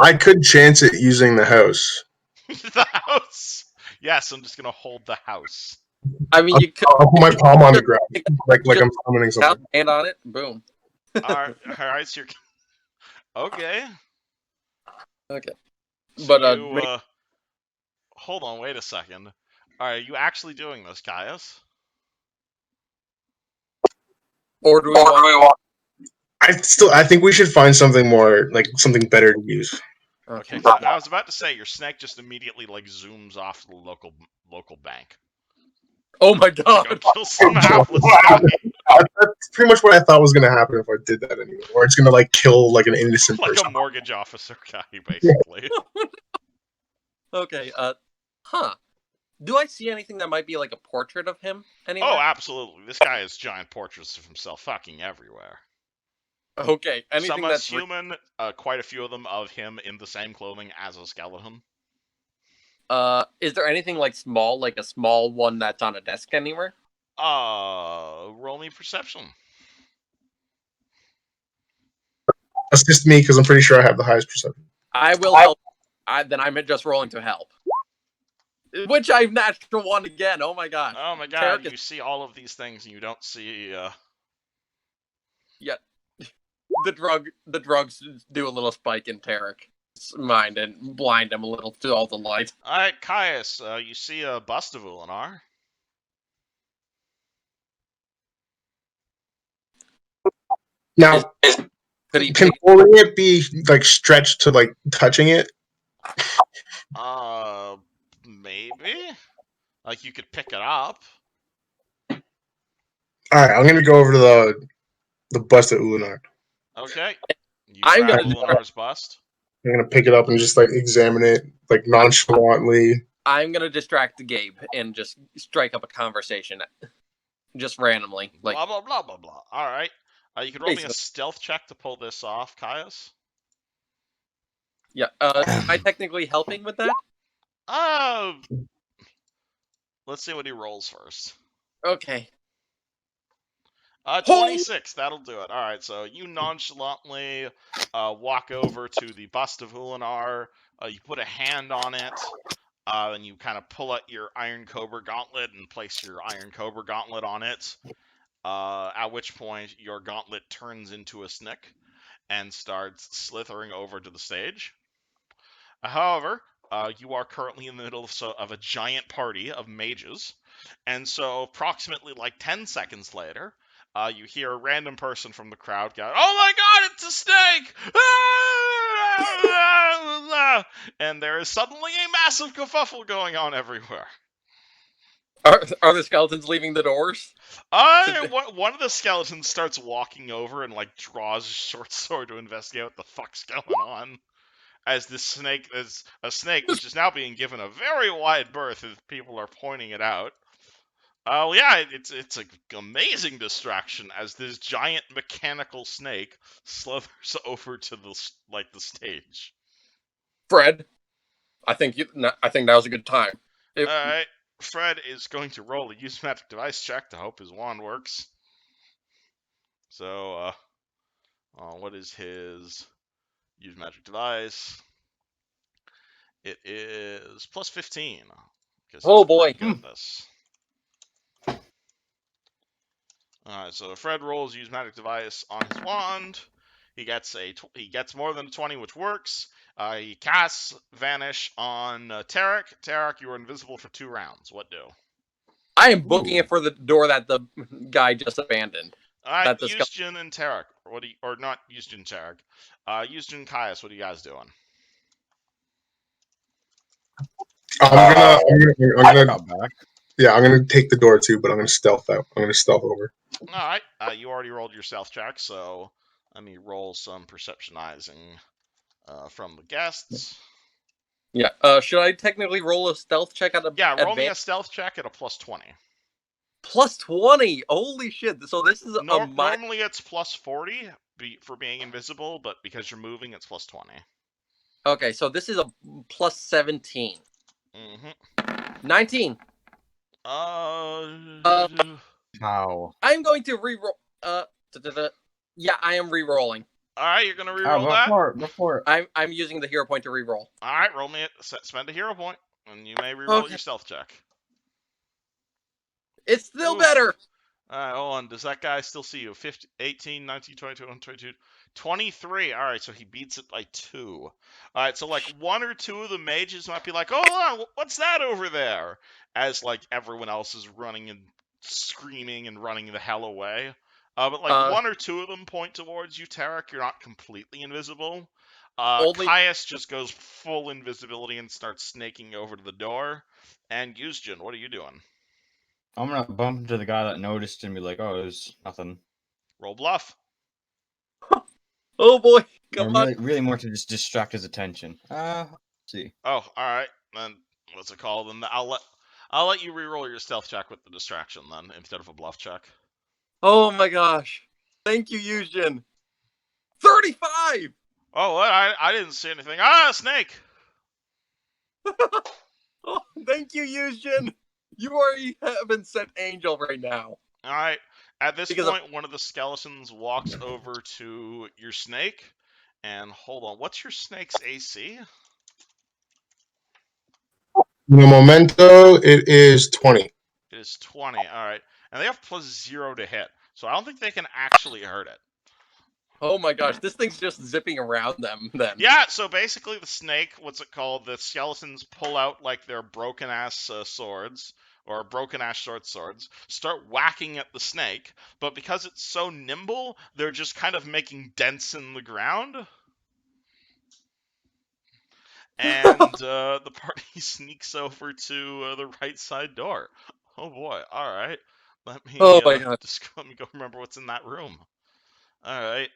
I could chance it using the house. The house? Yes, I'm just gonna hold the house. I mean, you could. I'll put my palm on the ground, like I'm summoning something. Hand on it, boom. All right, so you're okay. Okay, so but hold on, wait a second. All right, are you actually doing this, Caius? Or do we want? I think we should find something more, like something better to use. Okay, I was about to say your snake just immediately like zooms off to the local bank. Oh my god! Go kill some That's pretty much what I thought was gonna happen if I did that anyway. Or it's gonna like kill like an innocent like person. a mortgage officer guy, basically. Okay. Do I see anything that might be like a portrait of him anywhere? Oh, absolutely. This guy has giant portraits of himself fucking everywhere. Okay, anything Some that's human, quite a few of them of him in the same clothing as a skeleton. Is there anything like small, like a small one that's on a desk anywhere? Roll me perception. Assist me because I'm pretty sure I have the highest perception. I will help. Then I'm just rolling to help. Which I've natural one again. Oh my god. Oh my god, you see all of these things and you don't see, Yeah. The drugs do a little spike in Tarek's mind and blind him a little to all the light. Alright, Caius, you see a bust of Ulinar. Now, can holding it be like stretched to like touching it? Maybe? Like you could pick it up. Alright, I'm gonna go over to the bust of Ulinar. Okay. I'm gonna Ulinar's bust. I'm gonna pick it up and just like examine it like nonchalantly. I'm gonna distract Gabe and just strike up a conversation, just randomly. Like blah blah blah blah blah. All right. You could roll me a stealth check to pull this off, Caius. Yeah. Am I technically helping with that? Let's see what he rolls first. Okay. 26, that'll do it. Alright, so you nonchalantly walk over to the bust of Ulinar, you put a hand on it, and you kind of pull out your Iron Cobra gauntlet and place your Iron Cobra gauntlet on it, at which point your gauntlet turns into a snick and starts slithering over to the stage. However, you are currently in the middle of a giant party of mages, and so approximately like 10 seconds later, you hear a random person from the crowd go, "Oh my god, it's a snake!" And there is suddenly a massive kerfuffle going on everywhere. Are the skeletons leaving the doors? One of the skeletons starts walking over and like draws a short sword to investigate what the fuck's going on. As this snake is a snake, which is now being given a very wide berth as people are pointing it out. Yeah, it's an amazing distraction as this giant mechanical snake slithers over to the stage. Fred, I think now's a good time. All right, Fred is going to roll a use magic device check to hope his wand works. So, what is his use magic device? It is plus 15. Oh boy! Good at this. Alright, so Fred rolls use magic device on his wand. He gets more than a 20, which works. He casts Vanish on Tarek. Tarek, you are invisible for 2 rounds. What do? I am booking it for the door that the guy just abandoned. Alright, Yusjin and Tarek. Or not Yusjin and Tarek. Yusjin and Caius, what are you guys doing? I'm gonna take the door too, but I'm gonna stealth out. I'm gonna stealth over. Alright, you already rolled your stealth check, so let me roll some perceptionizing from the guests. Yeah, should I technically roll a stealth check at a roll me a stealth check at a plus 20. Plus 20? Holy shit, so this is normally it's plus 40 for being invisible, but because you're moving, it's plus 20. Okay, so this is a plus 17. Mm-hmm. 19. How? I'm going to re-roll. Yeah, I am re-rolling. Alright, you're gonna re-roll that? Before. I'm using the hero point to re-roll. Alright, roll me spend a hero point, and you may re-roll your stealth check. It's still better! Alright, hold on. Does that guy still see you? 15, 18, 19, 22, 22, 23. Alright, so he beats it by 2. Alright, so like 1 or 2 of the mages might be like, "Oh, hold on, what's that over there?" As like everyone else is running and screaming and running the hell away. But like 1 or 2 of them point towards you, Tarek. You're not completely invisible. Caius just goes full invisibility and starts snaking over to the door. And Yusjin, what are you doing? I'm gonna bump into the guy that noticed and be like, "Oh, there's nothing." Roll bluff. Oh boy, come on. Really more to just distract his attention. Let's see. Oh, all right. Then what's it called? Then I'll let you reroll your stealth check with the distraction then, instead of a bluff check. Oh my gosh. Thank you, Yujin. 35! Oh, what? I didn't see anything. Ah, snake! Oh, thank you, Yujin. You already have been sent angel right now. Alright. At this Because point, one of the skeletons walks over to your snake. And hold on, what's your snake's AC? In the momento, it is 20. It is 20, alright. And they have +0 to hit. So I don't think they can actually hurt it. Oh my gosh, this thing's just zipping around them then. Yeah, so basically the snake, what's it called? The skeletons pull out like their broken ass swords, or broken ass short swords, start whacking at the snake, but because it's so nimble, they're just kind of making dents in the ground. And the party sneaks over to the right side door. Oh boy, alright. Let me my god. let me go remember what's in that room. Alright.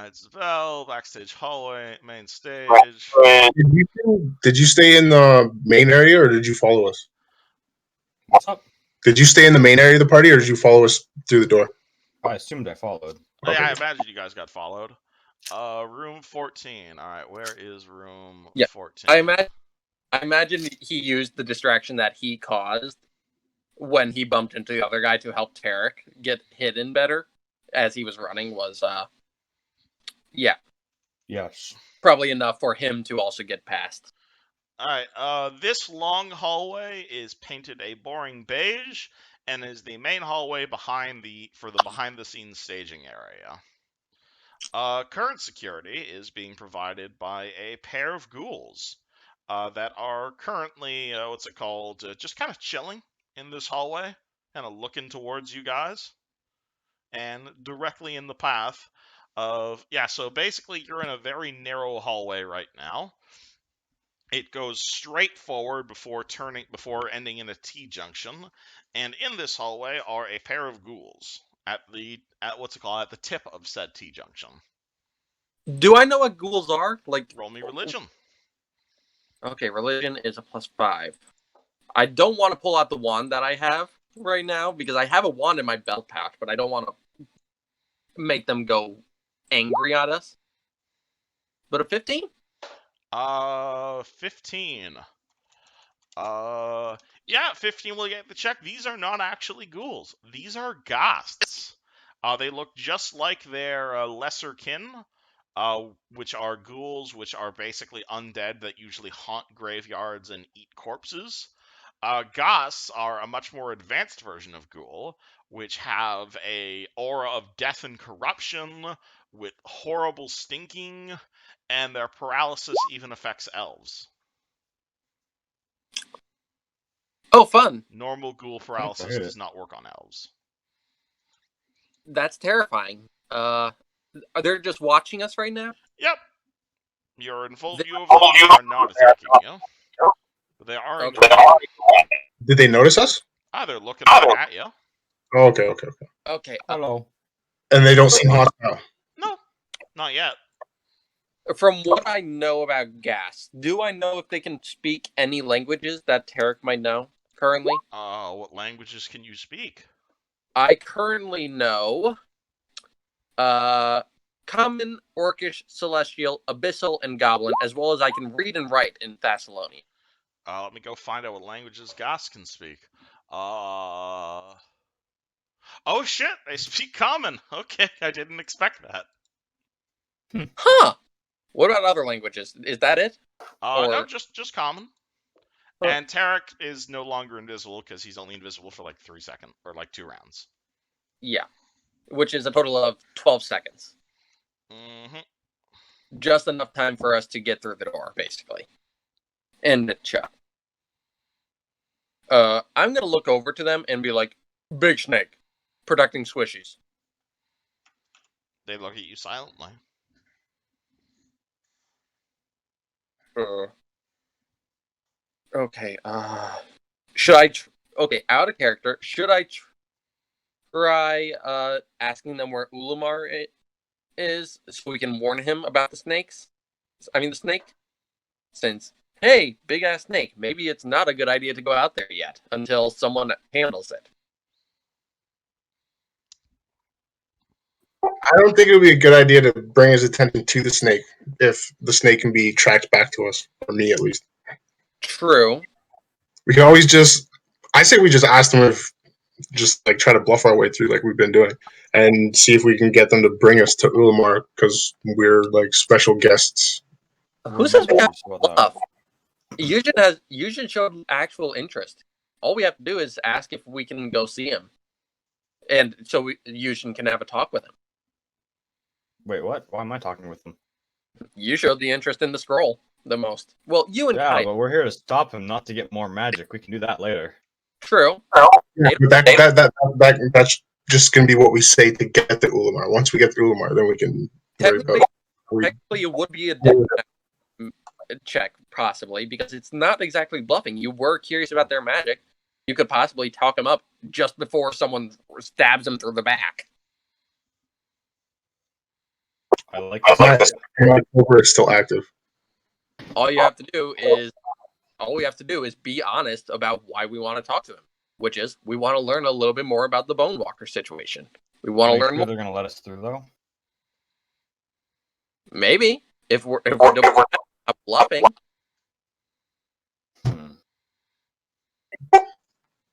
It's Bell, backstage hallway, main stage. Did you stay in the main area, or did you follow us? What's up? Did you stay in the main area of the party, or did you follow us through the door? I assumed I followed. Yeah, I Okay. imagine you guys got followed. Room 14. Alright, where is room 14? I imagine he used the distraction that he caused when he bumped into the other guy to help Tarek get hidden better as he was running was Yes. probably enough for him to also get past. Alright, this long hallway is painted a boring beige and is the main hallway behind the scenes staging area. Current security is being provided by a pair of ghouls that are currently just kind of chilling in this hallway, kind of looking towards you guys, and directly in the path of so basically you're in a very narrow hallway right now. It goes straight forward before ending in a T-junction, and in this hallway are a pair of ghouls at the tip of said T-junction. Do I know what ghouls are? Like, roll me religion. Okay, religion is a +5. I don't want to pull out the wand that I have right now because I have a wand in my belt pouch, but I don't want to make them go angry at us. But a 15? 15. 15 will get the check. These are not actually ghouls. These are ghasts. They look just like their lesser kin, which are ghouls, which are basically undead that usually haunt graveyards and eat corpses. Ghasts are a much more advanced version of ghoul, which have a aura of death and corruption, with horrible stinking, and their paralysis even affects elves. Oh, fun. Normal ghoul paralysis does not work on elves. That's terrifying. Are they just watching us right now? Yep. You're in full view of them. They are not attacking you. But they are Okay. Did they notice us? They're looking right at you. Oh, okay. Okay. Hello. And they don't seem hostile. No, not yet. From what I know about gas, do I know if they can speak any languages that Tarek might know currently? What languages can you speak? I currently know Common, Orcish, Celestial, Abyssal, and Goblin, as well as I can read and write in Thessalonian. Let me go find out what languages Goss can speak. Oh shit, they speak Common. Okay, I didn't expect that. Huh. What about other languages? Is that it? No, just Common. Huh. And Tarek is no longer invisible because he's only invisible for like 3 seconds or like 2 rounds. Yeah, which is a total of 12 seconds. Mm-hmm. Just enough time for us to get through the door, basically. And the chat. I'm gonna look over to them and be like, "Big snake, protecting squishies." They look at you silently. Okay. Should I? Okay, out of character. Should I try asking them where Ulamar is so we can warn him about the snakes? I mean, the snake. Since hey, big-ass snake, maybe it's not a good idea to go out there yet until someone handles it. I don't think it would be a good idea to bring his attention to the snake if the snake can be tracked back to us, or me at least. True. We can always I say we just ask them if, just like try to bluff our way through like we've been doing, and see if we can get them to bring us to Ulamar because we're like special guests. Who says we have to bluff? Yushin showed actual interest. All we have to do is ask if we can go see him, and so Yushin can have a talk with him. Wait, what? Why am I talking with him? You showed the interest in the scroll the most. Well, you and Kai. But we're here to stop him, not to get more magic. We can do that later. True. Yeah, but that's just gonna be what we say to get to Ulamar. Once we get to Ulamar, then we can technically it would be a check, possibly, because it's not exactly bluffing. You were curious about their magic. You could possibly talk them up just before someone stabs them through the back. I like this. October is still active. All we have to do is be honest about why we want to talk to them, which is we want to learn a little bit more about the Bone Walker situation. We want to learn more. They're going to let us through, though? Maybe if we're bluffing.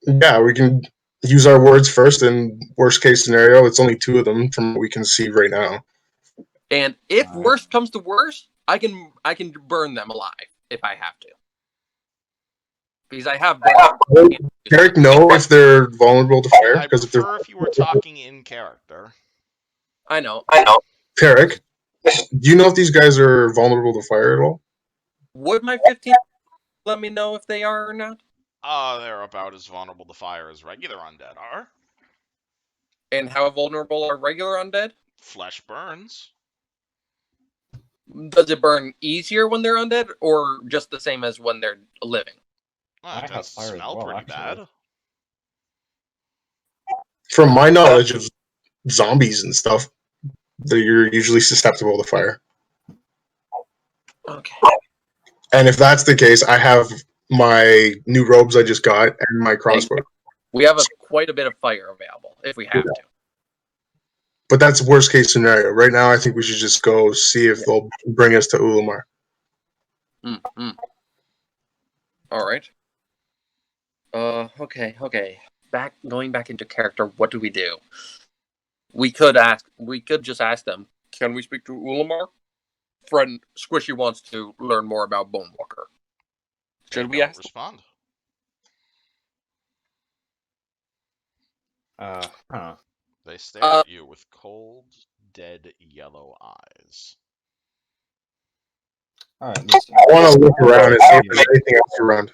Yeah, we can use our words first, and worst case scenario, it's only 2 of them from what we can see right now. And if worst comes to worst, I can burn them alive if I have to. Because I have burned. Eric, know if they're vulnerable to fire? I prefer if you were talking in character. I know. Tarek, do you know if these guys are vulnerable to fire at all? Would my 15 let me know if they are or not? They're about as vulnerable to fire as regular undead are. And how vulnerable are regular undead? Flesh burns. Does it burn easier when they're undead, or just the same as when they're living? Well, it tends to smell pretty bad. From my knowledge of zombies and stuff, they're usually susceptible to fire. Okay. And if that's the case, I have my new robes I just got and my crossbow. We have quite a bit of fire available if we have to. But that's worst case scenario. Right now, I think we should just go see if they'll bring us to Ulamar. Mm-hmm. All right. Okay. Going back into character, what do? We could just ask them, can we speak to Ulamar? Friend Squishy wants to learn more about Bone Walker. Should we ask? Respond. They stare at you with cold, dead yellow eyes. Alright, I want to look around and see if there's anything else around.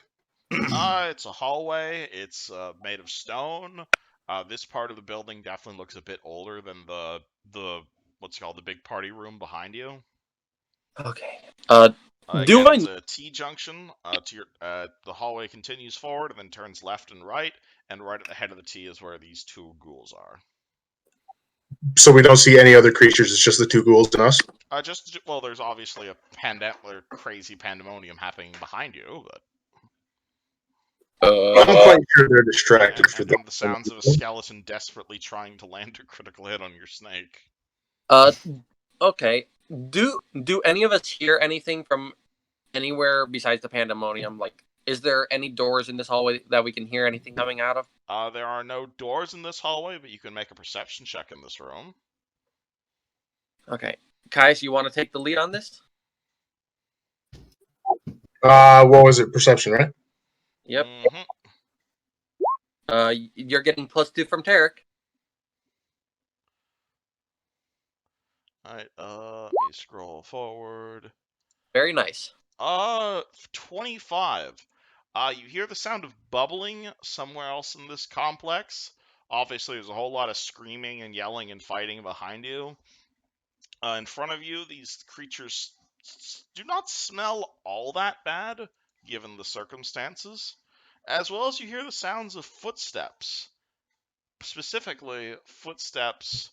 It's a hallway. It's made of stone. This part of the building definitely looks a bit older than the what's called the big party room behind you. Okay. It's a T-junction. The hallway continues forward and then turns left and right at the head of the T is where these 2 ghouls are. So we don't see any other creatures. It's just the 2 ghouls and us. There's obviously a crazy pandemonium happening behind you, but I'm quite sure they're distracted for the sounds of a skeleton desperately trying to land a critical hit on your snake. Okay. Do any of us hear anything from anywhere besides the pandemonium? Like, is there any doors in this hallway that we can hear anything coming out of? There are no doors in this hallway, but you can make a perception check in this room. Okay. Kais, you want to take the lead on this? What was it? Perception, right? Yep. Mm-hmm. You're getting +2 from Tarek. Alright, let me scroll forward. Very nice. 25. You hear the sound of bubbling somewhere else in this complex. Obviously, there's a whole lot of screaming and yelling and fighting behind you. In front of you, these creatures do not smell all that bad, given the circumstances. As well as you hear the sounds of footsteps. Specifically, footsteps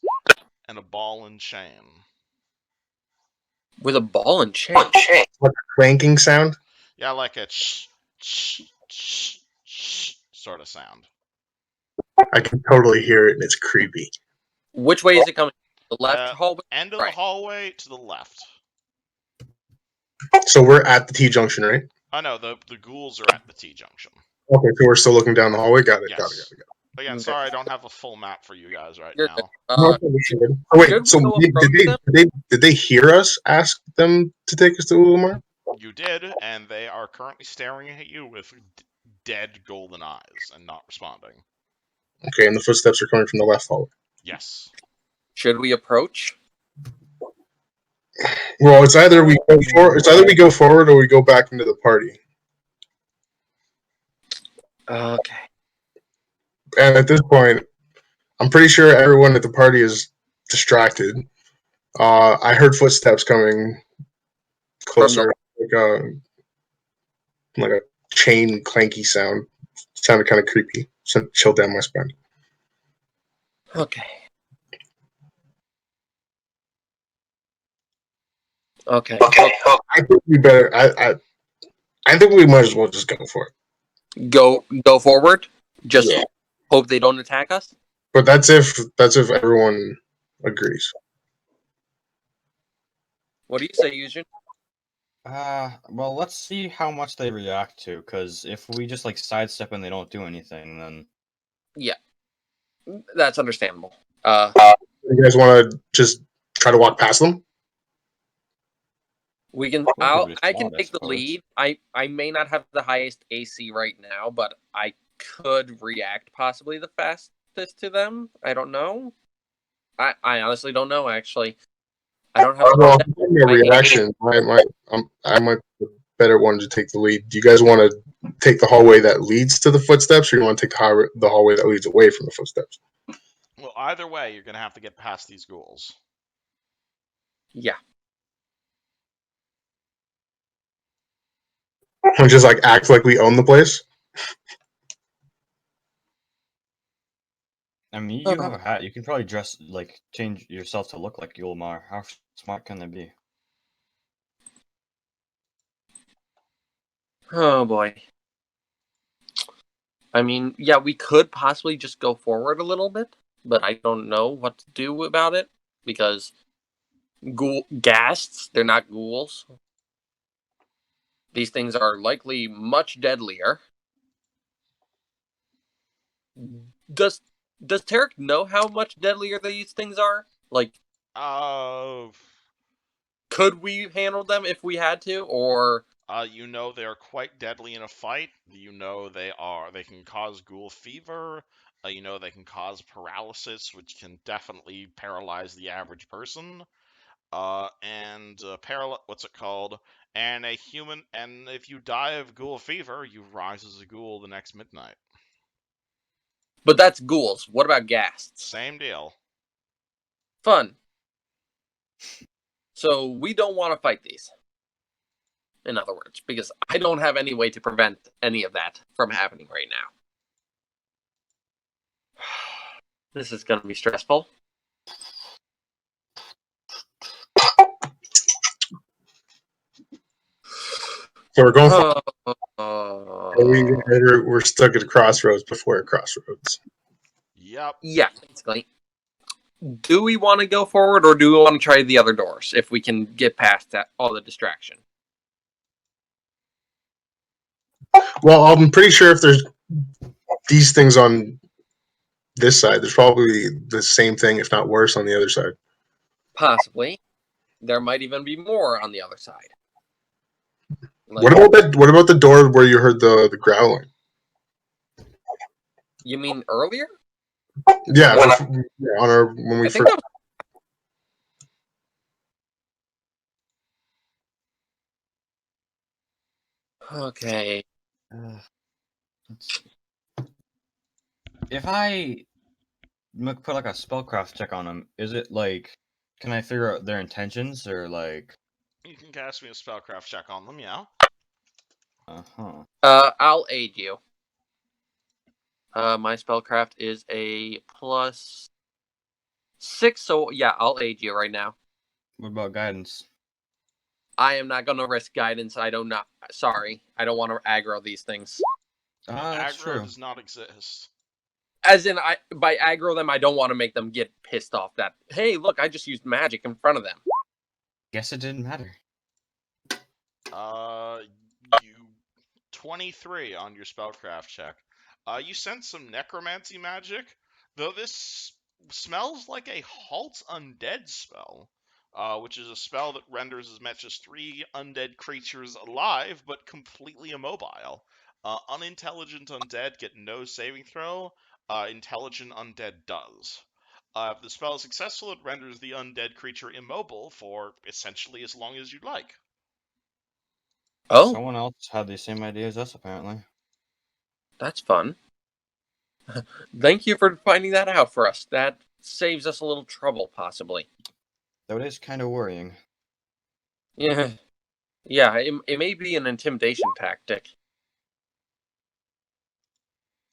and a ball and chain. With a ball and chain? Like a clanking sound? Yeah, like a sort of sound. I can totally hear it, and it's creepy. Which way is it coming? The left hallway? End of the hallway to the left. So we're at the T-junction, right? Oh, no, the ghouls are at the T-junction. Okay, so we're still looking down the hallway? Got it, Yes. got it. Again, sorry I don't have a full map for you guys right You're now. Wait, so did they hear us ask them to take us to Ulamar? You did, and they are currently staring at you with dead golden eyes and not responding. Okay, and the footsteps are coming from the left hallway. Yes. Should we approach? Well, it's either we go forward or we go back into the party. Okay. And at this point, I'm pretty sure everyone at the party is distracted. I heard footsteps coming closer, like a chain clanky sound. Sounded kind of creepy. So chilled down my spine. Okay. Okay. I think we better. I think we might as well just go for it. Go forward. Just hope they don't attack us. But that's if everyone agrees. What do you say, Eugene? Well, let's see how much they react to, because if we just like sidestep and they don't do anything, then yeah, that's understandable. You guys want to just try to walk past them? We can. I can take the lead. I may not have the highest AC right now, but I could react possibly the fastest to them. I don't know. I honestly don't know. Actually, I don't have a reaction. I might be the better one to take the lead. Do you guys want to take the hallway that leads to the footsteps, or you want to take the hallway that leads away from the footsteps? Well, either way, you're gonna have to get past these ghouls. Yeah. And just like act like we own the place. I mean, you have a hat. You can probably change yourself to look like Yulmar. How smart can they be? Oh boy. I mean, yeah, we could possibly just go forward a little bit, but I don't know what to do about it because ghasts, they're not ghouls. These things are likely much deadlier. Does Tarek know how much deadlier these things are? Like, could we handle them if we had to, or? You know they are quite deadly in a fight. You know they can cause ghoul fever. You know they can cause paralysis, which can definitely paralyze the average person. And what's it called? And if you die of ghoul fever, you rise as a ghoul the next midnight. But that's ghouls. What about ghasts? Same deal. Fun. So we don't want to fight these. In other words, because I don't have any way to prevent any of that from happening right now. This is going to be stressful. So we're going for we're stuck at a crossroads before a crossroads. Yep. Yeah, basically. Do we want to go forward or do we want to try the other doors if we can get past that all the distraction? Well, I'm pretty sure if there's these things on this side, there's probably the same thing, if not worse, on the other side. Possibly. There might even be more on the other side. What about the door where you heard the growling? You mean earlier? Yeah, when we first. Okay. If I put like a spellcraft check on them, is it like, can I figure out their intentions or like? You can cast me a spellcraft check on them, yeah. I'll aid you. My spellcraft is a +6, so yeah, I'll aid you right now. What about guidance? I am not going to risk guidance. Sorry, I don't want to aggro these things. That's aggro true. does not exist. As in, by aggro them, I don't want to make them get pissed off that, hey, look, I just used magic in front of them. Guess it didn't matter. You 23 on your spellcraft check. You sense some necromancy magic, though this smells like a halt undead spell, which is a spell that renders as much as 3 undead creatures alive, but completely immobile. Unintelligent undead get no saving throw. Intelligent undead does. If the spell is successful, it renders the undead creature immobile for essentially as long as you'd like. Oh, Someone else had the same idea as us, apparently. that's fun. Thank you for finding that out for us. That saves us a little trouble, possibly. Though it is kind of worrying. Yeah, it may be an intimidation tactic.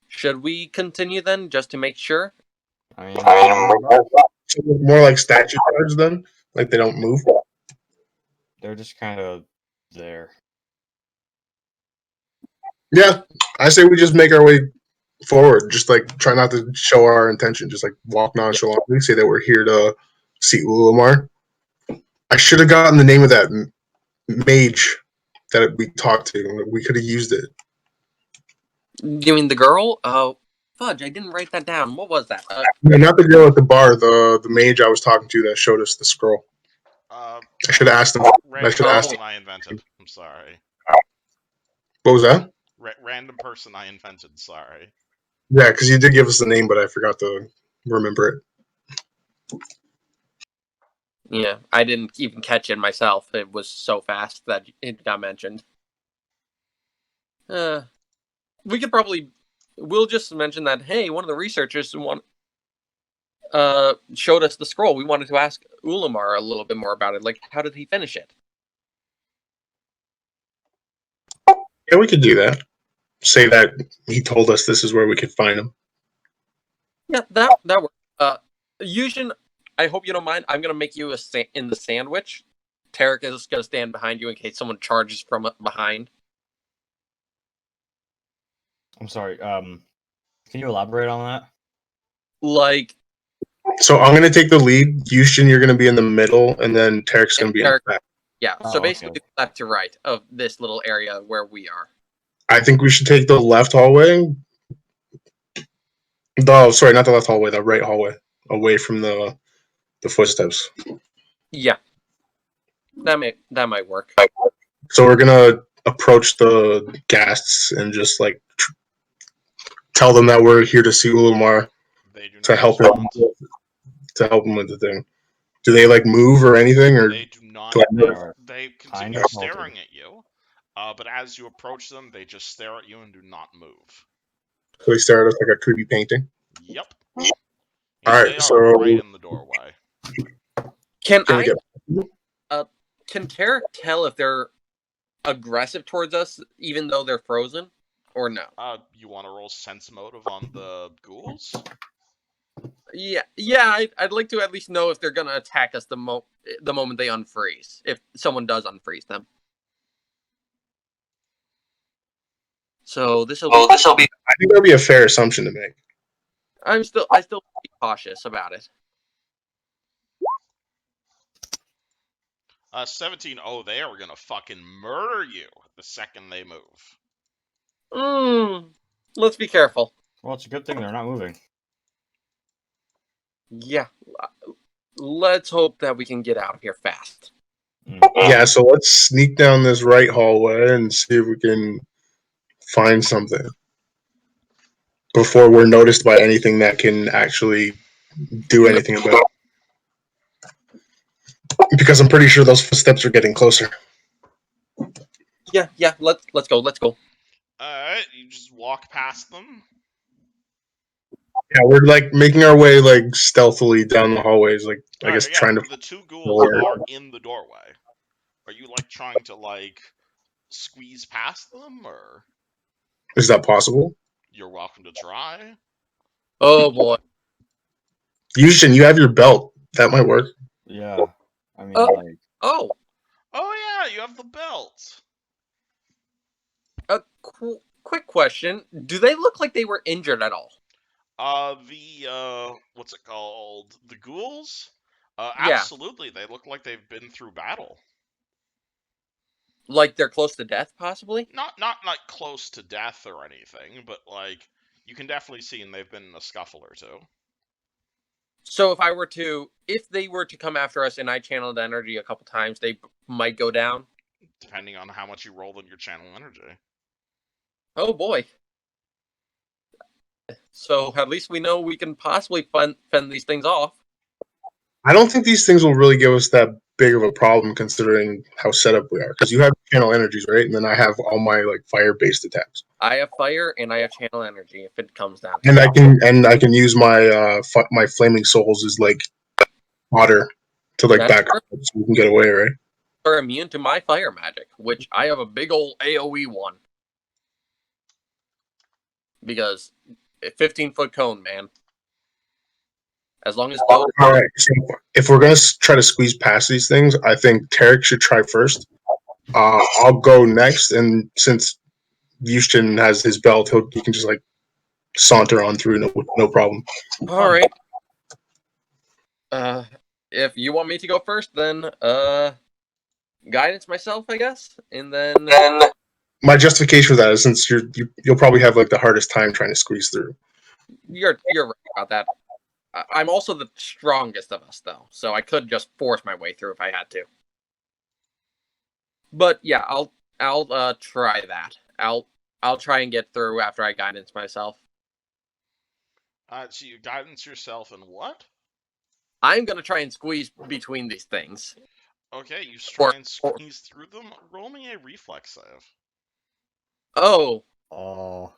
Should we continue then, just to make sure? I mean, more like statue guards then? Like they don't move? they're just kind of there. Yeah, I say we just make our way forward. Just like try not to show our intention. Just like walk nonchalantly. Say that we're here to see Ulamar. I should have gotten the name of that mage that we talked to. We could have used it. You mean the girl? Oh, fudge! I didn't write that down. What was that? No, not the girl at the bar. The mage I was talking to that showed us the scroll. I should have asked him. I should have asked him. I invented. I'm sorry. What was that? Random person I invented. Sorry. Yeah, because you did give us the name, but I forgot to remember it. Yeah, I didn't even catch it myself. It was so fast that it got mentioned. We could probably... We'll just mention that, hey, one of the researchers showed us the scroll. We wanted to ask Ulamar a little bit more about it. Like, how did he finish it? Yeah, we could do that. Say that he told us this is where we could find him. Yeah, that works. Yushin, I hope you don't mind. I'm going to make you in the sandwich. Tarek is going to stand behind you in case someone charges from behind. I'm sorry. Can you elaborate on that? Like... So I'm going to take the lead. Yushin, you're going to be in the middle, and then Tarek's going to be in the back. Yeah, so basically okay. left to right of this little area where we are. I think we should take the left hallway. Sorry, not the left hallway, the right hallway, away from the footsteps. Yeah, that might work. So we're gonna approach the guests and just like tell them that we're here to see Ulamar to help him with the thing. Do they like move or anything, or they do not? They continue staring at you, but as you approach them, they just stare at you and do not move. So they stare at us like a creepy painting. Yep. All right, so right in the doorway. Can Tarek tell if they're aggressive towards us, even though they're frozen, or no? You want to roll sense motive on the ghouls? Yeah. I'd like to at least know if they're gonna attack us the moment they unfreeze. If someone does unfreeze them. So this will be. I think that'll be a fair assumption to make. I still be cautious about it. 17. Oh, they are gonna fucking murder you the second they move. Let's be careful. Well, it's a good thing they're not moving. Yeah. Let's hope that we can get out of here fast. Yeah, so let's sneak down this right hallway and see if we can find something before we're noticed by anything that can actually do anything about it. Because I'm pretty sure those footsteps are getting closer. Yeah, let's go. Alright, you just walk past them. Yeah, we're like making our way like stealthily down the hallways, like I guess trying to. The two ghouls are in the doorway. Are you like trying to like squeeze past them, or is that possible? You're welcome to try. Oh boy. Yushin, you have your belt. That might work. Yeah. I mean, like. Oh. Oh yeah, you have the belt. A quick question: do they look like they were injured at all? What's it called? The ghouls? Yeah. Absolutely. They look like they've been through battle. Like they're close to death, possibly? Not like close to death or anything, but like you can definitely see they've been in a scuffle or two. So if they were to come after us and I channeled energy a couple times, they might go down? Depending on how much you roll in your channel energy. Oh boy. So at least we know we can possibly fend these things off. I don't think these things will really give us that big of a problem considering how set up we are. Because you have channel energies, right? And then I have all my like fire-based attacks. I have fire and I have channel energy if it comes down. And I can use my my flaming souls as like water to like back up so we can get away, right? Are immune to my fire magic, which I have a big old AoE one. Because 15-foot cone, man. As long as all right, so if we're gonna try to squeeze past these things, I think Tarek should try first. I'll go next, and since Houston has his belt, he can just like saunter on through, no problem. All right. If you want me to go first, then guidance myself, I guess, and then my justification for that is since you'll probably have like the hardest time trying to squeeze through. You're right about that. I'm also the strongest of us, though, so I could just force my way through if I had to. But yeah, I'll try that. I'll try and get through after I guidance myself. So you guidance yourself in what? I'm gonna try and squeeze between these things. Okay, you try and squeeze through them. Roll me a reflex save. Oh Oh.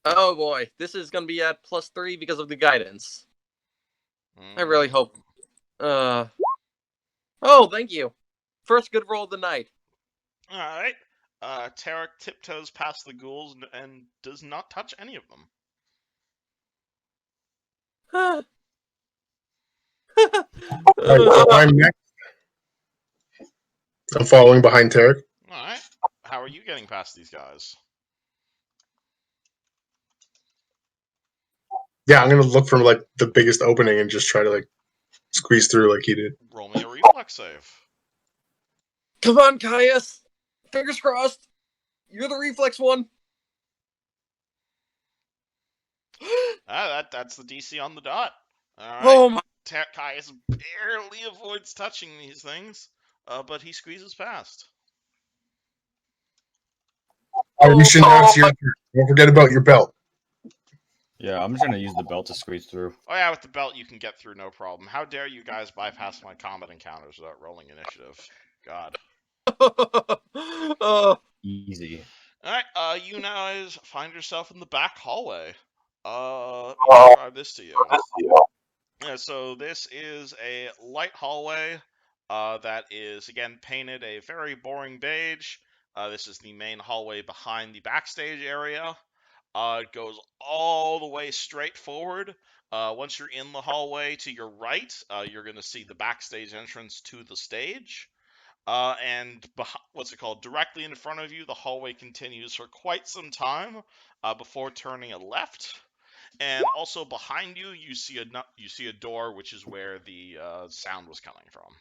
boy, this is gonna be at +3 because of the guidance. I really hope. Oh, thank you. First good roll of the night. All right. Tarek tiptoes past the ghouls and does not touch any of them. I'm next. I'm following behind Tarek. All right. How are you getting past these guys? Yeah, I'm gonna look for like the biggest opening and just try to like squeeze through like he did. Roll me a reflex save. Come on, Caius. Fingers crossed. You're the reflex one. That's the DC on the dot. All right. Oh my! Caius barely avoids touching these things, but he squeezes past. You should now it's your turn. Don't forget about your belt. Yeah, I'm just gonna use the belt to squeeze through. Oh yeah, with the belt you can get through no problem. How dare you guys bypass my combat encounters without rolling initiative? God. Easy. Alright, you guys find yourself in the back hallway. Let me describe this to you. Yeah, so this is a light hallway that is, again, painted a very boring beige. This is the main hallway behind the backstage area. It goes all the way straight forward. Once you're in the hallway to your right, you're going to see the backstage entrance to the stage. And directly in front of you, the hallway continues for quite some time before turning a left. And also behind you, you see a door, which is where the sound was coming from.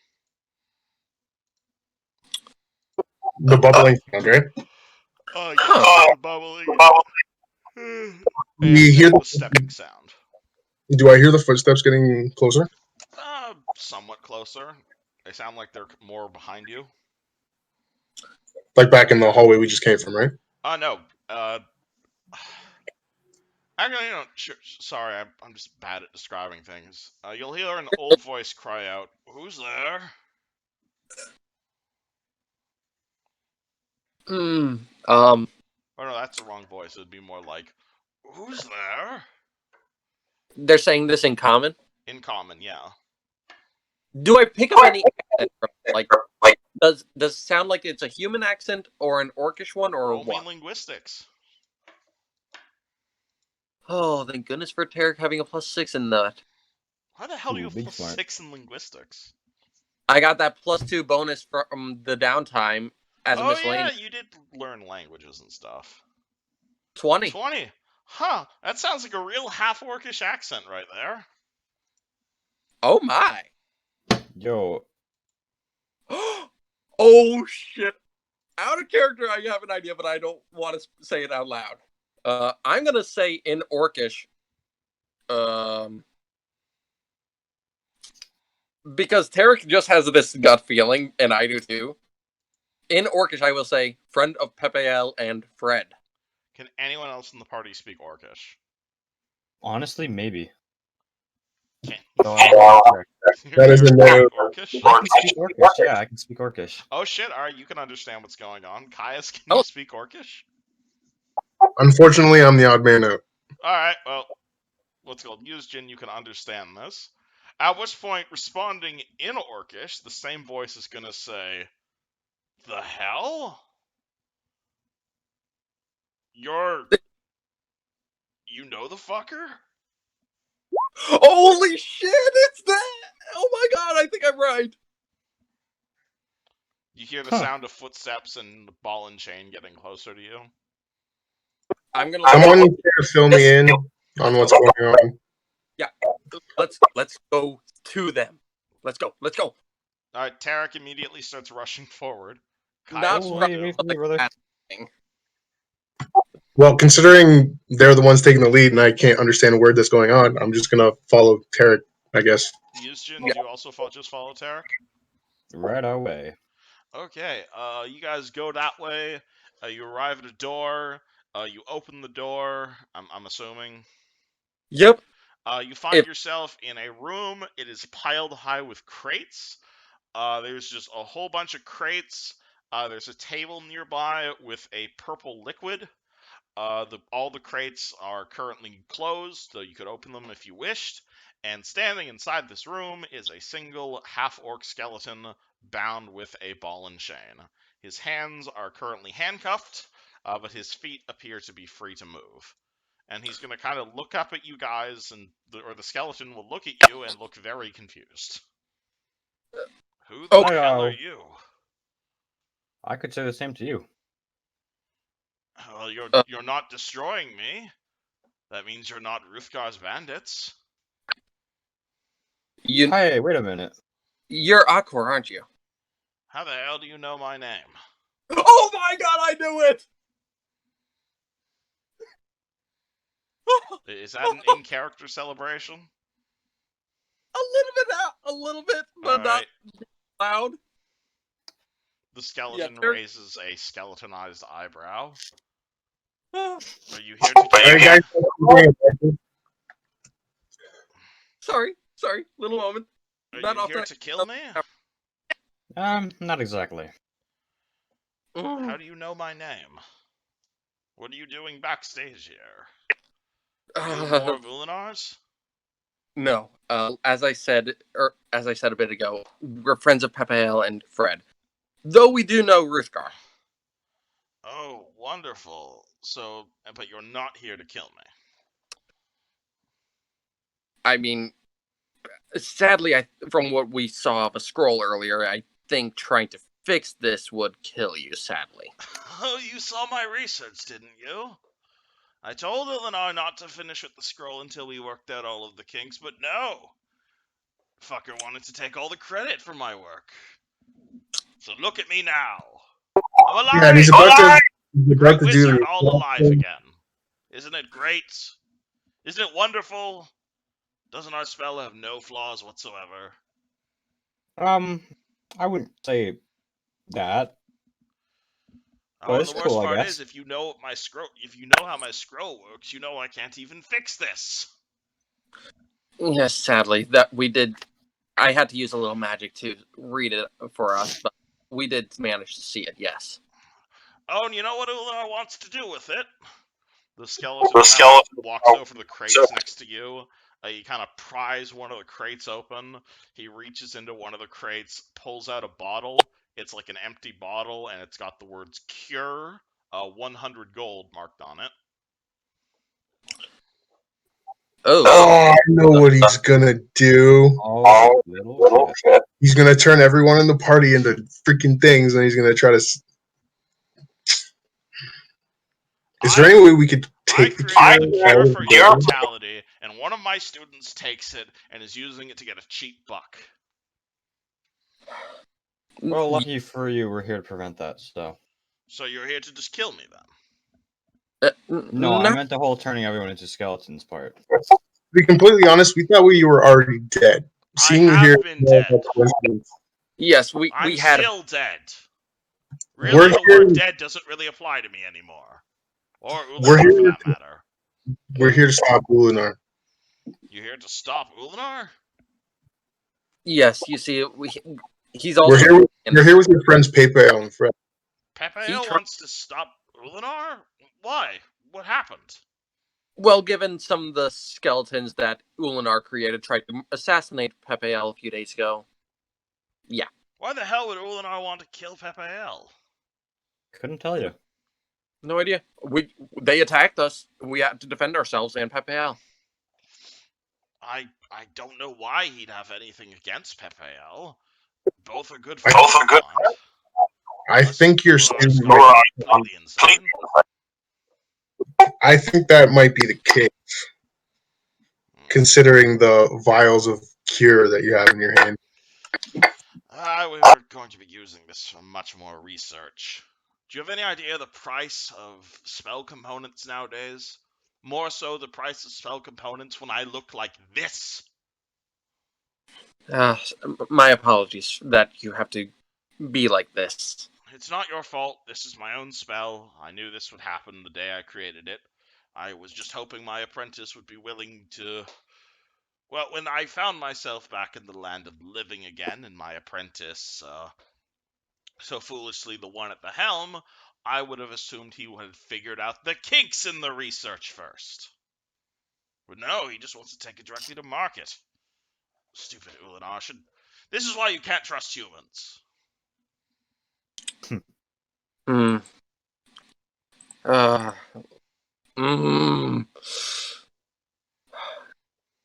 The bubbling sound, right? The bubbling. You hear the stepping sound. Do I hear the footsteps getting closer? Somewhat closer. They sound like they're more behind you. Like back in the hallway we just came from, right? No. Actually, sorry, I'm just bad at describing things. You'll hear an old voice cry out, "Who's there?" Oh no, that's the wrong voice. It'd be more like, "Who's there?" They're saying this in common? In common, yeah. Do I pick up any accent from, like does it sound like it's a human accent or an orcish one or Roll what? me linguistics. Oh, thank goodness for Tarek having a +6 in that. How the hell do you have smart. +6 in linguistics? I got that +2 bonus from the downtime as a Oh yeah, miscellaneous. you did learn languages and stuff. 20. 20. Huh, that sounds like a real half-orcish accent right there. Oh my. Yo. Oh shit. Out of character, I have an idea, but I don't want to say it out loud. I'm gonna say in Orcish, because Tarek just has this gut feeling, and I do too. In Orcish, I will say friend of Pepeel and Fred. Can anyone else in the party speak Orcish? Honestly, maybe. Can't. So I That is a no. Orcish? I can speak Orcish. Yeah, I can speak Orcish. Oh shit! All right, you can understand what's going on. Caius, can Oh. you speak Orcish? Unfortunately, I'm the odd man out. All right. Well, what's called Yuzjin, you can understand this. At which point, responding in Orcish, the same voice is gonna say, "The hell? You know the fucker?" Holy shit! It's that! Oh my god! I think I'm right. You hear the sound of footsteps and the ball and chain getting closer to you. I'm gonna. Someone can fill me in on what's going on. Yeah. Let's go to them. Let's go. Let's go. All right, Tarek immediately starts rushing forward. Not Caius, what do you wait do? for me, brother. Well, considering they're the ones taking the lead and I can't understand a word that's going on, I'm just gonna follow Tarek, I guess. Yuzjin, do you also just follow Tarek? Right away. Okay, you guys go that way. You arrive at a door. You open the door. I'm assuming. Yep. You find yourself in a room. It is piled high with crates. There's just a whole bunch of crates. There's a table nearby with a purple liquid. All the crates are currently closed, so you could open them if you wished. And standing inside this room is a single half-orc skeleton bound with a ball and chain. His hands are currently handcuffed, but his feet appear to be free to move. And he's going to kind of look up at you guys, or the skeleton will look at you and look very confused. Who the hell are you? I could say the same to you. Well, you're not destroying me. That means you're not Ruthgar's bandits. Hey, wait a minute. You're Akor, aren't you? How the hell do you know my name? Oh my god, I knew it! Is that an in-character celebration? A little bit, but not loud. The skeleton raises a skeletonized eyebrow. Are you here to kill me? Sorry, little moment. Are you here to kill me? Not exactly. How do you know my name? What are you doing backstage here? Are you more Runelords? No. As I said a bit ago, we're friends of Pepeel and Fred. Though we do know Ruthgar. Oh, wonderful. So, but you're not here to kill me. I mean, sadly, from what we saw of a scroll earlier, I think trying to fix this would kill you, sadly. Oh, you saw my research, didn't you? I told Eleanor not to finish with the scroll until we worked out all of the kinks, but no! Fucker wanted to take all the credit for my work. So look at me now. I'm alive! Yeah, he's about to do Wizard, all alive again. Isn't it great? Isn't it wonderful? Doesn't our spell have no flaws whatsoever? I wouldn't say that. Oh, and the worst part is, if you know how my scroll works, you know I can't even fix this. Yes, sadly, that we did. I had to use a little magic to read it for us, but we did manage to see it. Yes. Oh, and you know what Ular wants to do with it? The skeleton kind of walks over to the crates next to you. He kind of pries one of the crates open. He reaches into one of the crates, pulls out a bottle. It's like an empty bottle, and it's got the words "Cure," 100 gold marked on it. Oh, I know what he's gonna do. Oh, little shit. He's gonna turn everyone in the party into freaking things, and he's gonna try to Is there any way we could take the cure for immortality, and one of my students takes it and is using it to get a cheap buck? Well, lucky for you, we're here to prevent that, so... So you're here to just kill me, then? No, I meant the whole turning everyone into skeletons part. To be completely honest, we thought you were already dead. Seeing I have been dead. Yes, we had... I'm still dead. Really, the word dead doesn't really apply to me anymore. Or we're here for that matter. We're here to stop Ulinar. You're here to stop Ulinar? Yes, you see, he's also... We're here with your friends Pepe and Fred. Pepe wants to stop Ulinar? Why? What happened? Well, given some of the skeletons that Ulinar created tried to assassinate Pepe a few days ago. Yeah. Why the hell would Ulinar want to kill Pepe? Couldn't tell you. No idea. They attacked us. We had to defend ourselves and Pepe. I don't know why he'd have anything against Pepe. Both are good friends. I think you're saying insane. I think that might be the case, considering the vials of cure that you have in your hand. We were going to be using this for much more research. Do you have any idea the price of spell components nowadays? More so the price of spell components when I look like this? My apologies that you have to be like this. It's not your fault. This is my own spell. I knew this would happen the day I created it. I was just hoping my apprentice would be willing to... Well, when I found myself back in the land of living again, and my apprentice, so foolishly the one at the helm, I would have assumed he would have figured out the kinks in the research first. But no, he just wants to take it directly to market. Stupid Ulinar. This is why you can't trust humans.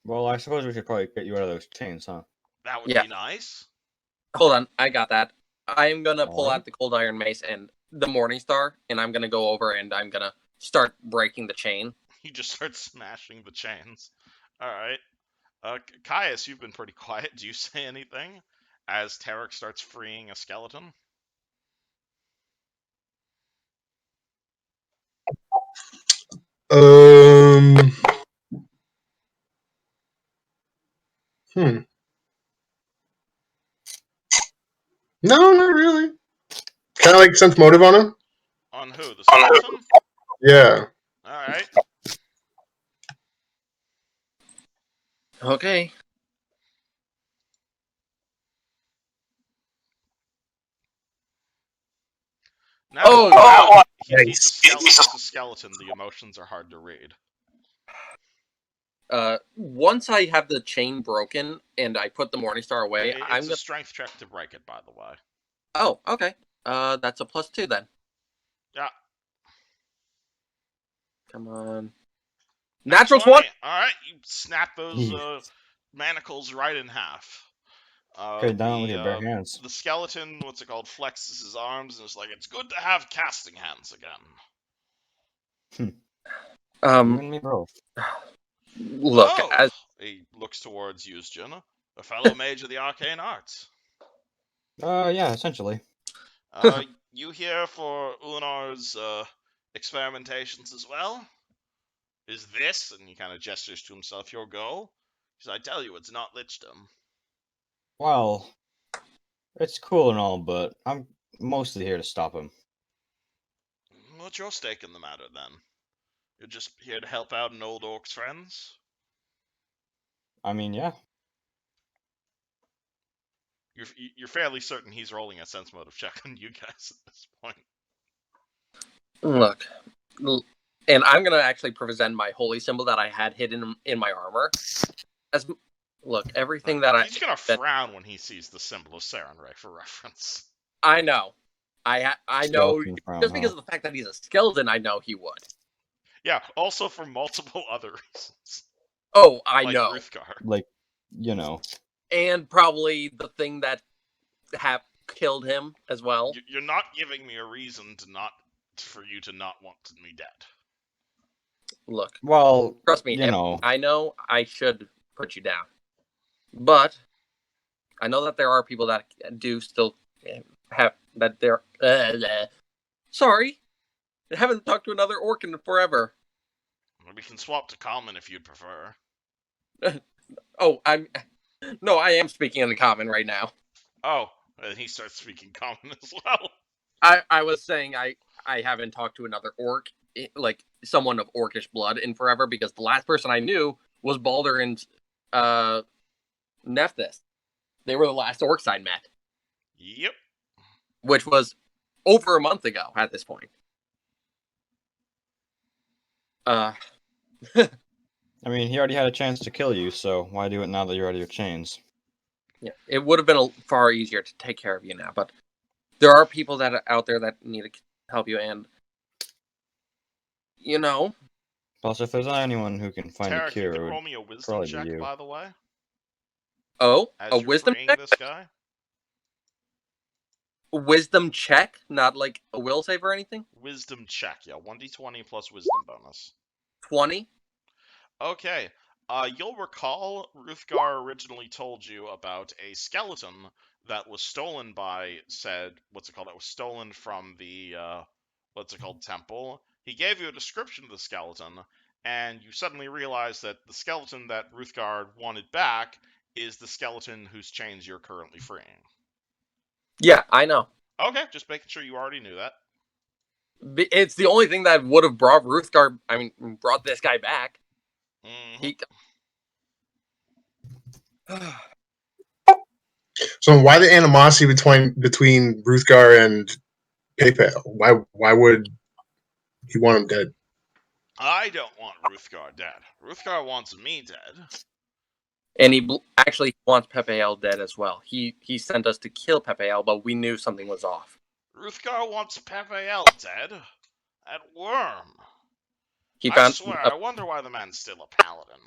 Well, I suppose we should probably get you out of those chains, huh? That would be nice. Hold on, I got that. I am gonna pull out the cold iron mace and the morning star, and I'm gonna go over and I'm gonna start breaking the chain. You just start smashing the chains. Alright. Caius, you've been pretty quiet. Do you say anything as Tarek starts freeing a skeleton? No, not really. Kind of like sense motive on him. On who? The skeleton? Yeah. Alright. Okay. Now, he's a skeleton. The emotions are hard to read. Once I have the chain broken and I put the Morningstar away, it's a strength check to break it, by the way. Oh, okay. That's a +2 then. Yeah. Come on. Natural 20! Alright, you snap those manacles right in half. Okay, down with your bare hands. The skeleton, flexes his arms and is like, it's good to have casting hands again. Me both. Look, as he looks towards Yusjin, a fellow mage of the arcane arts. Yeah, essentially. You here for Ulinar's experimentations as well? Is this, and he kind of gestures to himself, your goal? Because I tell you, it's not lichdom. Well, it's cool and all, but I'm mostly here to stop him. What's your stake in the matter, then? You're just here to help out an old orc's friends? I mean, yeah. You're fairly certain he's rolling a sense motive check on you guys at this point. Look, and I'm gonna actually present my holy symbol that I had hidden in my armor. Look, everything that he's gonna frown when he sees the symbol of Sarenrae for reference. I know. I know, just because of the fact that he's a skeleton, I know he would. Yeah, also for multiple other reasons. Oh, I know. Ruthgar. Like, you know. And probably the thing that killed him as well. You're not giving me a reason for you to not want me dead. Look. Well, Trust me, I know I should put you down. But I know that there are people that do still have that they're sorry. I haven't talked to another orc in forever. We can swap to common if you'd prefer. Oh, I am speaking in the common right now. Oh, and he starts speaking common as well. I was saying I haven't talked to another orc, like someone of orcish blood, in forever, because the last person I knew was Baldur and Nephthys. They were the last orcs I met. Yep. Which was over a month ago at this point. I mean, he already had a chance to kill you, so why do it now that you're out of your chains? Yeah, it would have been far easier to take care of you now, but there are people that are out there that need to help you, and Plus, if there's anyone who can find Tarek, a cure, you it can would roll me a wisdom probably check, be you. by the way. Oh, As a you're wisdom freeing check? this guy. Wisdom check, not like a will save or anything? Wisdom check, yeah. 1d20 plus wisdom bonus. 20? Okay. You'll recall Ruthgar originally told you about a skeleton that was stolen by said, it was stolen from the, temple. He gave you a description of the skeleton, and you suddenly realize that the skeleton that Ruthgar wanted back is the skeleton whose chains you're currently freeing. Yeah, I know. Okay, just making sure you already knew that. It's the only thing that would have brought brought this guy back. Mm-hmm. So why the animosity between Ruthgar and PayPal? Why would he want him dead? I don't want Ruthgar dead. Ruthgar wants me dead. And he actually wants Pepeal dead as well. He sent us to kill Pepeal, but we knew something was off. Ruthgar wants Pepeal dead. That worm. I swear, I wonder why the man's still a paladin.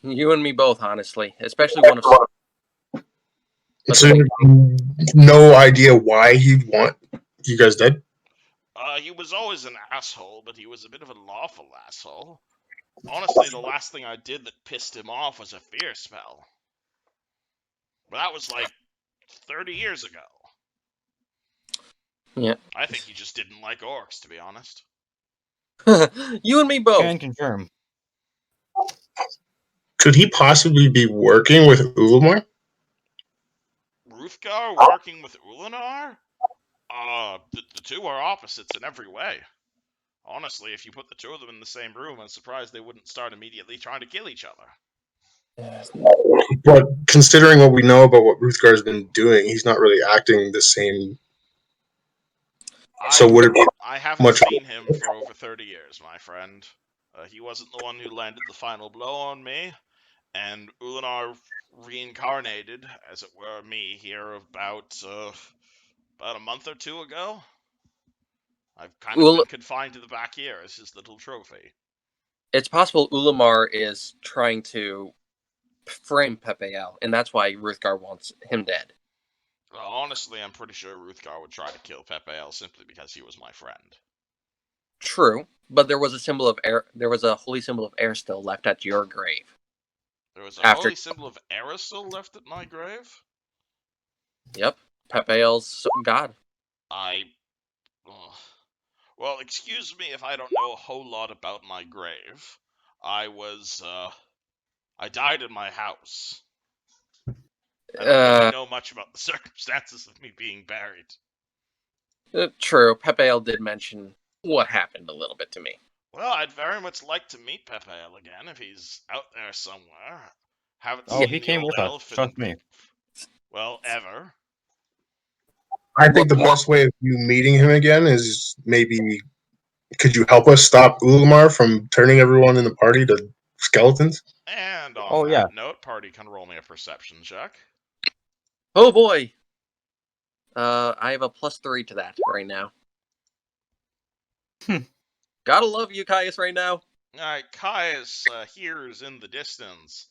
You and me both, honestly. Especially one of... So no idea why he'd want you guys dead? He was always an asshole, but he was a bit of a lawful asshole. Honestly, the last thing I did that pissed him off was a fear spell. But that was like 30 years ago. Yeah. I think he just didn't like orcs, to be honest. You and me both. Can confirm. Could he possibly be working with Ulamar? Ruthgar working with Ulanar? The two are opposites in every way. Honestly, if you put the two of them in the same room, I'm surprised they wouldn't start immediately trying to kill each other. But considering what we know about what Ruthgar's been doing, he's not really acting the same. So would it be I haven't seen him for over 30 years, my friend. He wasn't the one who landed the final blow on me, and Ulanar reincarnated, as it were, me here about a month or two ago. I've kind of been confined to the back here as his little trophy. It's possible Ulamar is trying to frame Pepeal, and that's why Ruthgar wants him dead. Well, honestly, I'm pretty sure Ruthgar would try to kill Pepeal simply because he was my friend. True, but there was a symbol of air. There was a holy symbol of air still left at your grave. There was a holy symbol of air still left at my grave? Yep, Pepeal's god. Well, excuse me if I don't know a whole lot about my grave. I died in my house. I don't really know much about the circumstances of me being buried. True, Pepeal did mention what happened a little bit to me. Well, I'd very much like to meet Pepeal again if he's out there somewhere. Haven't seen he came with us, trust me. Well, ever. I think the best way of you meeting him again is maybe, could you help us stop Ulamar from turning everyone in the party to skeletons? And on that note, party can roll me a perception check. Oh boy! I have a +3 to that right now. Gotta love you, Caius, right now. Alright, Caius hears in the distance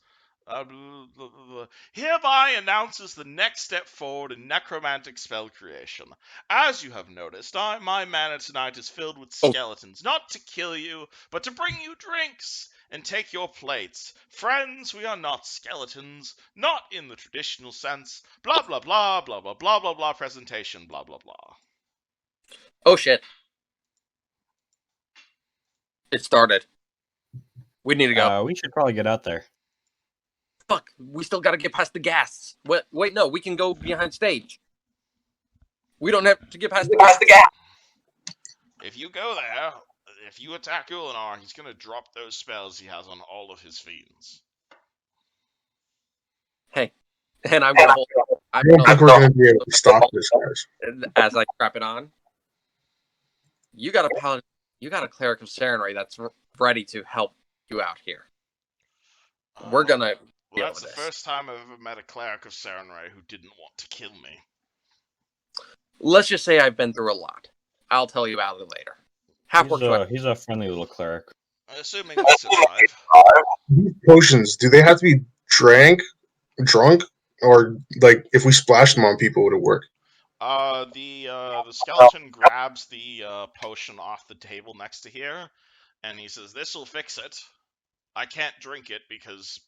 Hereby announces the next step forward in necromantic spell creation. As you have noticed, my mana tonight is filled with skeletons, not to kill you, but to bring you drinks and take your plates. Friends, we are not skeletons, not in the traditional sense. Blah, blah, blah, blah, blah, blah, blah, blah, presentation, blah, blah, blah. Oh, shit. It started. We need to go. We should probably get out there. Fuck, we still gotta get past the gas. Wait, no, we can go behind stage. We don't have to get past the gas. If you go there, if you attack Ulinar, he's gonna drop those spells he has on all of his fiends. Hey, and I'm gonna hold. I don't think we're gonna be able to stop this, guys. As I strap it on. You got a paladin. You got a cleric of Serenray that's ready to help you out here. We're gonna. Well, that's the first time I've ever met a cleric of Serenray who didn't want to kill me. Let's just say I've been through a lot. I'll tell you about it later. He's a friendly little cleric. Assuming we survive. These potions, do they have to be drunk, or like if we splash them on people, would it work? The skeleton grabs the potion off the table next to here, and he says, "This'll fix it. I can't drink it because,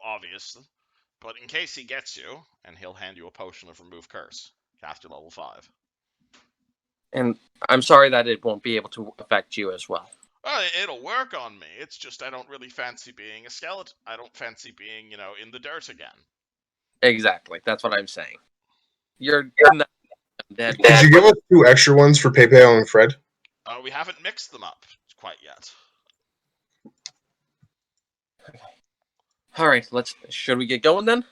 obvious. But in case he gets you," and he'll hand you a potion of Remove Curse. Caster level 5. And I'm sorry that it won't be able to affect you as well. Well, it'll work on me. It's just I don't really fancy being a skeleton. I don't fancy being, in the dirt again. Exactly. That's what I'm saying. You're not dead. Did you give us 2 extra ones for Pepe and Fred? We haven't mixed them up quite yet. Okay. All right. Should we get going then?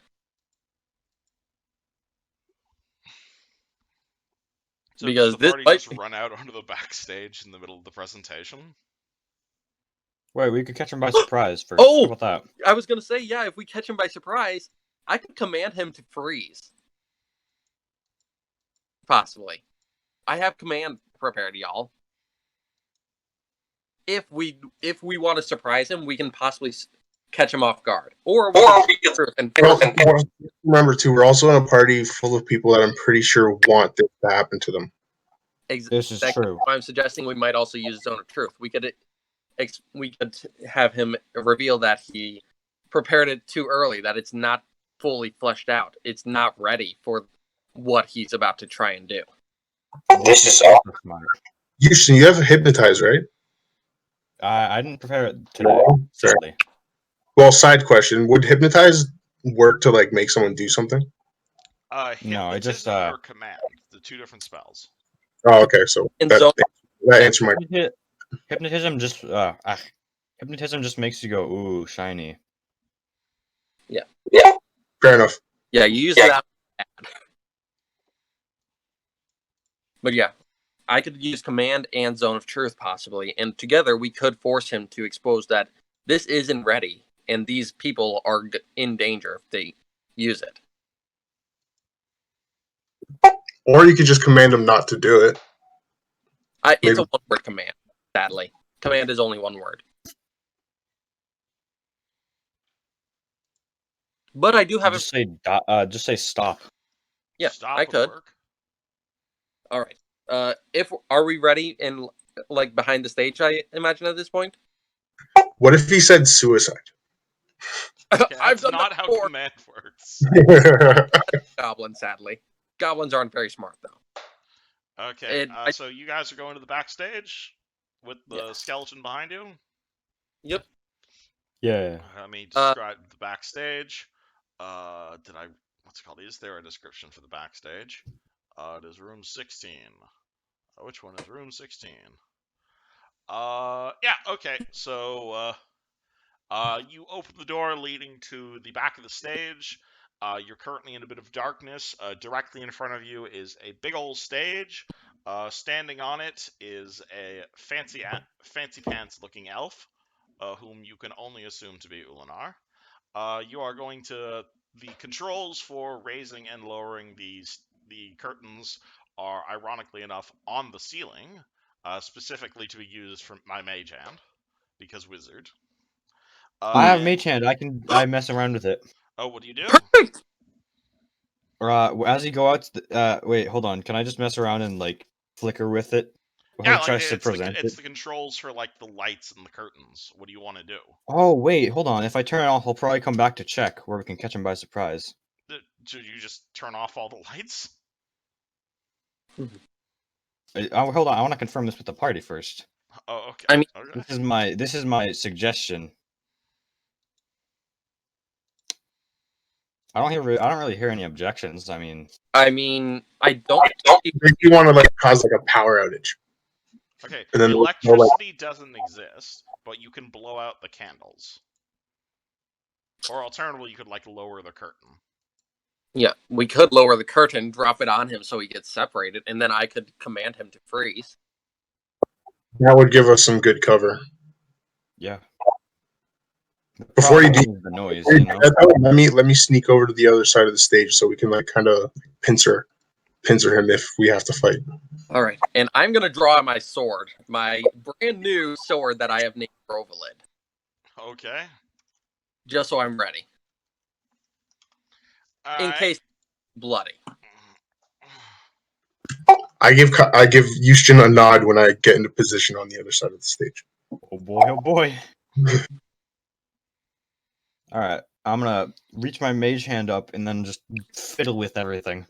So because the this party might just run out onto the backstage in the middle of the presentation. Wait, we could catch him by surprise first. Oh! How about that? I was gonna say, yeah, if we catch him by surprise, I could command him to freeze. Possibly. I have command prepared, y'all. If we want to surprise him, we can possibly catch him off guard. Or we can remember too, we're also in a party full of people that I'm pretty sure want this to happen to them. This is true. I'm suggesting we might also use Zone of Truth. We could have him reveal that he prepared it too early, that it's not fully fleshed out. It's not ready for what he's about to try and do. This is awesome. You have Hypnotize, right? I didn't prepare it today, sadly. Well, side question: would Hypnotize work to make someone do something? No, it just or command, the 2 different spells. Oh, okay. So that answered my. Hypnotism just makes you go, ooh, shiny. Yeah. Fair enough. Yeah, you use that. But yeah, I could use Command and Zone of Truth possibly, and together we could force him to expose that this isn't ready, and these people are in danger if they use it. Or you could just command him not to do it. It's a one-word command, sadly. Command is only one word. But I do have just say stop. Yeah, stop I could. Work. All right. Are we ready and behind the stage? I imagine at this point. What if he said suicide? I've done not how command works. Goblins, sadly. Goblins aren't very smart though. Okay, so you guys are going to the backstage with the skeleton behind you? Yep. Yeah. Let me describe the backstage. What's it called? Is there a description for the backstage? It is room 16. Which one is room 16? Yeah, okay. So, you open the door leading to the back of the stage. You're currently in a bit of darkness. Directly in front of you is a big old stage. Standing on it is a fancy pants looking elf, whom you can only assume to be Ulinar. You are going to... The controls for raising and lowering the curtains are, ironically enough, on the ceiling, specifically to be used for my mage hand, because wizard. I have mage hand. I mess around with it. Oh, what do you do? Perfect. Or as you go out, wait, hold on. Can I just mess around and like flicker with it? Yeah, Like, tries to present it's it. the controls for like the lights and the curtains. What do you want to do? Oh wait, hold on. If I turn it off, he'll probably come back to check, where we can catch him by surprise. Should you just turn off all the lights? Hold on. I want to confirm this with the party first. Oh, okay. I mean, okay. This is my suggestion. I don't really hear any objections. I mean, I don't. If you want to like cause like a power outage. Okay, And then electricity doesn't exist, but you can blow out the candles. Or alternatively, you could like lower the curtain. Yeah, we could lower the curtain, drop it on him so he gets separated, and then I could command him to freeze. That would give us some good cover. yeah. Before you do the noise, let me sneak over to the other side of the stage so we can like kind of pincer him if we have to fight. All right, and I'm gonna draw my sword, my brand new sword that I have named Rovalid. Okay. Just so I'm ready, in case bloody. I give Yushin a nod when I get into position on the other side of the stage. Oh boy, oh boy. Alright, I'm gonna reach my mage hand up and then just fiddle with everything.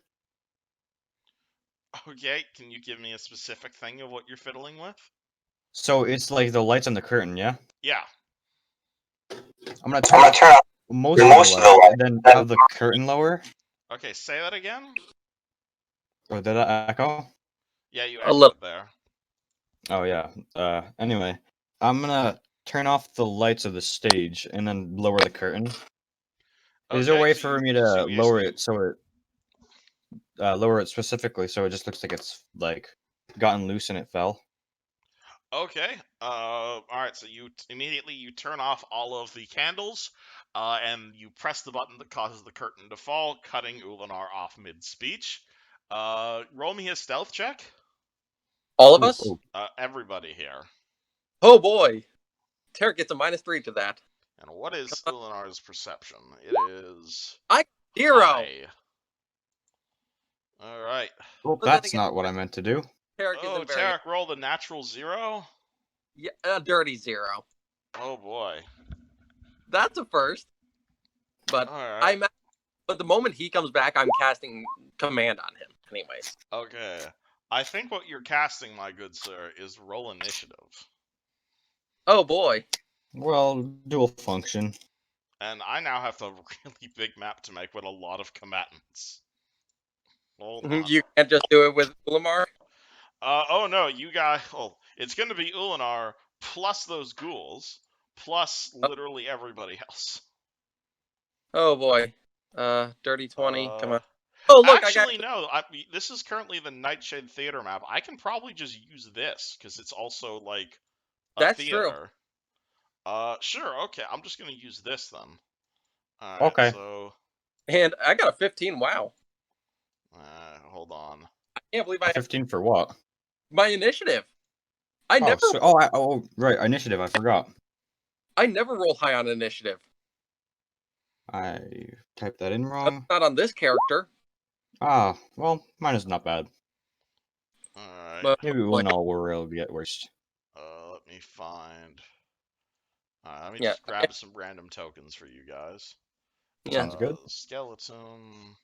Okay, can you give me a specific thing of what you're fiddling with? So it's like the lights on the curtain, yeah? Yeah. I'm gonna turn off most of the lights, and then have the curtain lower. Okay, say that again? Or did that echo? Yeah, you A little. echoed there. Oh yeah. Anyway, I'm gonna turn off the lights of the stage and then lower the curtain. Is there a way for me to lower it so it lower it specifically so it just looks like it's like gotten loose and it fell? Okay. All right. So you immediately you turn off all of the candles, and you press the button that causes the curtain to fall, cutting Ulinar off mid-speech. Roll me a stealth check. All of us? Everybody here. Oh boy, Tarek gets a -3 to that. And what is Ulinar's perception? It is 0. high. All right. Well, that's not what I meant to do. Tarek Oh, isn't very. Tarek rolled a natural 0. Yeah, a dirty 0. Oh boy. That's a first. But All right. But the moment he comes back, I'm casting command on him. Anyways. Okay. I think what you're casting, my good sir, is roll initiative. Oh boy. Well, dual function. And I now have a really big map to make with a lot of combatants. Hold on. You can't just do it with Ulamar? Oh no, you guys. Oh, it's going to be Ulinar plus those ghouls plus literally everybody else. Oh boy. Dirty 20. Come on. Oh look, actually, no. This is currently the Nightshade Theater map. I can probably just use this because it's also like a That's theater. True. Sure. Okay, I'm just going to use this then. All right, okay. So. And I got a 15. Wow. Hold on. I can't believe I 15 for what? My initiative. I never. So, right, initiative. I forgot. I never roll high on initiative. I typed that in wrong. Not on this character. Ah, well, mine is not bad. Alright. But maybe Ulinal will get worse. Let me find. Let me just grab some random tokens for you guys. Yeah. Sounds good. Skeleton.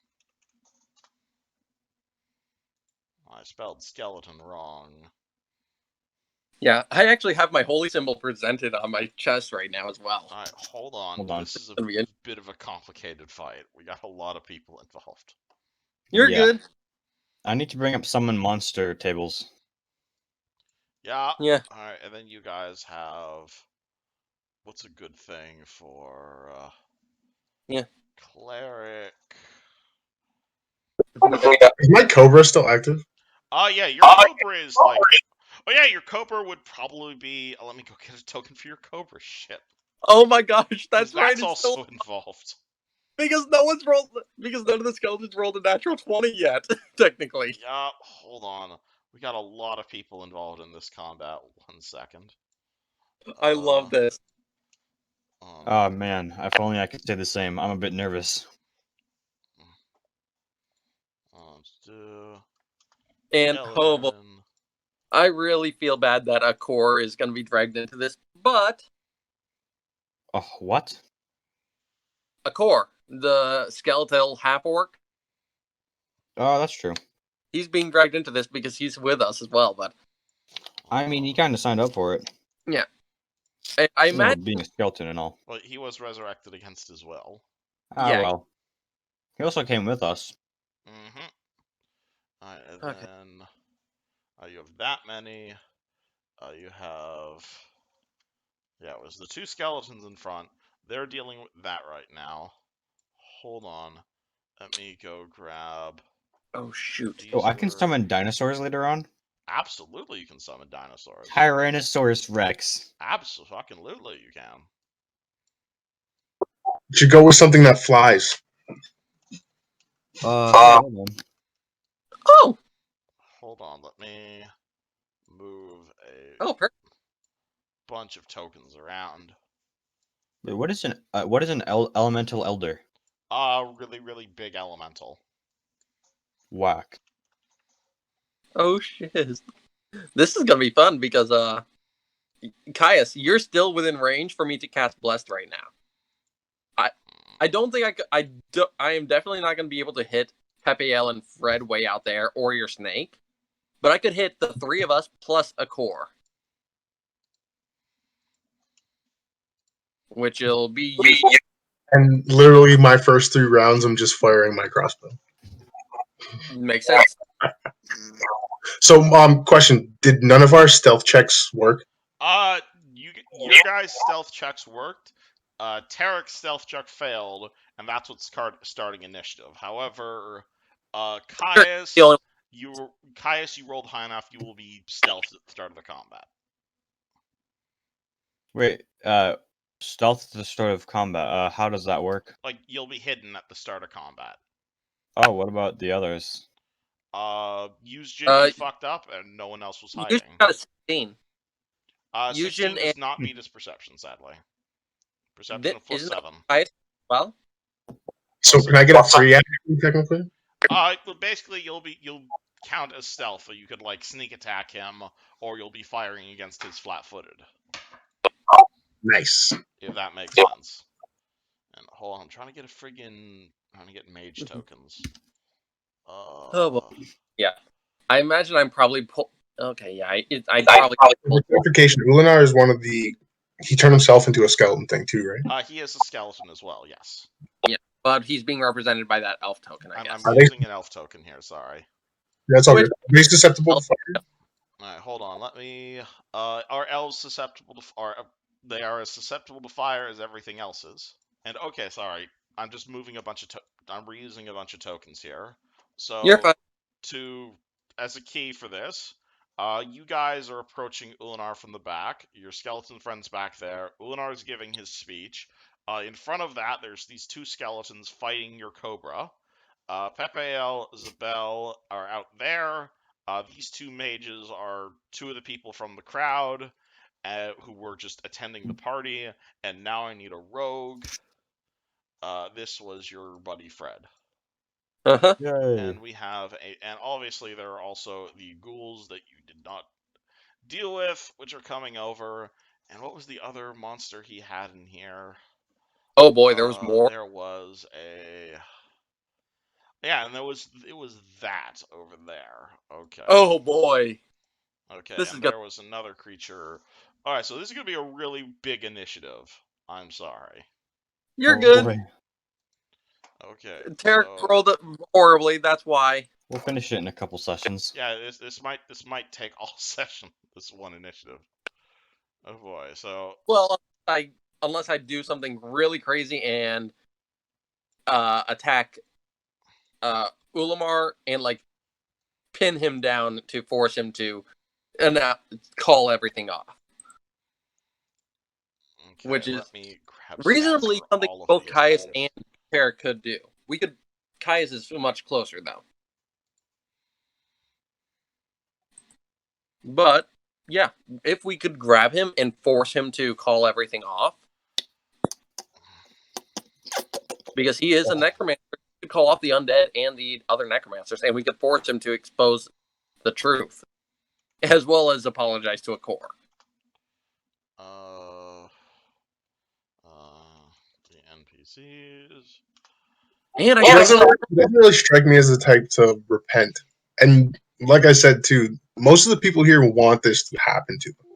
I spelled skeleton wrong. Yeah, I actually have my holy symbol presented on my chest right now as well. Alright, hold on. This is a bit of a complicated fight. We got a lot of people involved. You're good. I need to bring up summon monster tables. Yeah. Yeah. Alright, and then you guys have... What's a good thing for... Cleric... Is my Cobra still active? Yeah, your Cobra is like... Oh yeah, your Cobra would probably be... let me go get a token for your Cobra. Shit. Oh my gosh, that's right. That's also involved. Because none of the skeletons rolled a natural 20 yet, technically. Yeah, hold on. We got a lot of people involved in this combat. 1 second. I love this. Oh man, if only I could say the same. I'm a bit nervous. And I really feel bad that a core is going to be dragged into this, but... Oh, what? A core, the skeletal half-orc. Oh, that's true. He's being dragged into this because he's with us as well, but... I mean, he kind of signed up for it. Yeah. I imagine... being a skeleton and all. Well, he was resurrected against his will. Yeah. Well. He also came with us. Alright, and then... you have that many. You have... Yeah, it was the 2 skeletons in front. They're dealing with that right now. Hold on. Let me go grab... Oh, shoot. Oh, I can summon dinosaurs later on? Absolutely you can summon dinosaurs. Tyrannosaurus Rex. Absolutely you can. You should go with something that flies. Oh! Hold on, let me move a bunch of tokens around. Wait, what is an elemental elder? Really, really big elemental. Whack. Oh shit. This is gonna be fun because Caius, you're still within range for me to cast Blessed right now. I don't think I am definitely not gonna be able to hit Pepe and Fred way out there or your snake. But I could hit the 3 of us plus a core. Which will be useful. And literally my first 3 rounds, I'm just firing my crossbow. Makes sense. So, question: did none of our stealth checks work? Your guys' stealth checks worked. Tarek's stealth check failed, and that's what's starting initiative. However, Caius, you rolled high enough. You will be stealth at the start of the combat. Wait, stealth at the start of combat. How does that work? Like, you'll be hidden at the start of combat. Oh, what about the others? Yujin, you fucked up, and no one else was hiding. Yujin got a 16. 16 does not beat his perception, sadly. Perception of +7. Well, so can I get a free action technically? Well, basically, you'll count as stealth, so you could like sneak attack him, or you'll be firing against his flat-footed. Nice. If that makes sense. And hold on, I'm trying to get mage tokens. Yeah. I imagine I'm probably okay, yeah, I probably clarification. Ulinar is one of the. He turned himself into a skeleton thing too, right? He is a skeleton as well. Yes. Yeah, but he's being represented by that elf token. I guess. I'm using an elf token here. Sorry. That's all good. Are they susceptible to fire? All right, hold on. Let me. Are elves susceptible to? They are as susceptible to fire as everything else is. And okay, sorry. I'm just moving a bunch of. I'm reusing a bunch of tokens here. So you're fine. As a key for this, you guys are approaching Ulinar from the back. Your skeleton friend's back there. Ulinar is giving his speech. In front of that, there's these 2 skeletons fighting your cobra. Pepe, Zabel are out there. These 2 mages are 2 of the people from the crowd who were just attending the party. And now I need a rogue. This was your buddy Fred. Uh-huh. And we have and obviously there are also the ghouls that you did not deal with, which are coming over. And what was the other monster he had in here? Oh boy, there was more. There was and it was that over there. Okay. Oh boy. Okay, there was another creature. All right, so this is gonna be a really big initiative. I'm sorry. You're good. Boy. Okay. Tarek rolled it horribly. That's why. We'll finish it in a couple sessions. Yeah, this might take all session. This one initiative. Oh boy. So. Well, unless I do something really crazy and attack Ulamar and like pin him down to force him to call everything off. Okay, which is grab reasonably something both Caius and Tarek could do. Caius is much closer though. But yeah, if we could grab him and force him to call everything off, Because he is a necromancer. We could call off the undead and the other necromancers, and we could force him to expose the truth, as well as apologize to a core. The NPCs. And I He doesn't really strike me as the type to repent. And like I said too, most of the people here want this to happen to them.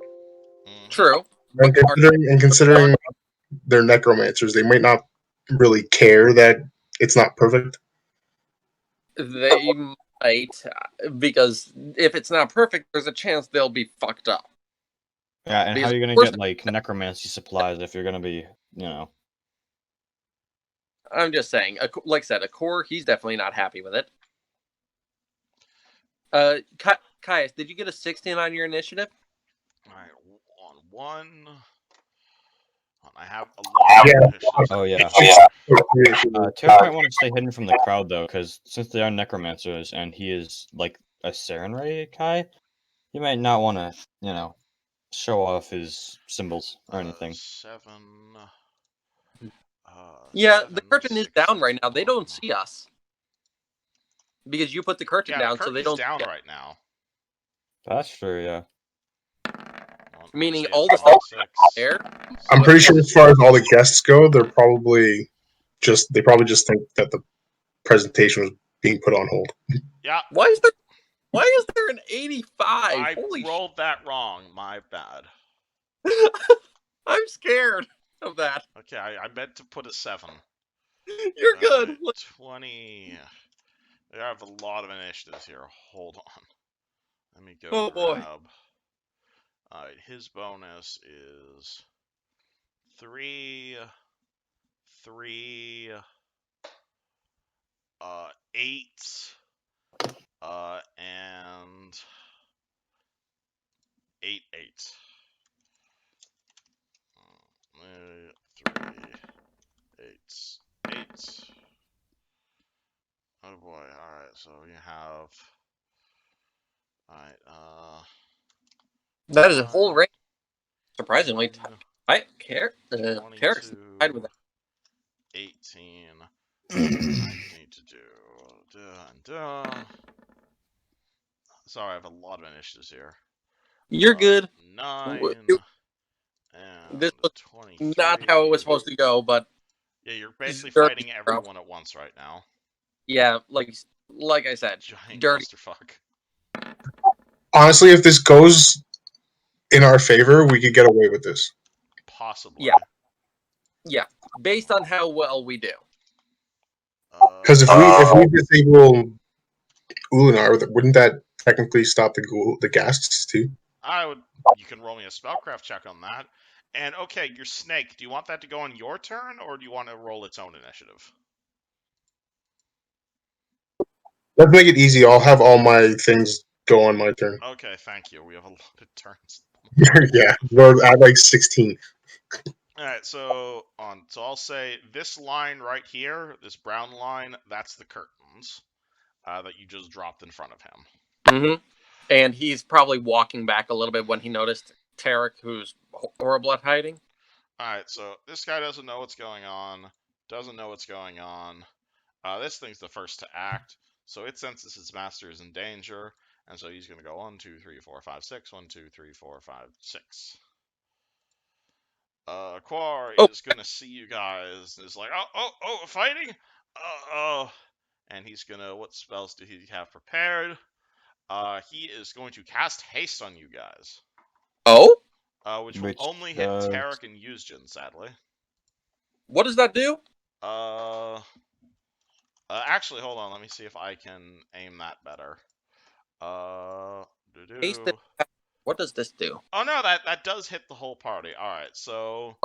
True. And considering they're necromancers, they might not really care that it's not perfect. They might, because if it's not perfect, there's a chance they'll be fucked up. Yeah, and how are you going to get, like, necromancy supplies if you're going to be, you know... I'm just saying, like I said, a core, he's definitely not happy with it. Caius, did you get a 16 on your initiative? Alright, on one... I have a lot of initiatives. Oh, yeah. Tarek might want to stay hidden from the crowd, though, because since they are necromancers, and he is, like, a Sarenrae Kai, he might not want to, you know, show off his symbols or anything. 7... yeah, the curtain is down right now. They don't see us. Because you put the curtain down, so they don't down right now. That's true, yeah. Meaning all the stuff there. I'm pretty sure as far as all the guests go, they probably just think that the presentation was being put on hold. Yeah. Why is there an 85? I rolled that wrong. My bad. I'm scared of that. Okay, I meant to put a 7. You're good. 20. I have a lot of initiatives here. Hold on. Let me go Oh boy. grab. Alright, his bonus is 3, 3, 8, and 8, 8. 3, 8, 8. Oh boy, alright, so we have... Alright, that is a whole range. Surprisingly, I care. Tarek's tied with that. 18. I need to do. Sorry, I have a lot of initiatives here. You're good. 9. And this was 23. not how it was supposed to go, but yeah, you're basically fighting everyone at once right now. Yeah, like I said, giant dirty clusterfuck. Honestly, if this goes in our favor, we could get away with this. Possibly. Yeah. Based on how well we do. Because if we disable Ulinar, wouldn't that technically stop the ghasts too? You can roll me a spellcraft check on that. And okay, your snake. Do you want that to go on your turn, or do you want to roll its own initiative? Let's make it easy. I'll have all my things go on my turn. Okay, thank you. We have a lot of turns. Yeah, we're at like 16. Alright, so I'll say this line right here, this brown line, that's the curtains that you just dropped in front of him. Mm-hmm. And he's probably walking back a little bit when he noticed Tarek, who's horrible at hiding. Alright, so this guy doesn't know what's going on. This thing's the first to act, so it senses its master is in danger, and so he's going to go 1, 2, 3, 4, 5, 6. 1, 2, 3, 4, 5, 6. Quar is going to see you guys, and is like, oh, fighting? And he's going to, what spells do he have prepared? He is going to cast haste on you guys. Oh? Which will only hit Tarek and Yuzjin, sadly. What does that do? Actually, hold on. Let me see if I can aim that better. What does this do? Oh no, that does hit the whole party. All right, so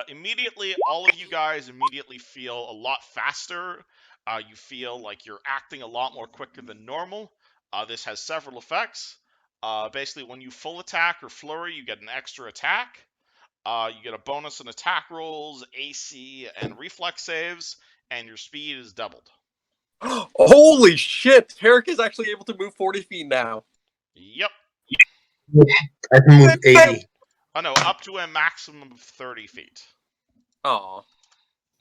immediately, all of you guys immediately feel a lot faster. You feel like you're acting a lot more quicker than normal. This has several effects. Basically, when you full attack or flurry, you get an extra attack. You get a bonus in attack rolls, AC, and reflex saves, and your speed is doubled. Holy shit! Tarek is actually able to move 40 feet now. Yep. I can move 80. Oh no, up to a maximum of 30 feet. Aw.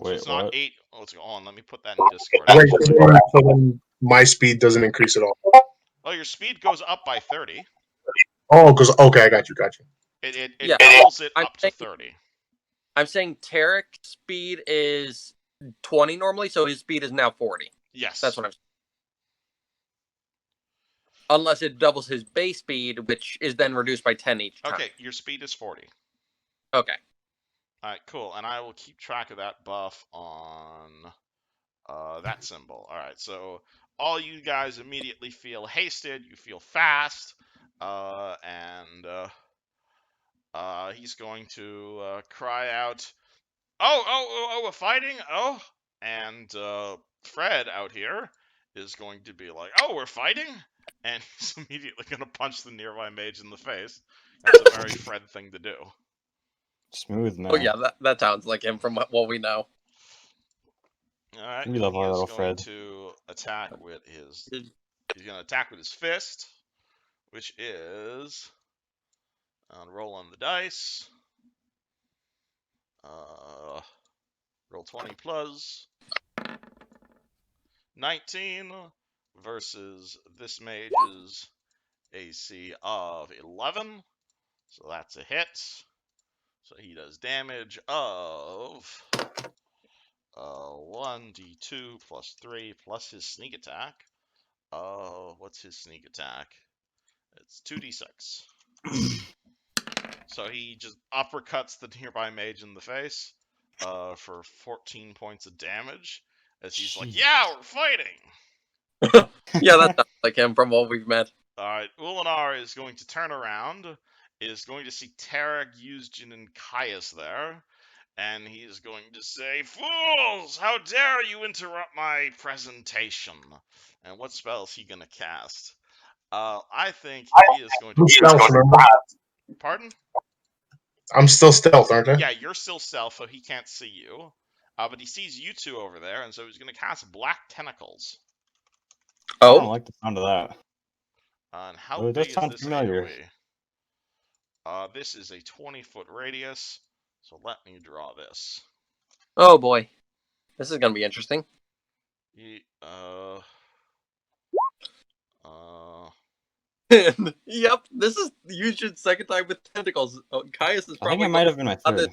Wait, it's not what? 8. Let's go on. Let me put that in Discord. Wait, so then my speed doesn't increase at all. Oh, your speed goes up by 30. Oh, because okay, I got you. It Yeah, doubles it I'm up to 30. I'm saying Tarek's speed is 20 normally, so his speed is now 40. Yes. That's what I'm saying. Unless it doubles his base speed, which is then reduced by 10 each time. Okay, your speed is 40. Okay. Alright, cool. And I will keep track of that buff on that symbol. Alright, so all you guys immediately feel hasted, you feel fast, and he's going to cry out, oh, we're fighting? Oh, and Fred out here is going to be like, oh, we're fighting? And he's immediately going to punch the nearby mage in the face. That's a very Fred thing to do. Smooth, man. Oh yeah, that sounds like him from what we know. Alright, We love our little Fred. to attack with his... He's going to attack with his fist, which is... roll on the dice. Roll 20 plus 19 versus this mage's AC of 11. So that's a hit. So he does damage of 1d2 plus 3 plus his sneak attack. What's his sneak attack? It's 2d6. So he just uppercuts the nearby mage in the face for 14 points of damage. As he's like, yeah, we're fighting! Yeah, that sounds like him from what we've met. Alright, Ulinar is going to turn around, is going to see Tarek, Yuzjin, and Caius there, and he's going to say, fools! How dare you interrupt my presentation? And what spell is he going to cast? I think he is going to... Pardon? I'm still stealth, aren't I? Yeah, you're still stealth, so he can't see you. But he sees you two over there, and so he's going to cast Black Tentacles. I don't like the sound of that. And how Oh, it big does is sound this familiar. AoE? This is a 20-foot radius, so let me draw this. Oh boy. This is going to be interesting. Yep, this is Yujin's second time with tentacles. Oh, Caius is probably... I think it might have been my third.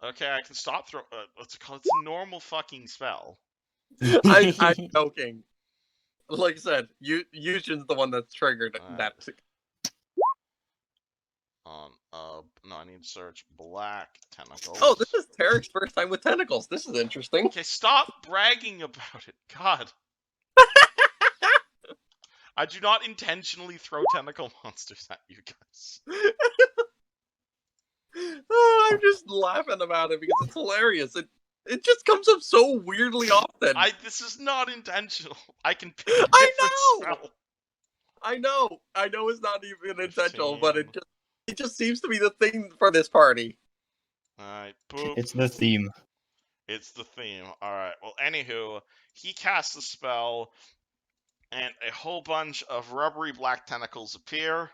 Okay, I can stop throwing... what's it called? It's a normal fucking spell. I'm joking. Like I said, Yujin's the one that's triggered that. No, I need to search Black Tentacles. Oh, this is Tarek's first time with tentacles. This is interesting. Okay, stop bragging about it. God. I do not intentionally throw tentacle monsters at you guys. Oh, I'm just laughing about it because it's hilarious. It just comes up so weirdly often. This is not intentional. I can pick a different spell. I know it's not even intentional, but it just seems to be the thing for this party. Alright, boop. It's the theme. It's the theme. Alright, well, anywho, he casts a spell, and a whole bunch of rubbery black tentacles appear,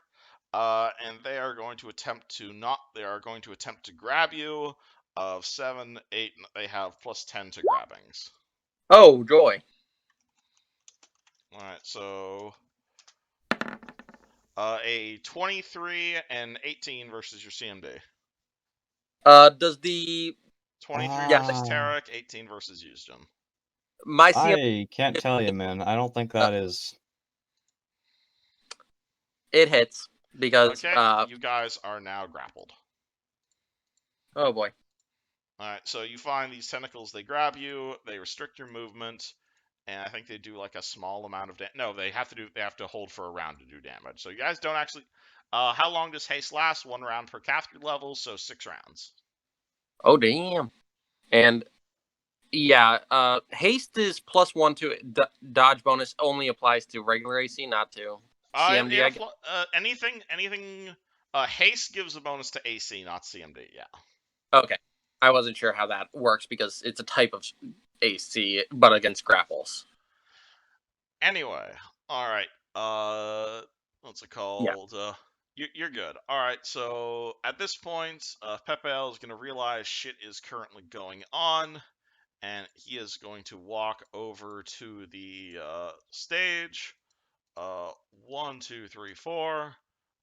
and they are going to attempt to grab you. Of 7, 8, they have plus 10 to grabbings. Oh, joy. Alright, so... a 23 and 18 versus your CMD. Does the... 23 versus Tarek, 18 versus Yuzjin. My CMD... I can't tell you, man. I don't think that is... It hits, because... Okay, you guys are now grappled. Oh, boy. Alright, so you find these tentacles, they grab you, they restrict your movement, and I think they do like a small amount of damage. No, they have to hold for a round to do damage. So you guys don't actually... how long does haste last? 1 round per caster level, so 6 rounds. Oh, damn. And, yeah, haste is +1 to dodge bonus, only applies to regular AC, not to CMD. Anything... haste gives a bonus to AC, not CMD, yeah. Okay. I wasn't sure how that works because it's a type of AC, but against grapples. Anyway, alright. What's it called? Yeah. You're good. Alright, so at this point, Pepel is going to realize shit is currently going on, and he is going to walk over to the stage. 1, 2, 3, 4.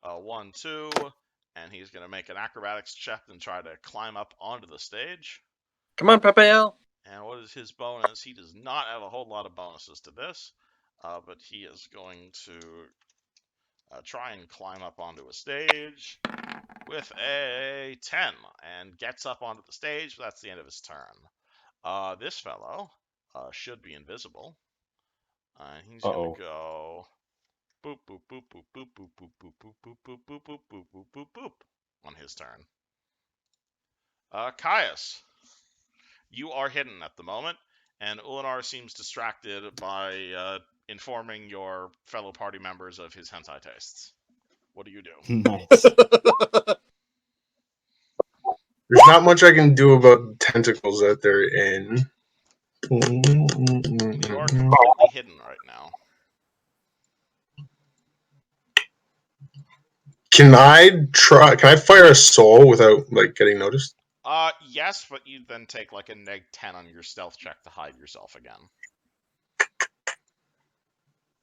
1, 2. And he's going to make an acrobatics check and try to climb up onto the stage. Come on, Pepe. And what is his bonus? He does not have a whole lot of bonuses to this, but he is going to try and climb up onto a stage with a 10 and gets up onto the stage, but that's the end of his turn. This fellow should be invisible. He's going to go boop, boop, boop, boop, boop, boop, boop, boop, boop, boop, boop, boop, boop, boop, boop, boop, boop on his turn. Caius, you are hidden at the moment, and Ulinar seems distracted by informing your fellow party members of his hentai tastes. What do you do? Nice. There's not much I can do about the tentacles that they're in. You are completely hidden right now. Can I fire a soul without like getting noticed? Yes, but you then take like a -10 on your stealth check to hide yourself again.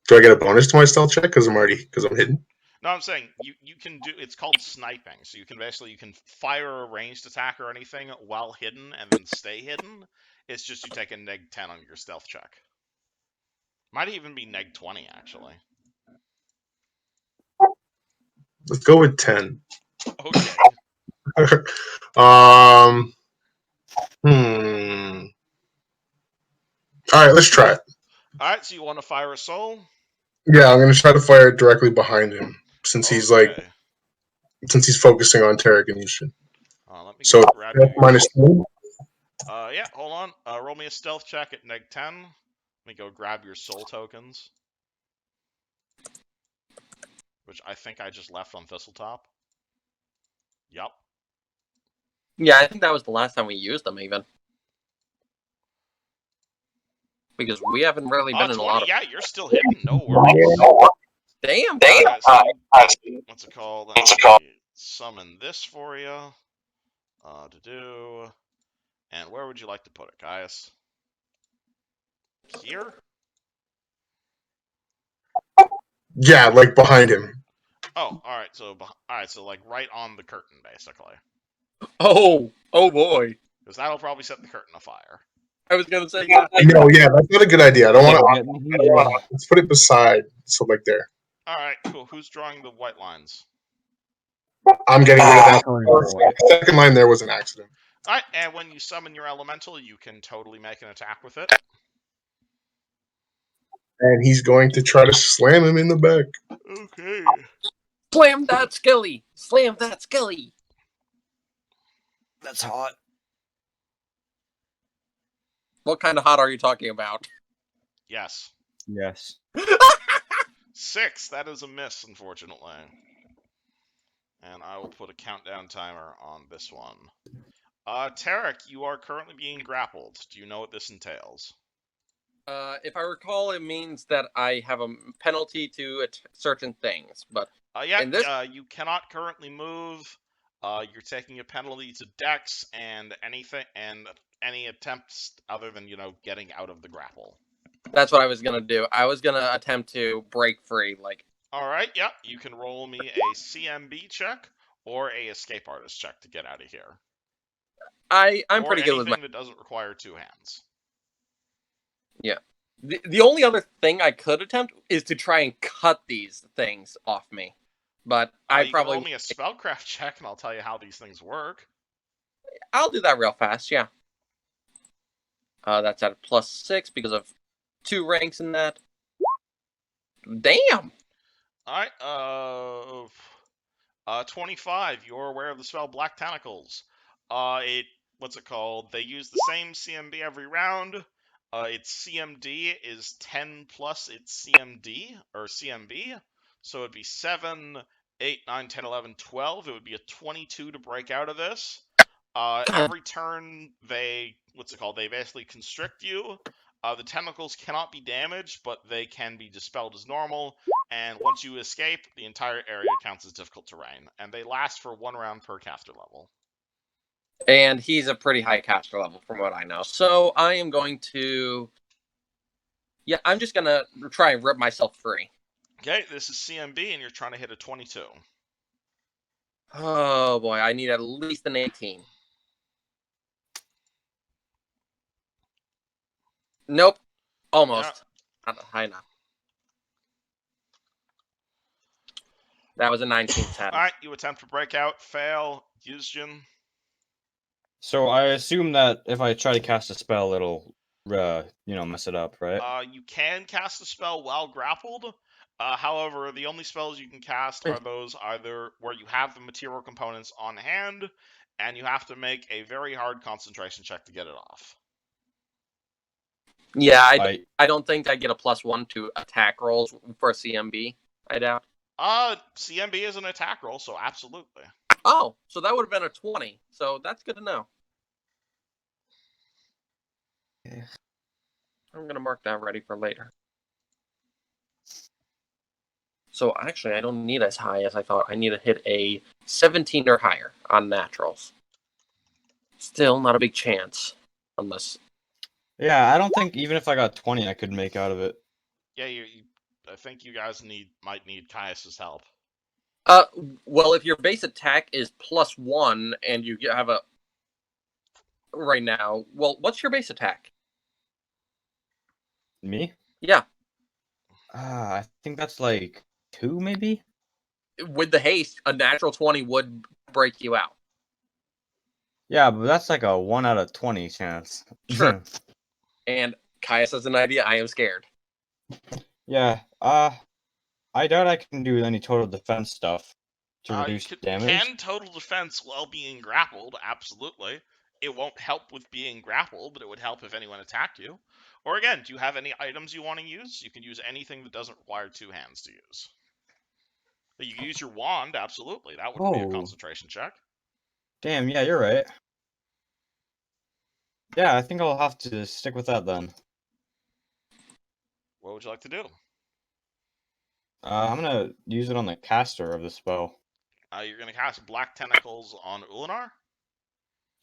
Do I get a bonus to my stealth check because I'm hidden? No, I'm saying you can do. It's called sniping, so you can fire a ranged attack or anything while hidden and then stay hidden. It's just you take a -10 on your stealth check. Might even be -20 actually. Let's go with 10. Okay. All right, let's try it. All right, so you want to fire a soul? Yeah, I'm gonna try to fire it directly behind him since he's focusing on Tarek and Yushin. Let me So grab -2. Yeah, hold on. Roll me a stealth check at -10. Let me go grab your soul tokens, which I think I just left on Thistletop. Yep. Yeah, I think that was the last time we used them, even. Because we haven't really been in 20, a lot of... Yeah, you're still hidden. No worries. Damn! What's it called? Let me summon this for you. To do. And where would you like to put it, Caius? Here? Yeah, like behind him. Oh, alright, so like right on the curtain, basically. Oh boy. Because that'll probably set the curtain afire. I was gonna say... No, yeah, that's not a good idea. I don't want to... Let's put it beside, so like there. Alright, cool. Who's drawing the white lines? I'm getting rid of that. The second line there was an accident. Alright, and when you summon your elemental, you can totally make an attack with it. And he's going to try to slam him in the back. Okay. Slam that skilly! Slam that skilly! That's hot. What kind of hot are you talking about? Yes. Yes. 6. That is a miss, unfortunately. And I will put a countdown timer on this one. Tarek, you are currently being grappled. Do you know what this entails? If I recall, it means that I have a penalty to certain things, but... you cannot currently move. You're taking a penalty to Dex and any attempts other than, getting out of the grapple. That's what I was gonna do. I was gonna attempt to break free, like... Alright, yeah. You can roll me a CMB check or a escape artist check to get out of here. I'm pretty good with anything that doesn't require 2 hands. Yeah. The only other thing I could attempt is to try and cut these things off me. But you can roll me a spellcraft check and I'll tell you how these things work. I'll do that real fast, yeah. That's at a +6 because of 2 ranks in that. Damn! Alright, 25. You're aware of the spell Black Tentacles. What's it called? They use the same CMB every round. Its CMD is 10 plus its CMD, or CMB. So it'd be 7, 8, 9, 10, 11, 12. It would be a 22 to break out of this. Every turn, they basically constrict you. The tentacles cannot be damaged, but they can be dispelled as normal. And once you escape, the entire area counts as difficult terrain. And they last for 1 round per caster level. And he's a pretty high caster level from what I know. So I am going to... Yeah, I'm just going to try and rip myself free. Okay, this is CMB, and you're trying to hit a 22. Oh, boy. I need at least an 18. Nope. Almost. Yeah. Not high enough. That was a 19-10. Alright, you attempt to break out, fail, Yuzjin. So I assume that if I try to cast a spell, it'll, mess it up, right? You can cast a spell while grappled. However, the only spells you can cast are those either where you have the material components on hand, and you have to make a very hard concentration check to get it off. Yeah, I don't think I get a +1 to attack rolls for CMB. I doubt. CMB is an attack roll, so absolutely. Oh, so that would have been a 20. So that's good to know. Yeah. I'm going to mark that ready for later. So actually, I don't need as high as I thought. I need to hit a 17 or higher on naturals. Still not a big chance. Unless... Yeah, I don't think even if I got 20, I could make out of it. Yeah, I think you guys might need Caius's help. Well, if your base attack is +1 and you have a... Right now, well, what's your base attack? Me? Yeah. I think that's like 2, maybe? With the haste, a natural 20 would break you out. Yeah, but that's like a 1 out of 20 chance. Sure. And Caius has an idea. I am scared. Yeah, I doubt I can do any total defense stuff to reduce damage. You can total defense while being grappled, absolutely. It won't help with being grappled, but it would help if anyone attacked you. Or again, do you have any items you want to use? You can use anything that doesn't require 2 hands to use. You can use your wand, absolutely. That would be a concentration check. Damn, yeah, you're right. Yeah, I think I'll have to stick with that then. What would you like to do? I'm gonna use it on the caster of the spell. You're gonna cast Black Tentacles on Ulinar?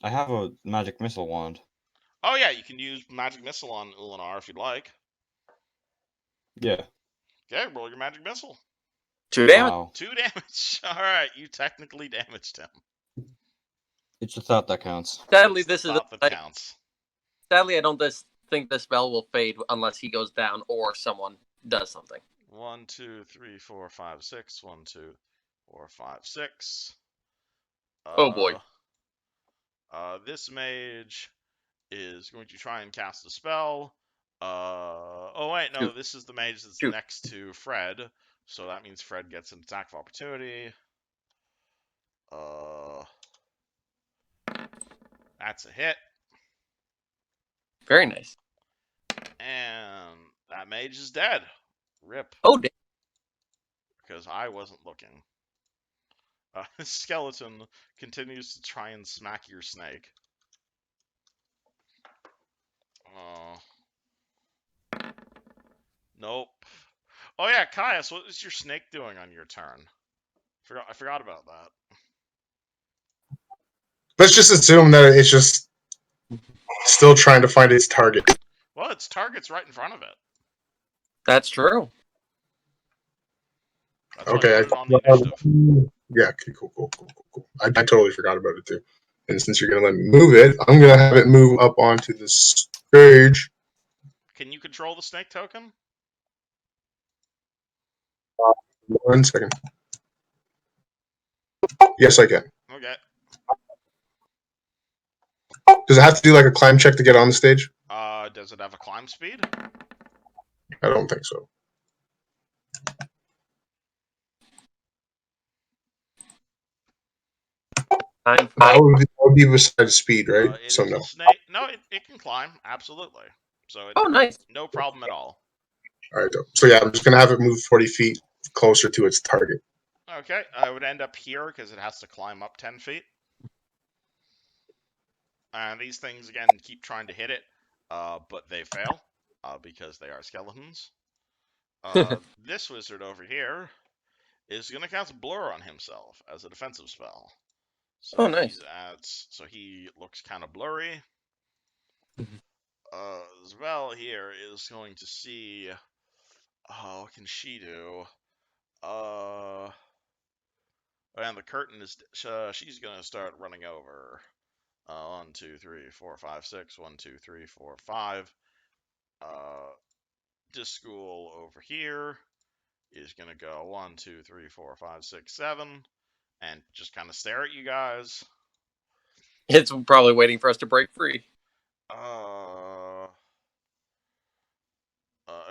I have a magic missile wand. Oh yeah, you can use Magic Missile on Ulinar if you'd like. Yeah. Okay, roll your Magic Missile. 2 damage. Wow. 2 damage. Alright, you technically damaged him. It's a thought that counts. Sadly, this is that counts. Sadly, I don't think this spell will fade unless he goes down or someone does something. 1, 2, 3, 4, 5, 6. 1, 2, 4, 5, 6. Oh boy. This mage is going to try and cast a spell. Oh wait, no, this is the mage that's next to Fred, so that means Fred gets an attack of opportunity. That's a hit. Very nice. And that mage is dead. Rip. Oh, damn. Because I wasn't looking. Skeleton continues to try and smack your snake. Nope. Oh yeah, Caius, what is your snake doing on your turn? I forgot about that. Let's just assume that it's just still trying to find its target. Well, its target's right in front of it. That's true. That's okay. Yeah, okay, cool. I totally forgot about it too. And since you're gonna let me move it, I'm gonna have it move up onto the stage. Can you control the snake token? 1 second. Yes, I can. Okay. Does it have to do like a climb check to get on the stage? Does it have a climb speed? I don't think so. That would be besides speed, right? So no. No, it can climb, absolutely. So nice. No problem at all. All right, so yeah, I'm just gonna have it move 40 feet closer to its target. Okay, I would end up here because it has to climb up 10 feet. And these things again keep trying to hit it, but they fail because they are skeletons. This wizard over here is gonna cast Blur on himself as a defensive spell. So nice. So he looks kind of blurry. As well here is going to see. What can she do? And the curtain is. She's gonna start running over. 1, 2, 3, 4, 5, 6. 1, 2, 3, 4, 5. Disc school over here is gonna go 1, 2, 3, 4, 5, 6, 7, and just kind of stare at you guys. It's probably waiting for us to break free.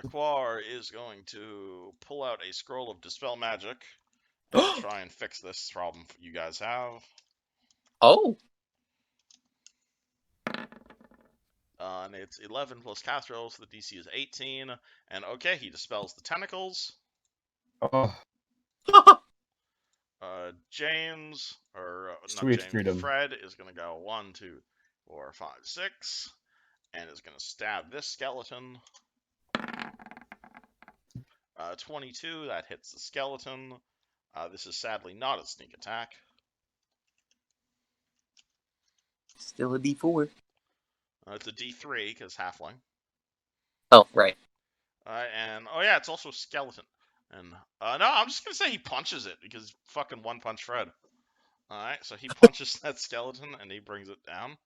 Aquar is going to pull out a scroll of Dispel Magic and try and fix this problem you guys have. Oh. And it's 11 plus cast rolls, so the DC is 18. And okay, he dispels the tentacles. Oh, James, or sweet not James, freedom. Fred is going to go 1, 2, 4, 5, 6, and is going to stab this skeleton. 22, that hits the skeleton. This is sadly not a sneak attack. Still a D4. It's a D3 because halfling. Oh, right. And oh yeah, it's also a skeleton. And no, I'm just gonna say he punches it because fucking one punch Fred. All right, so he punches that skeleton and he brings it down,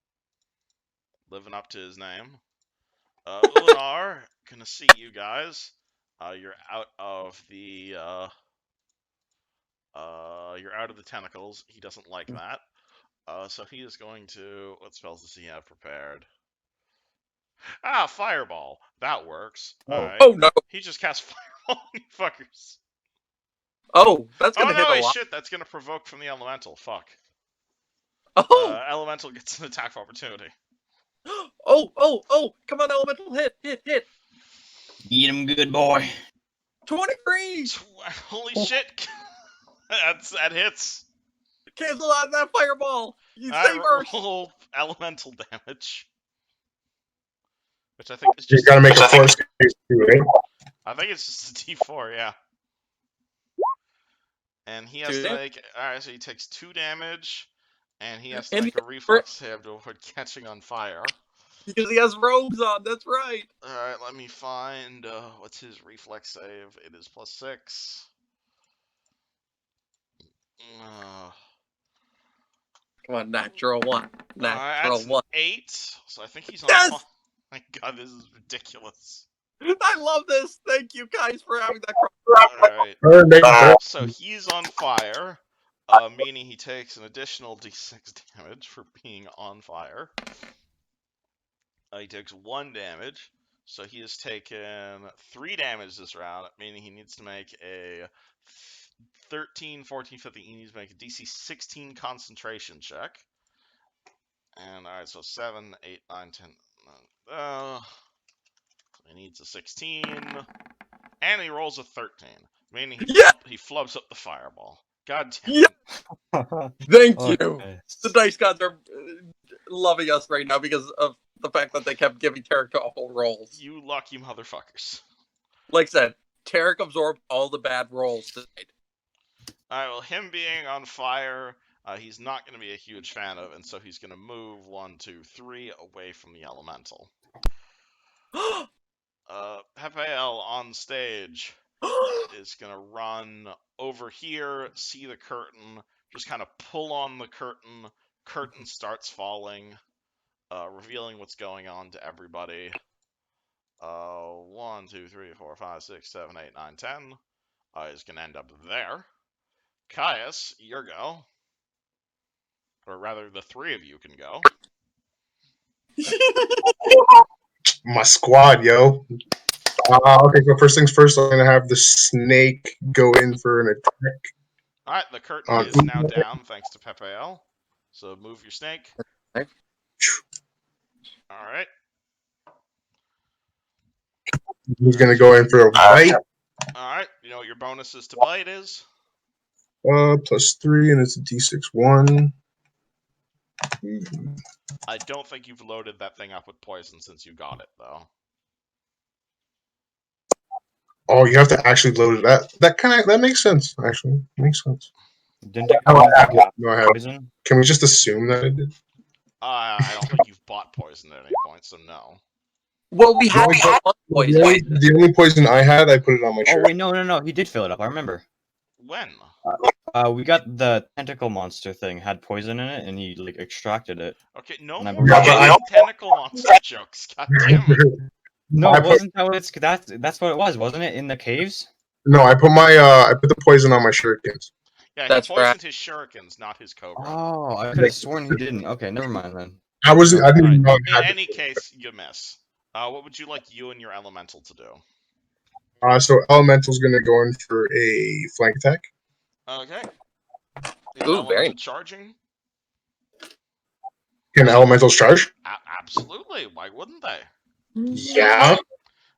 living up to his name. Unar, gonna see you guys. You're out of the tentacles. He doesn't like that. So he is going to. What spells does he have prepared? Fireball. That works. Alright. Oh, no. He just cast Fireball, you fuckers. Oh, that's gonna hit a lot. Shit, that's gonna provoke from the Elemental. Fuck. Oh! Elemental gets an attack of opportunity. Oh! Come on, Elemental, hit! Get him, good boy. 23! Holy shit! That hits. Cancel out that fireball! You save I roll elemental damage. Which I think is just. You gotta make a force case too, right? I think it's just a D4, yeah. And he has to make. Alright, so he takes 2 damage, and he has to make a reflex save to avoid catching on fire. Because he has robes on, that's right. Alright, let me find. What's his reflex save? It is +6. Come on, natural 1. Natural 1. 8, so I think he's on. Yes! My god, this is ridiculous. I love this. Thank you guys for having that. Alright. So he's on fire, meaning he takes an additional d6 damage for being on fire. He takes 1 damage, so he has taken 3 damage this round, meaning he needs to make a 13, 14, 15. He needs to make a DC 16 concentration check. And alright, so 7, 8, 9, 10. He needs a 16. And he rolls a 13. Meaning he flubs up the fireball. God damn it. Thank you. Nice. The dice gods are loving us right now because of the fact that they kept giving Tarek awful rolls. You lucky motherfuckers. Like I said, Tarek absorbed all the bad rolls tonight. Alright, well, him being on fire, he's not going to be a huge fan of, and so he's going to move 1, 2, 3 away from the elemental. Pepeel on stage is going to run over here, see the curtain, just kind of pull on the curtain. Curtain starts falling, revealing what's going on to everybody. 1, 2, 3, 4, 5, 6, 7, 8, 9, 10 is going to end up there. Caius, your go. Or rather, the 3 of you can go. My squad, yo. Okay, so first things first, I'm going to have the snake go in for an attack. Alright, the curtain is now down thanks to Pepeel. So move your snake. Alright. He's going to go in for a bite. Alright, you know what your bonuses to bite is? +3, and it's a D6 1. I don't think you've loaded that thing up with poison since you got it, though. Oh, you have to actually load it. That makes sense. Actually, makes sense. Didn't it No, come I have with no, I have. poison? Can we just assume that it did? I don't think you've bought poison at any point, so no. Well, we had poison. The only poison I had, I put it on my Oh shirt. wait, no. He did fill it up. I remember. When? We got the tentacle monster thing had poison in it, and he like extracted it. Okay, no And I more believe- fucking tentacle monster jokes. God damn it. No, I it put- wasn't how it's that's what it was, wasn't it? In the caves. No, I put the poison on my shurikens. Yeah, That's he poisoned his shurikens, not his cobra. Oh, I could have sworn he didn't. Okay, never mind then. I didn't Alright, even know I in had any case, you miss. What would you like you and your elemental to do? So elemental's gonna go in for a flank attack. Okay. Is Ooh, elemental very- charging? Can elementals charge? Absolutely. Why wouldn't they? Yeah.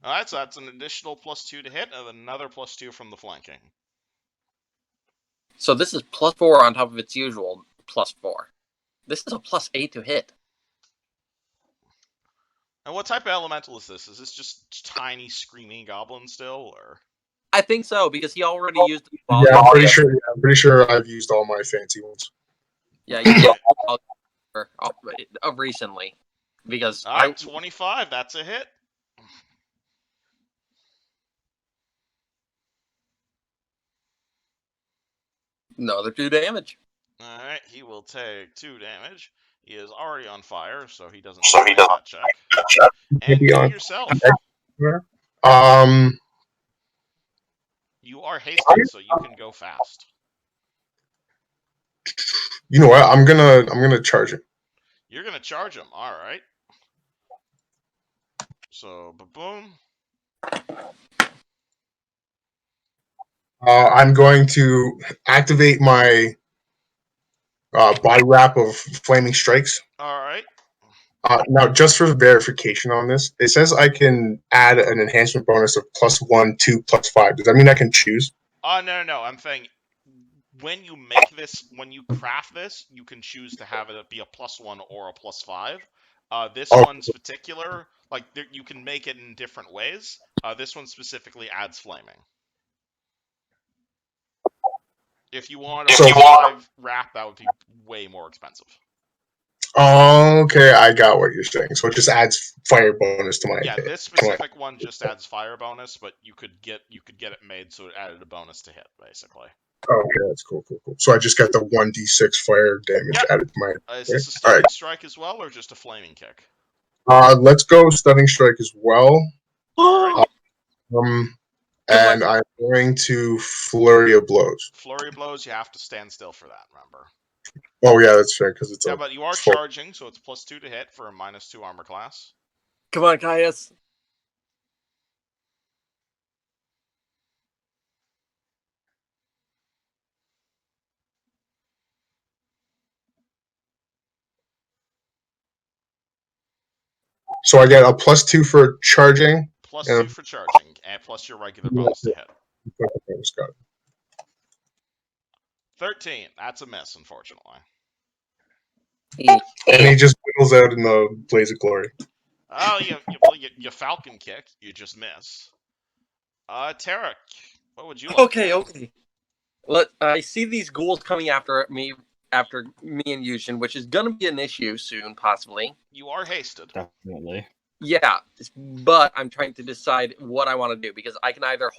Alright, so that's an additional +2 to hit, and then another +2 from the flanking. So this is +4 on top of its usual +4. This is a +8 to hit. And what type of elemental is this? Is this just tiny screaming goblin still, or? I think so, because he already used the Yeah, I'm pretty sure. Yeah, I'm pretty sure I've used all my fancy ones. Yeah, you used recently. Because Alright, 25, that's a hit. another 2 damage. Alright, he will take 2 damage. He is already on fire, so he doesn't make that check. And Maybe you on- yourself. You are hasted, so you can go fast. You know what? I'm gonna charge it. You're gonna charge him, alright. So, boom. I'm going to activate my body wrap of flaming strikes. Alright. Now, just for verification on this, it says I can add an enhancement bonus of +1, 2, +5. Does that mean I can choose? No. I'm saying when you make this, when you craft this, you can choose to have it be a +1 or a +5. This one's particular, like you can make it in different ways. This one specifically adds flaming. If you want a +5 wrap, that would be way more expensive. Oh, okay, I got what you're saying. So it just adds fire bonus to my Yeah, hit. this specific one just adds fire bonus, but you could get it made so it added a bonus to hit, basically. Oh, okay, that's cool. So I just got the 1d6 fire damage added to my. Is this a stunning strike as well, or just a flaming kick? Let's go stunning strike as well. Alright. And I'm going to flurry of blows. Flurry of blows, you have to stand still for that, remember. Oh yeah, that's fair because it's but you are charging, so it's +2 to hit for a -2 armor class. Come on, Caius. So I get a +2 for charging. +2 for charging, and plus your regular bonus to hit. Got it. 13. That's a miss, unfortunately. And he just whittles out in the blaze of glory. Oh, you falcon kick. You just miss. Tarek, what would you like? Okay. I see these ghouls coming after me and Yushin, which is gonna be an issue soon, possibly. You are hasted. Definitely. Yeah, but I'm trying to decide what I want to do because I can either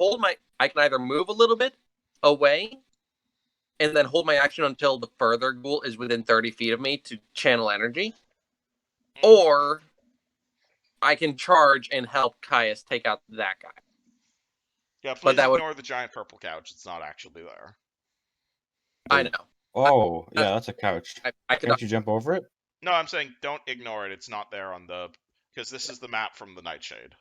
move a little bit away and then hold my action until the further ghoul is within 30 feet of me to channel energy, or I can charge and help Caius take out that guy. Yeah, please ignore the giant purple couch. It's not actually there. I know. Oh, yeah, that's a couch. Can't you jump over it? No, I'm saying don't ignore it. It's not there on the... Because this is the map from the Nightshade.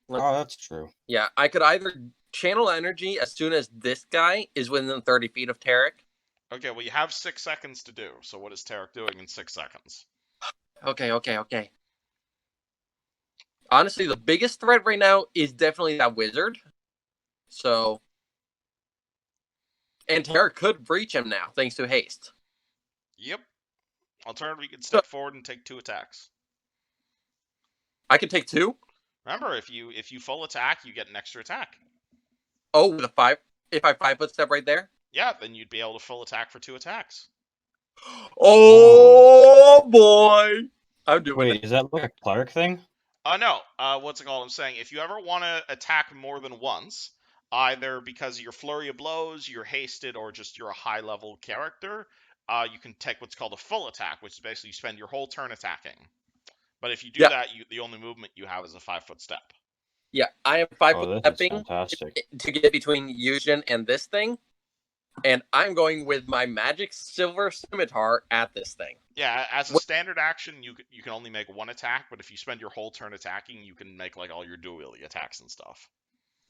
Oh, that's true. Yeah, I could either channel energy as soon as this guy is within 30 feet of Tarek. Okay, well, you have 6 seconds to do. So what is Tarek doing in 6 seconds? Okay. Honestly, the biggest threat right now is definitely that wizard. So... And Tarek could breach him now, thanks to haste. Yep. Alternatively, you can step forward and take 2 attacks. I could take 2? Remember, if you full attack, you get an extra attack. Oh, with a 5? If I 5-foot step right there? Yeah, then you'd be able to full attack for 2 attacks. Oh boy! I'm doing Wait, is that like a cleric thing? No. What's it called? I'm saying if you ever want to attack more than once, either because of your flurry of blows, you're hasted, or just you're a high level character, you can take what's called a full attack, which is basically you spend your whole turn attacking. But if you do that, the only movement you have is a 5-foot step. Yeah, I am 5-foot this is stepping fantastic. to get between Yuzhin and this thing, and I'm going with my magic silver scimitar at this thing. Yeah, as a standard action, you can only make 1 attack, but if you spend your whole turn attacking, you can make like all your dually attacks and stuff.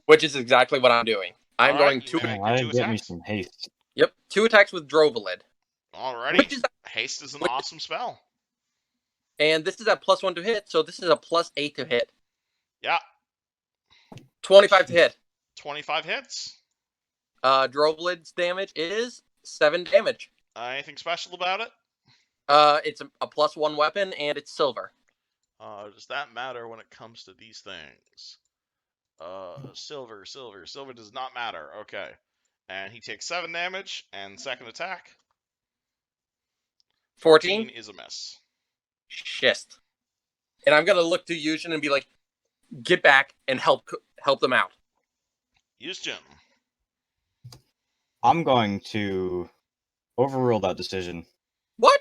Which is exactly what I'm doing. I'm going to to make your 2 get me attacks. some haste. Yep, 2 attacks with Drovalid. Alrighty. Haste is an awesome spell. And this is a +1 to hit, so this is a +8 to hit. Yeah. 25 to hit. 25 hits. Drovalid's damage is 7 damage. Anything special about it? It's a +1 weapon, and it's silver. Does that matter when it comes to these things? Silver does not matter. Okay. And he takes 7 damage, and second attack. 14 is a miss. Shit. And I'm gonna look to Yuzhin and be like, get back and help them out. Yuzhin. I'm going to overrule that decision. What?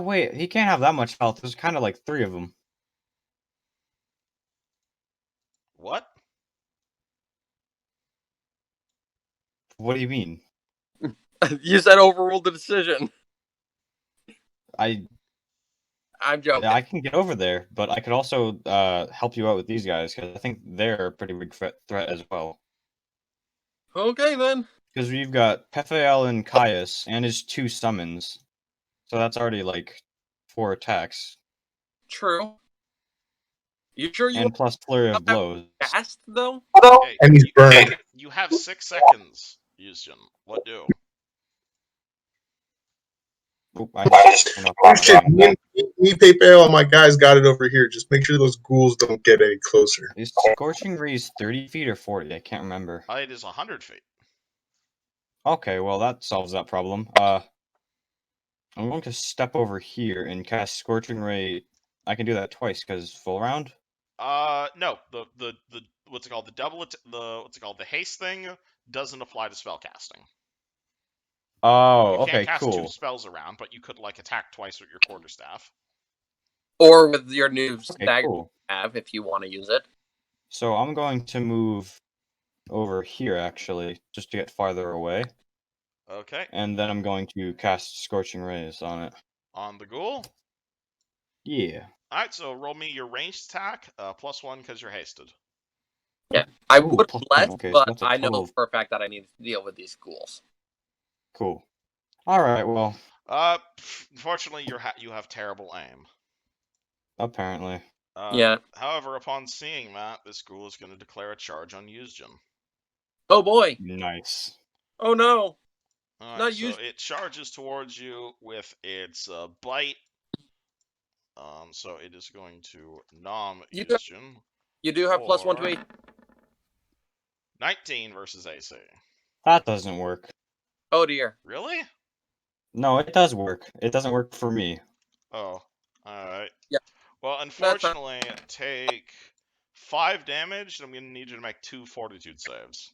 Wait, he can't have that much health. There's kind of like 3 of them. What? What do you mean? You said overrule the decision. I'm joking. I can get over there, but I could also help you out with these guys, because I think they're a pretty big threat as well. Okay, then. Because we've got Pethael and Caius, and his 2 summons. So that's already like 4 attacks. True. You sure you and plus flurry of blows. fast, though? Okay, And he's burned. You have 6 seconds, Yuzhin. What do? Oop, Oh shit, me, PayPal, my guys got it over here. Just make sure those ghouls don't get any closer. Is Scorching Breeze 30 feet or 40? I can't remember. It is 100 feet. Okay, well that solves that problem. I'm going to step over here and cast Scorching Ray. I can do that twice because full round. No. The what's it called? The haste thing doesn't apply to spell casting. Oh, you okay, can't cast cool. 2 spells around, but you could like attack twice with your quarterstaff. Or with your new stagger cool. you have, if you want to use it. So I'm going to move over here, actually, just to get farther away. Okay. And then I'm going to cast Scorching Rays on it. On the ghoul? Yeah. Alright, so roll me your ranged attack, +1 because you're hasted. Yeah, I would less, okay, so but that's a I know 12. for a fact that I need to deal with these ghouls. Cool. Alright, well. Unfortunately, you have terrible aim. Apparently. Yeah. However, upon seeing that, this ghoul is going to declare a charge on Yuzhin. Oh boy! Nice. Oh no! Alright, so it charges towards you with its bite. So it is going to nom Yuzhin. You do have +1 to 8. 19 versus AC. That doesn't work. Oh dear. Really? No, it does work. It doesn't work for me. Oh, alright. Yeah. Well, unfortunately, take 5 damage, and I'm going to need you to make 2 fortitude saves.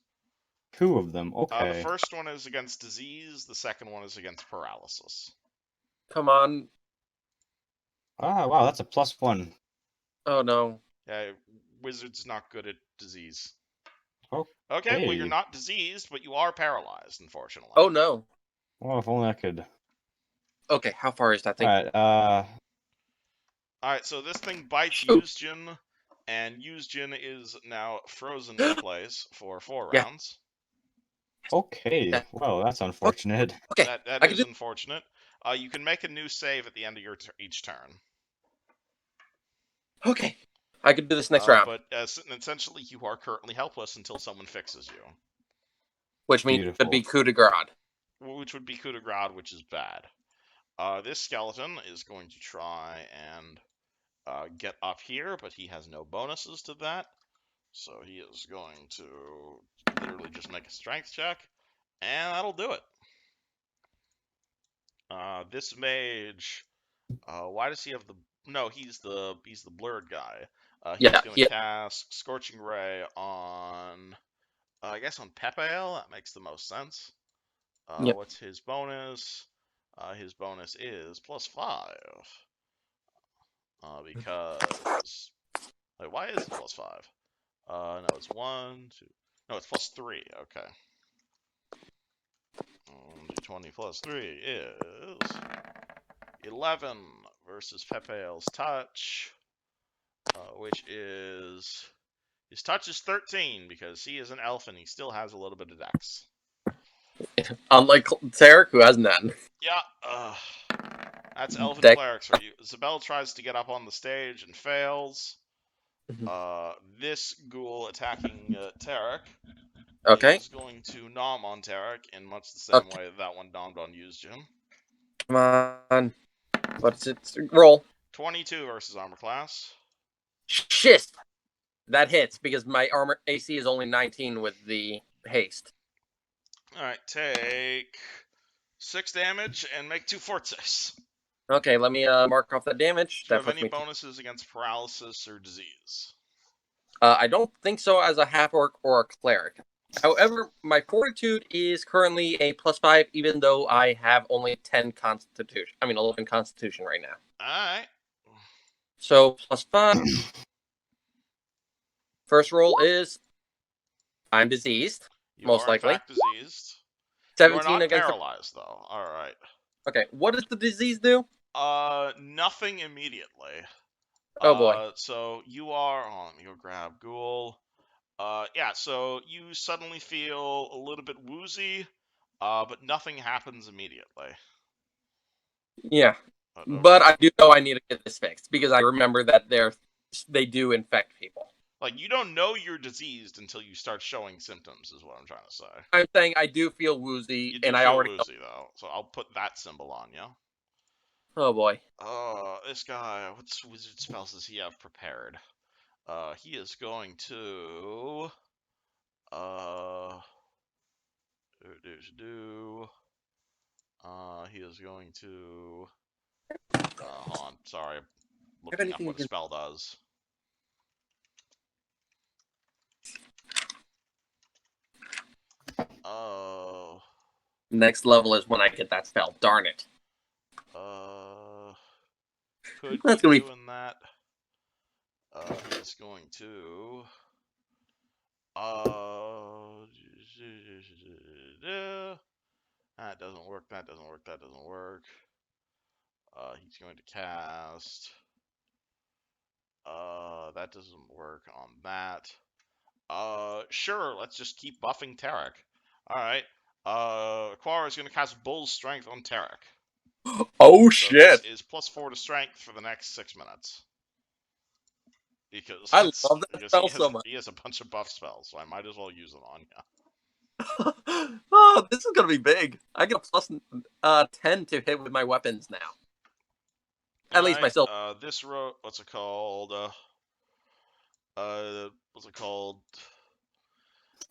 2 of them, okay. The first one is against disease, the second one is against paralysis. Come on. Wow, that's a +1. Oh no. Yeah, wizard's not good at disease. Okay, well, you're not diseased, but you are paralyzed, unfortunately. Oh no. Well, if only I could. Okay, how far is that thing? Alright, so this thing bites Yuzhin, and Yuzhin is now frozen in place for 4 rounds. Okay, well, that's unfortunate. Okay, that is unfortunate. You can make a new save at the end of your each turn. Okay, I can do this next round. But essentially, you are currently helpless until someone fixes you. Which means it could be coup de grace. Which would be coup de grace, which is bad. This skeleton is going to try and get up here, but he has no bonuses to that. So he is going to literally just make a strength check. And that'll do it. This mage, why does he have the... No, he's the blurred guy. He's going to cast Scorching Ray on... I guess on Pepeal? That makes the most sense. What's his bonus? His bonus is +5. Because... Wait, why is it +5? No, it's 1, 2... No, it's +3. Okay. D20 + 3 is 11 versus Pepeal's touch, which is... His touch is 13 because he is an elf and he still has a little bit of dex. Unlike Tarek, who has none. Yeah, that's elven Dex. clerics for you. Zabel tries to get up on the stage and fails. This ghoul attacking Tarek is going to nom on Tarek in much the same way that one nommed on Jim. Come on. What's it? Roll. 22 versus armor class. Shit! That hits because my armor AC is only 19 with the haste. Alright, take 6 damage and make 2 fort saves. Okay, let me mark off that damage. Do you have any bonuses against paralysis or disease? I don't think so as a half-orc or a cleric. However, my fortitude is currently a +5, even though I have only 11 constitution right now. Alright. So, +5. First roll is... I'm diseased. Most likely. In fact diseased. 17 you are not against paralyzed, though. Alright. Okay, what does the disease do? Nothing immediately. Oh boy. So you are... Hold on, let me go grab Ghoul. Yeah, so you suddenly feel a little bit woozy, but nothing happens immediately. Yeah. But I do know I need to get this fixed, because I remember that they do infect people. Like, you don't know you're diseased until you start showing symptoms, is what I'm trying to say. I'm saying I do feel woozy, You do and feel I already woozy, though, so I'll put that symbol on you. Oh boy. This guy, what wizard spells does he have prepared? He is going to... he is going to... hold on, sorry, I'm looking up what a spell does. Next level is when I get that spell. Darn it. Could That's be doing that. He's going to... that doesn't work, that doesn't work, that doesn't work. He's going to cast... that doesn't work on that. Sure, let's just keep buffing Tarek. Alright. Quara is going to cast Bull's Strength on Tarek. Oh, so shit! This is +4 to Strength for the next 6 minutes. Because I love that spell so much. He has a bunch of buff spells, so I might as well use them on you. Oh, this is gonna be big. I get a +10 to hit with my weapons now. At least myself. This row, what's it called?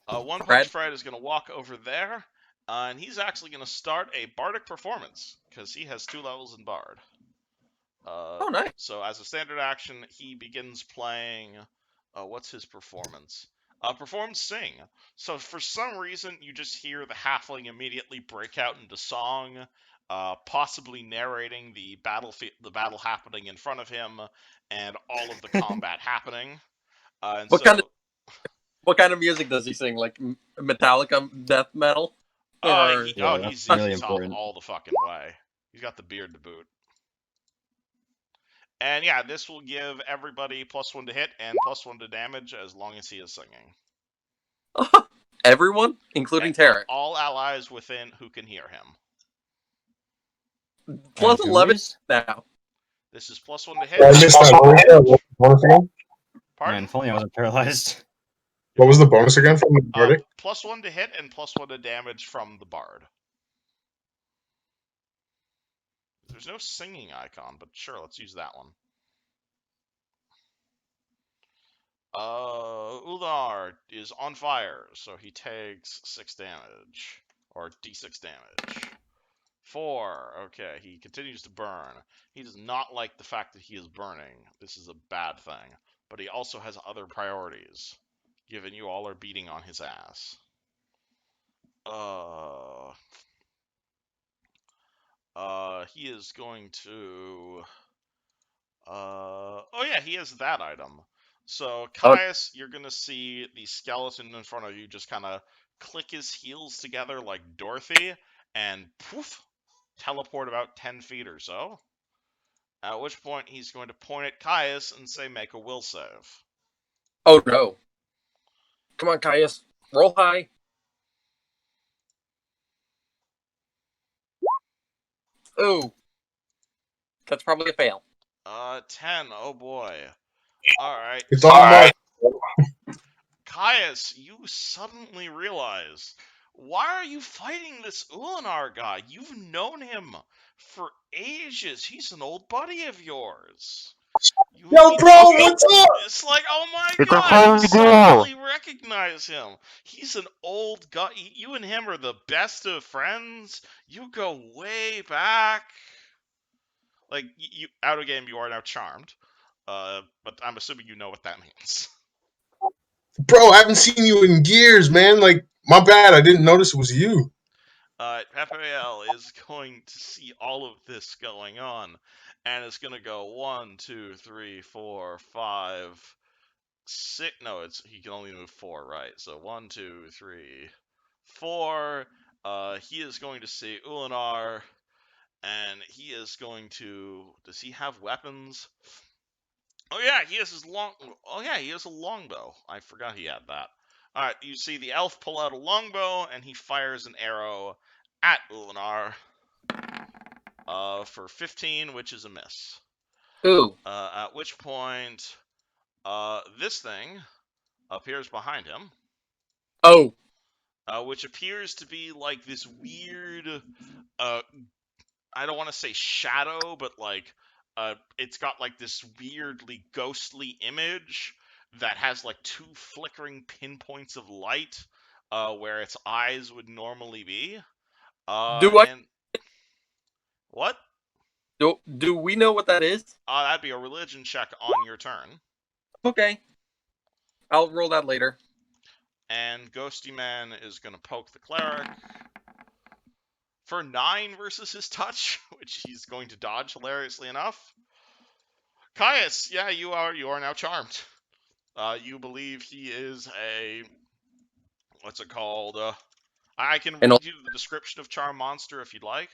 One Punch Fred is gonna walk over there, and he's actually gonna start a bardic performance because he has 2 levels in bard. Oh, nice. So as a standard action, he begins playing. What's his performance? Perform Sing. So for some reason, you just hear the halfling immediately break out into song, possibly narrating the battle happening in front of him, and all of the combat happening. What kind of music does he sing? Like Metallica death metal? He's on all the fucking way. He's got the beard to boot. And yeah, this will give everybody +1 to hit and +1 to damage as long as he is singing. Everyone? Including Tarek? All allies within who can hear him. +11 now. This is +1 to hit. I missed that bonus again. Pardon? Man, if only I wasn't paralyzed. What was the bonus again from the bardic? +1 to hit and +1 to damage from the bard. There's no singing icon, but sure, let's use that one. Ular is on fire, so he takes 6 damage. or d6 damage. 4. Okay, he continues to burn. He does not like the fact that he is burning. This is a bad thing. But he also has other priorities, given you all are beating on his ass. He is going to... oh yeah, he has that item. So, Caius, you're going to see the skeleton in front of you just kind of click his heels together like Dorothy, and poof, teleport about 10 feet or so. At which point, he's going to point at Caius and say, make a will save. Oh no. Come on, Caius. Roll high. Ooh. That's probably a fail. 10. Oh boy. Alright. It's alright. Caius, you suddenly realize, why are you fighting this Ulinar guy? You've known him for ages. He's an old buddy of yours. Yo, bro, what's up? It's like, oh my It's god, you a suddenly recognize him. He's an old guy. You and him are the best of friends. You go way back. Like, you out of game, you are now charmed. But I'm assuming you know what that means. Bro, I haven't seen you in years, man. Like, my bad. I didn't notice it was you. Raphael is going to see all of this going on, and it's going to go 1, 2, 3, 4, 5, 6. No, he can only move 4, right? So 1, 2, 3, 4. He is going to see Ulinar, and he is going to. Does he have weapons? Oh yeah, he has his long. Oh yeah, he has a longbow. I forgot he had that. All right, you see the elf pull out a longbow, and he fires an arrow at Ulinar for 15, which is a miss. Ooh. At which point, this thing appears behind him. Oh. Which appears to be like this weird, I don't want to say shadow, but like, it's got like this weirdly ghostly image that has like 2 flickering pinpoints of light, where its eyes would normally be. What? Do we know what that is? That'd be a religion check on your turn. Okay. I'll roll that later. And Ghosty Man is going to poke the cleric for 9 versus his touch, which he's going to dodge hilariously enough. Caius, yeah, you are now charmed. You believe he is a, what's it called? I can read you the description of Charm Monster if you'd like.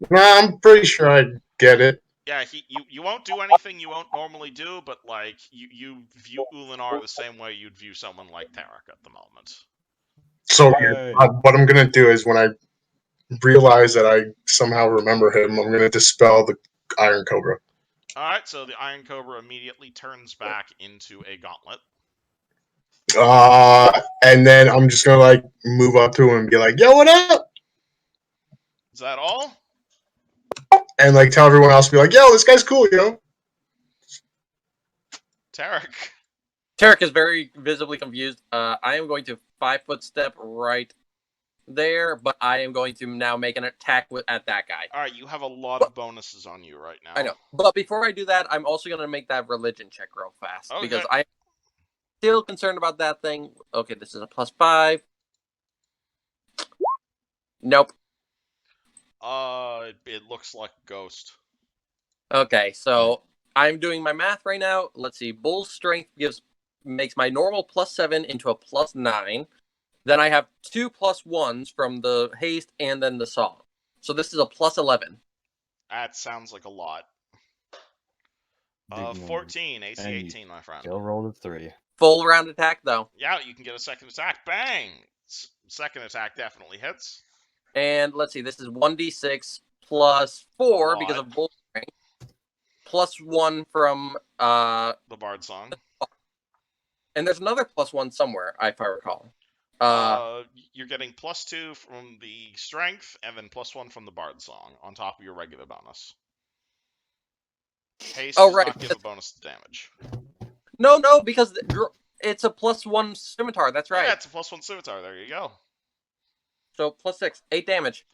Nah, I'm pretty sure I get it. Yeah, you won't do anything you won't normally do, but like you view Ulinar the same way you'd view someone like Tarek at the moment. So what I'm gonna do is when I realize that I somehow remember him, I'm gonna dispel the Iron Cobra. Alright, so the Iron Cobra immediately turns back into a gauntlet. And then I'm just gonna like move up to him and be like, "Yo, what up?" Is that all? And like tell everyone else, be like, "Yo, this guy's cool, yo." Tarek is very visibly confused. I am going to 5-foot step right there, but I am going to now make an attack at that guy. All right, you have a lot of bonuses on you right now. I know, but before I do that, I'm also going to make that religion check real fast because I'm still concerned about that thing. Okay, this is a +5. Nope. It looks like a ghost. Okay, so I'm doing my math right now. Let's see. Bull's strength makes my normal +7 into a +9. Then I have 2 +1s from the haste and then the song. So this is a +11. That sounds like a lot. 14, AC 18, my friend. Still rolled a 3. Full round attack, though. Yeah, you can get a second attack. Bang! Second attack definitely hits. And let's see, this is 1d6 +4 because of bull strength. +1 from the Bard Song. And there's another +1 somewhere, if I recall. You're getting +2 from the strength, and then +1 from the Bard Song on top of your regular bonus. Haste does not give a bonus to damage. No, because It's a +1 scimitar. That's right. Yeah, it's a +1 scimitar. There you go. So +6, 8 damage.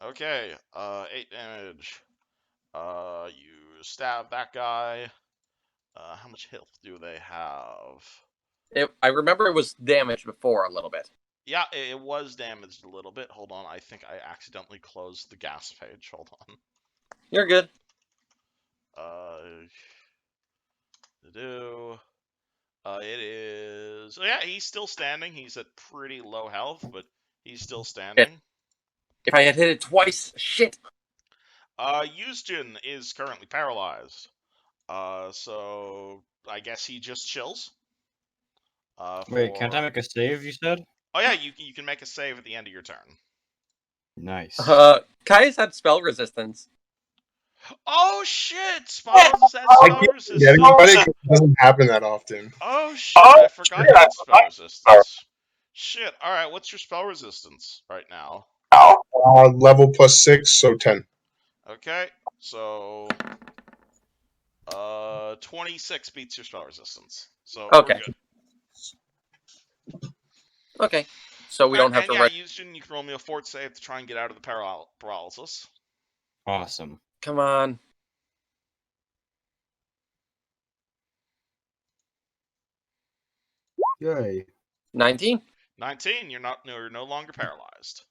Okay, 8 damage. You stab that guy. How much health do they have? I remember it was damaged before a little bit. Yeah, it was damaged a little bit. Hold on, I think I accidentally closed the gas page. Hold on. You're good. It is. Oh, yeah, he's still standing. He's at pretty low health, but he's still standing. If I had hit it twice, shit. Yuzjin is currently paralyzed. So I guess he just chills. Wait, can't I make a save, you said? Oh yeah, you can make a save at the end of your turn. Nice. Kai's had spell resistance. Oh shit! Spells had spell resistance. It doesn't happen that often. Oh shit! I forgot you had spell resistance. Shit! All right, what's your spell resistance right now? Level +6, so 10. Okay, so 26 beats your spell resistance. So Okay. we're good. Okay. So we don't have to. Yeah, you can roll me a fort save to try and get out of the paralysis. Awesome. Come on. Yay. 19. 19. You're no longer paralyzed.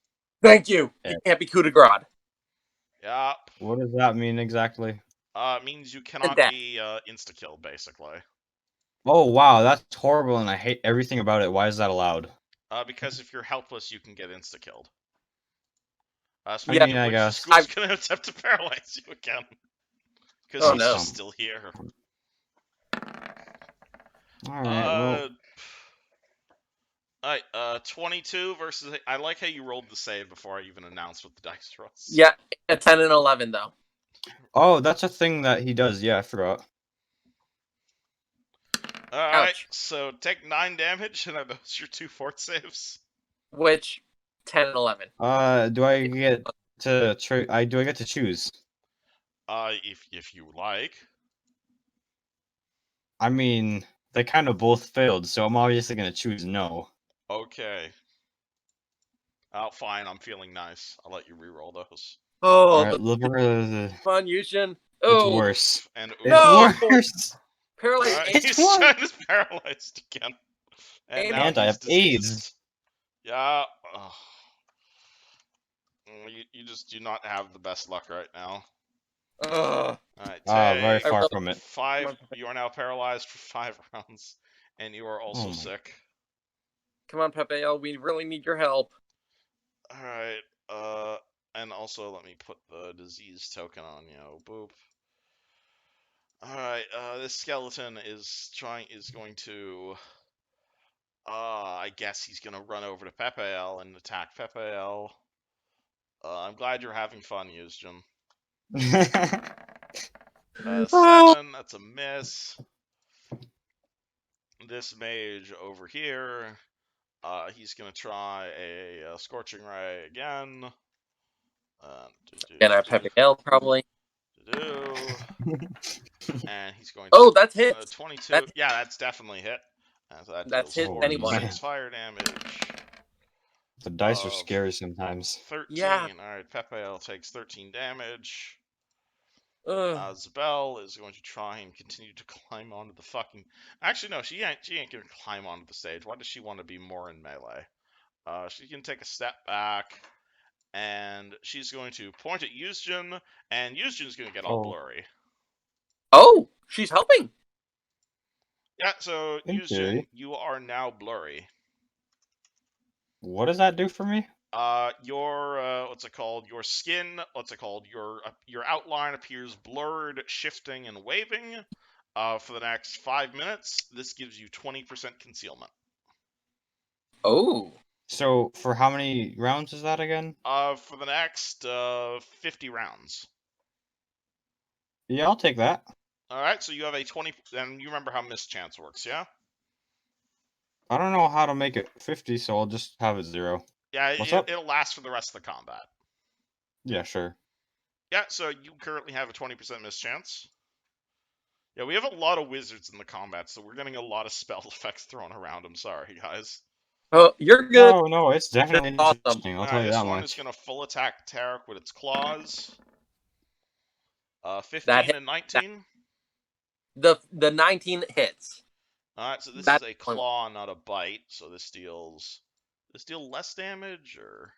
Thank you. It can't be coup de grace. Yeah. What does that mean exactly? It means you cannot be insta-killed, basically. Oh, wow, that's horrible, and I hate everything about it. Why is that allowed? Because if you're helpless, you can get insta-killed. I mean, I guess. Scoop's going to attempt to paralyze you again. Because he's just still here. Alright, Alright, 22 versus... I like how you rolled the save before I even announced what the dice was. Yeah, a 10 and 11, though. Oh, that's a thing that he does. Yeah, I forgot. Alright, so take 9 damage, and are those your 2 fort saves? Which, 10 and 11. Do I get to do I get to choose? If you like. I mean, they kind of both failed, so I'm obviously gonna choose no. Okay. Oh, fine, I'm feeling nice. I'll let you re-roll those. Oh, Alright, come on, Yushin. It's worse. And it's worse. Paralyzed. Right, he's paralyzed again. And I have AIDS. Yeah. You just do not have the best luck right now. Alright, very far from it. 5. You are now paralyzed for 5 rounds, and you are also sick. Come on, Pepe, we really need your help. Alright, and also let me put the disease token on you. Boop. Alright, this skeleton is going to... I guess he's gonna run over to Pepe'el and attack Pepe'el. I'm glad you're having fun, Yuzjin. 7, that's a miss. This mage over here, he's gonna try a Scorching Ray again. And our Pepe'el, probably. And he's going to... Oh, that's hit! 22. Yeah, that's definitely hit. So that's hit anyone. Fire damage. The dice are scary sometimes. 13. Yeah. Alright, Pepe'el takes 13 damage. Zabelle is going to try and continue to climb onto the fucking... Actually, no, she ain't gonna climb onto the stage. Why does she want to be more in melee? She can take a step back, and she's going to point at Yuzjin, and Yuzjin's going to get all blurry. Oh, she's helping! Yeah, so Yuzjin, you are now blurry. What does that do for me? Your your skin, your outline appears blurred, shifting, and waving. For the next 5 minutes, this gives you 20% concealment. Oh. So for how many rounds is that again? For the next 50 rounds. Yeah, I'll take that. All right, so you have a 20, and you remember how mischance works, yeah? I don't know how to make it 50, so I'll just have it 0. Yeah, up? It'll last for the rest of the combat. Yeah, sure. Yeah, so you currently have a 20% mischance. Yeah, we have a lot of wizards in the combat, so we're getting a lot of spell effects thrown around. I'm sorry, guys. Oh, you're good. No, it's definitely Awesome. interesting. I'll tell you this that one much. is going to full attack Tarek with its claws. 15 That and 19. The 19 hits. Alright, so this That's is a claw, not a bite. So this deals less damage, or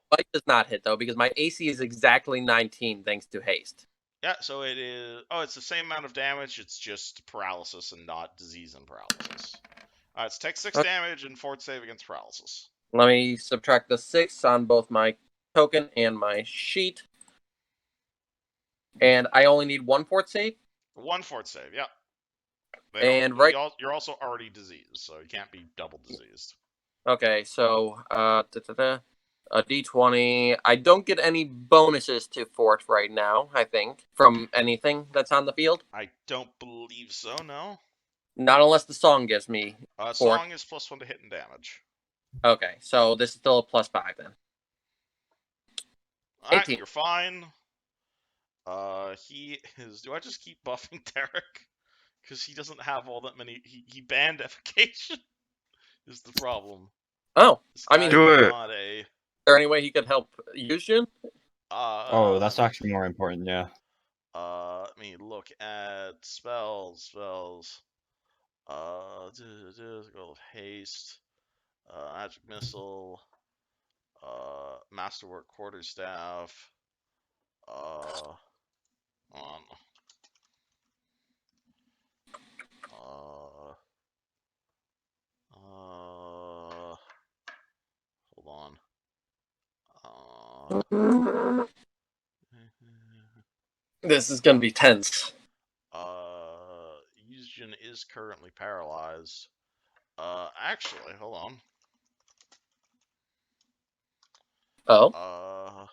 Bite does not hit though, because my AC is exactly 19 thanks to haste. yeah, so it is. Oh, it's the same amount of damage. It's just paralysis and not disease and paralysis. Alright, so take 6 damage and fort save against paralysis. Let me subtract the 6 on both my token and my sheet. And I only need 1 fort save? 1 fort save, yeah. You're also already diseased, so you can't be double diseased. Okay, so a d20. I don't get any bonuses to fort right now, I think, from anything that's on the field. I don't believe so, no. Not unless the song gives me. Song is +1 to hit and damage. Okay, so this is still a +5 then. Alright, 18. you're fine. He is. Do I just keep buffing Tarek? Because he doesn't have all that many. He banned evocation. Is the problem? Oh, I mean, do it. Is there any way he could help Yushin? That's actually more important. Yeah. Let me look at spells. Go with haste. Magic missile. Masterwork quarterstaff. Hold on. This is gonna be tense. Yushin is currently paralyzed. Actually, hold on. Oh.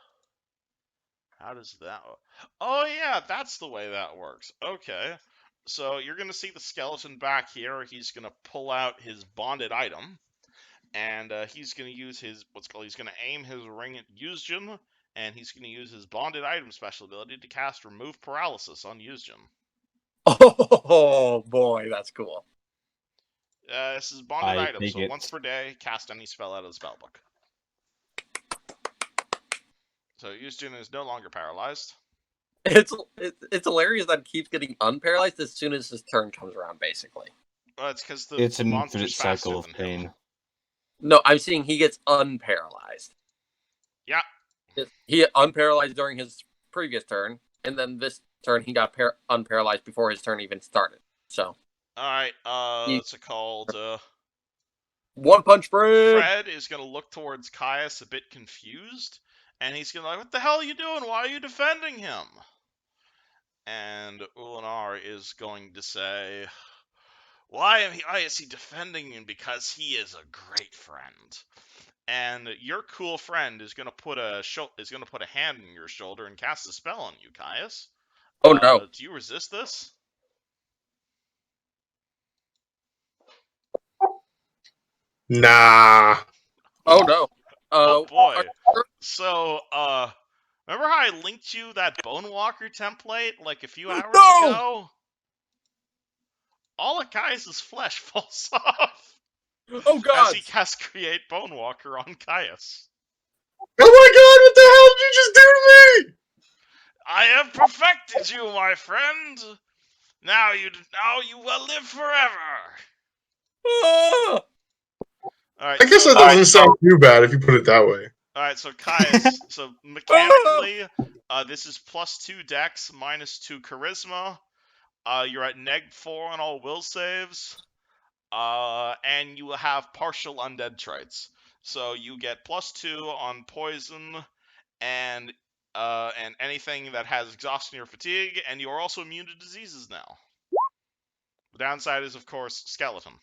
How does that? Oh yeah, that's the way that works. Okay, so you're gonna see the skeleton back here. He's gonna pull out his bonded item, and he's gonna use his He's gonna aim his ring at Yusjin, and he's gonna use his bonded item special ability to cast Remove Paralysis on Yusjin. Oh boy, that's cool. This is bonded item, so once per day, cast any spell out of the spellbook. So Yusjin is no longer paralyzed. It's hilarious that it keeps getting unparalyzed as soon as his turn comes around, basically. It's because it's an monster's infinite cycle of pain. Him. No, I'm seeing he gets unparalyzed. Yeah. He unparalyzed during his previous turn, and then this turn he got unparalyzed before his turn even started. So. Alright, what's it called? One Punch Fred! Fred is going to look towards Caius a bit confused, and he's going to be like, what the hell are you doing? Why are you defending him? And Ulinar is going to say, why is he defending him? Because he is a great friend. And your cool friend is going to put a hand on your shoulder and cast a spell on you, Caius. Oh no. Do you resist this? Nah. Oh no. Oh boy. So, remember how I linked you that Bonewalker template like a few hours ago? All of Caius' flesh falls off. Oh god! As he casts Create Bonewalker on Caius. Oh my god, what the hell did you just do to me? I have perfected you, my friend. Now you will live forever. Alright, I guess that doesn't sound too bad if you put it that way. Alright, so Caius, so mechanically, this is +2 dex, -2 charisma. You're at -4 on all will saves. And you will have partial undead traits. So you get +2 on poison and anything that has exhaustion or fatigue, and you are also immune to diseases now. The downside is, of course, skeleton.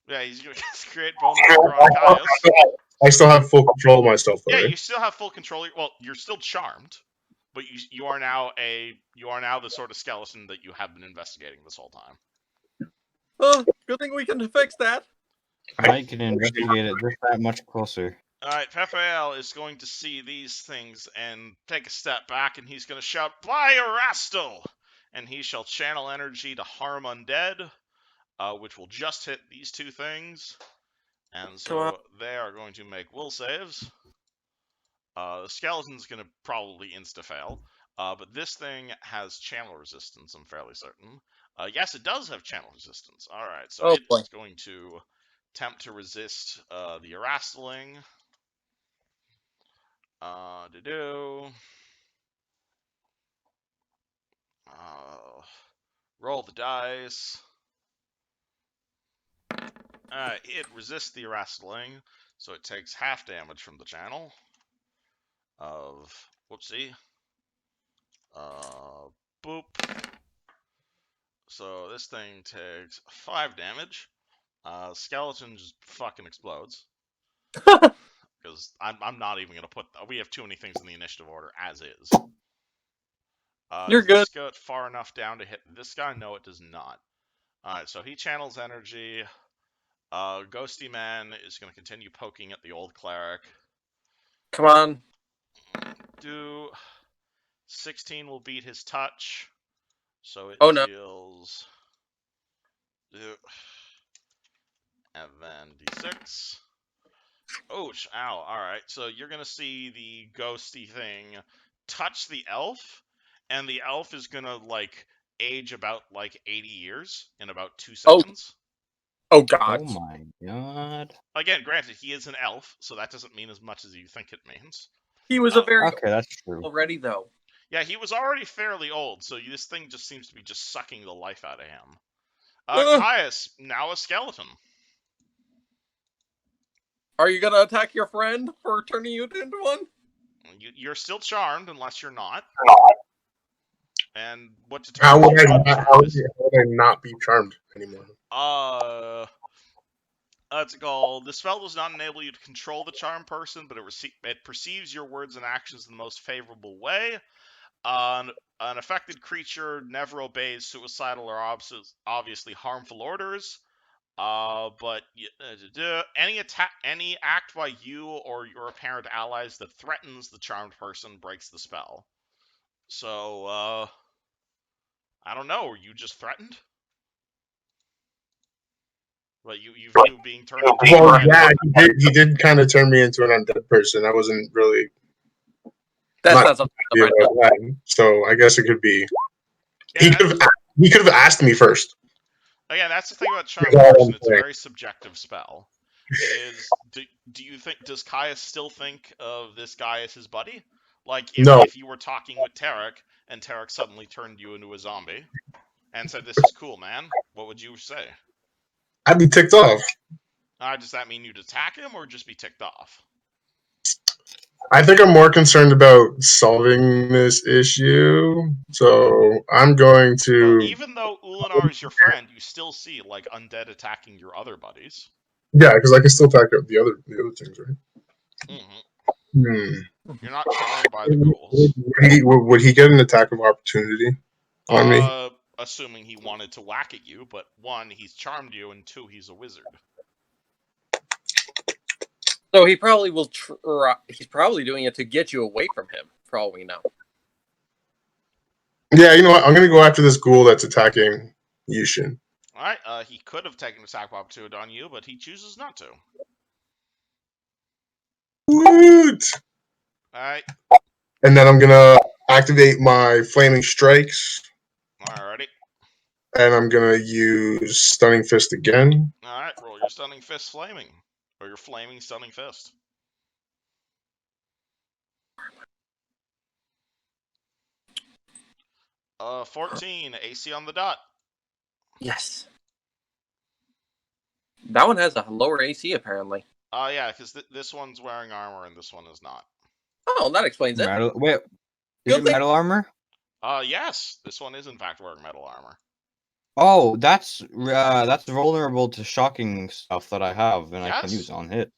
Yeah, he's gonna create Bonewalker on Caius. I still have full control of myself, though. Yeah, right? you still have full control. Well, you're still charmed, but you are now the sort of skeleton that you have been investigating this whole time. Good thing we can fix that. I can investigate it just that much closer. Alright, Raphael is going to see these things and take a step back, and he's going to shout, "By Erastil!" And he shall channel energy to harm undead, which will just hit these two things. And so they are going to make will saves. The skeleton's going to probably insta-fail. But this thing has channel resistance, I'm fairly certain. Yes, it does have channel resistance. Alright, so it's going to attempt to resist the Erastiling. Roll the dice. It resists the Erastiling, so it takes half damage from the channel of, whoopsie, boop. So this thing takes 5 damage. Skeleton just fucking explodes. Because I'm not even gonna put. We have too many things in the initiative order as is. You're does good. This go far enough down to hit this guy? No, it does not. Alright, so he channels energy. Ghosty Man is gonna continue poking at the old cleric. Come on. 16 will beat his touch. So it Oh, no. deals. And then d6. Ouch, ow. Alright, so you're gonna see the ghosty thing touch the elf, and the elf is gonna, like, age about, like, 80 years in about 2 seconds. Oh, God. Oh, my God. Again, granted, he is an elf, so that doesn't mean as much as you think it means. He was a very Okay, that's true. already, though. Yeah, he was already fairly old, so this thing just seems to be just sucking the life out of him. Caius, now a skeleton. Are you gonna attack your friend for turning you into one? You're still charmed, unless you're not. And what How determines would you I not be charmed anymore? That's called. The spell does not enable you to control the charmed person, but it perceives your words and actions in the most favorable way. An affected creature never obeys suicidal or obviously harmful orders. But any act by you or your apparent allies that threatens the charmed person breaks the spell. So, I don't know. Were you just threatened? But you view being turned into. Well, yeah, he did kind of turn me into an undead person. I wasn't really. That's not something. That. So I guess it could be. Yeah, he could have asked me first. Again, that's the thing about charmed person. It's a very subjective spell. It is. Do you think? Does Caius still think of this guy as his buddy? Like if you were talking with Tarek and Tarek suddenly turned you into a zombie and said, "This is cool, man," what would you say? I'd be ticked off. Does that mean you'd attack him or just be ticked off? I think I'm more concerned about solving this issue, so I'm going to. Well, even though Ulinar is your friend, you still see like undead attacking your other buddies. Yeah, because I can still attack the other things, right? You're not charmed by the ghouls. Would he get an attack of opportunity on me? Assuming he wanted to whack at you, but 1, he's charmed you, and 2, he's a wizard. So he probably will. He's probably doing it to get you away from him, for all we know. Yeah, you know what? I'm gonna go after this ghoul that's attacking Yushin. All right. He could have taken attack of opportunity on you, but he chooses not to. Woot! All right. And then I'm gonna activate my flaming strikes. Alrighty. And I'm gonna use stunning fist again. All right. Roll your stunning fist flaming, or your flaming stunning fist. 14 AC on the dot. Yes. That one has a lower AC apparently. Yeah, because this one's wearing armor and this one is not. Oh, that explains it. Wait, is it metal armor? Yes, this one is in fact wearing metal armor. Oh, that's vulnerable to shocking stuff that I have, and I can use on hit.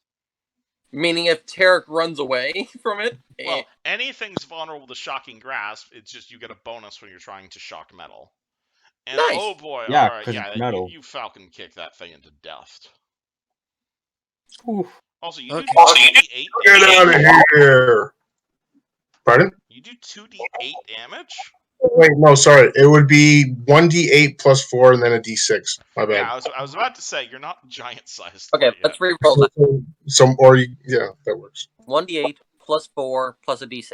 Meaning if Tarek runs away from it? Well, anything's vulnerable to shocking grasp, it's just you get a bonus when you're trying to shock metal. And nice. Oh boy, yeah, alright, yeah, metal. you falcon kick that thing into death. Oof. Also, you do Okay. 2d8 Get damage? out of here! Pardon? You do 2d8 damage? Wait, no, sorry. It would be 1d8 plus 4 and then a d6. My bad. Yeah, I was about to say, you're not giant-sized Okay, quite yet. let's re-roll that. Yeah, that works. 1d8 plus 4 plus a d6.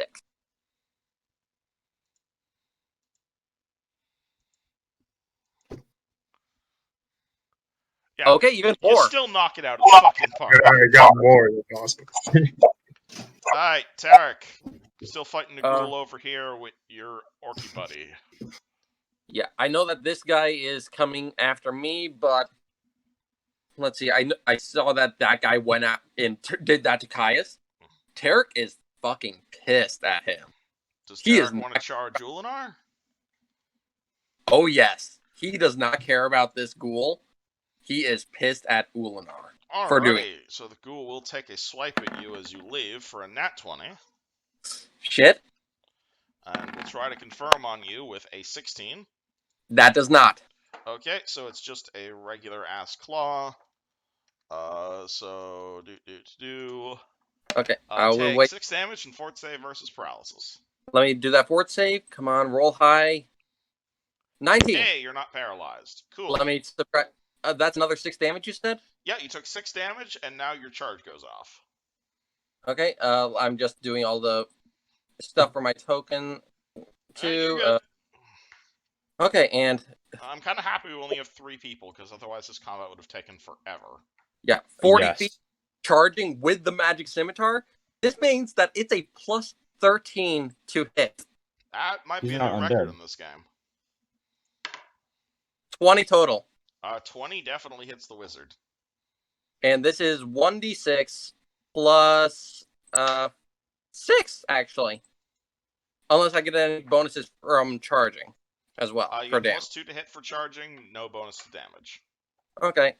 Yeah, Okay, even you more. still knock it out of the fucking park. I got more. That's awesome. Alright, Tarek. Still fighting the ghoul Uh, over here with your orky buddy. Yeah, I know that this guy is coming after me, but let's see. I saw that guy went out and did that to Caius. Tarek is fucking pissed at him. Does He is Tarek want to charge Ulinar? Oh yes, he does not care about this ghoul. He is pissed at Ulinar for doing Alrighty, so the ghoul will take a swipe at you as you leave for a nat 20. shit. And we'll try to confirm on you with a 16. That does not. Okay, so it's just a regular ass claw. Okay, I will Take wait. 6 damage and fort save versus paralysis. Let me do that fort save. Come on, roll high. 19. Hey, you're not paralyzed. Cool. Let me subtract. That's another 6 damage. You said. Yeah, you took 6 damage, and now your charge goes off. Okay. I'm just doing all the stuff for my token. Okay, and I'm kind of happy we only have 3 people, because otherwise this combat would have taken forever. yeah, 40 Yes. feet charging with the magic scimitar. This means that it's a plus 13 to hit. That might He's be a not new record undead. in this game. 20 total. 20 definitely hits the wizard. And this is 1d6 plus 6, actually. Unless I get any bonuses from charging as well. You for get damage. +2 to hit for charging, no bonus to damage. Okay.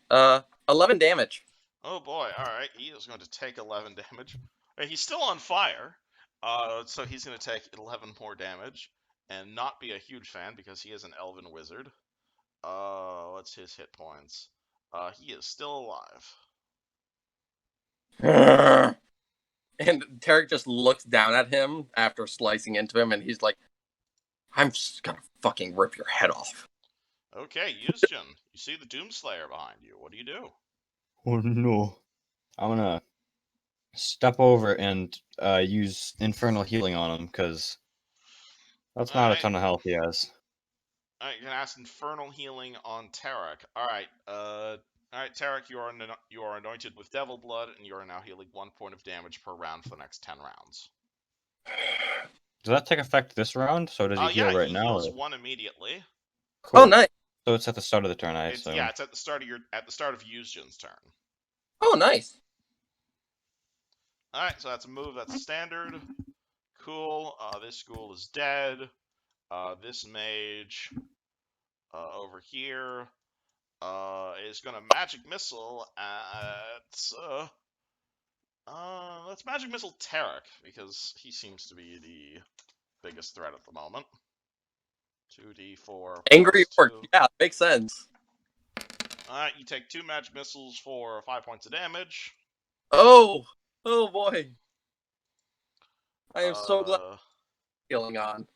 11 damage. Oh boy, alright, he is going to take 11 damage. He's still on fire, so he's going to take 11 more damage, and not be a huge fan because he is an elven wizard. What's his hit points? He is still alive. And Tarek just looks down at him after slicing into him, and he's like, I'm just gonna fucking rip your head off. Okay, Yuzjin, you see the Doomslayer behind you. What do you do? Oh no. I'm gonna step over and use infernal healing on him, because that's not a ton of health he has. Alright, you're gonna ask Infernal Healing on Tarek. Alright, Tarek, you are anointed with Devil Blood, and you are now healing 1 point of damage per round for the next 10 rounds. Does that take effect this round? So does he heal right now? He heals 1 immediately. Cool. Oh, nice. So it's at the start of the turn, I assume. Yeah, it's at the start of Yuzjin's turn. Oh, nice. Alright, so that's a move, that's standard. Cool. This ghoul is dead. This mage over here is gonna magic missile at let's magic missile Tarek, because he seems to be the biggest threat at the moment. 2d4 Angry orc. 2. Yeah, makes sense. Alright, you take 2 magic missiles for 5 points of damage. Oh boy. I am so glad healing on.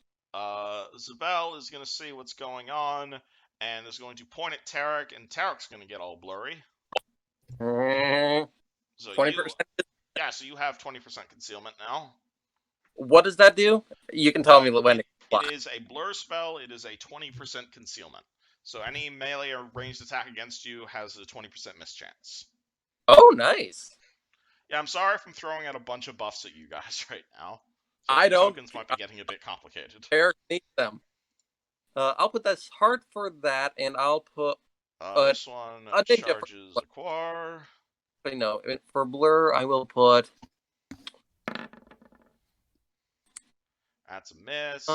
Zabel is going to see what's going on, and is going to point at Tarek, and Tarek's going to get all blurry. So 20%? So you have 20% concealment now. What does that do? You can tell me when it is a blur spell. It is a 20% concealment. So any melee or ranged attack against you has a 20% mischance. Oh, nice. Yeah, I'm sorry if I'm throwing out a bunch of buffs at you guys right now. So I don't. Tokens might be getting a bit complicated. Tarek needs them. I'll put this hard for that, and I'll put this one charges Aquar. But no, for blur, I will put. That's a miss.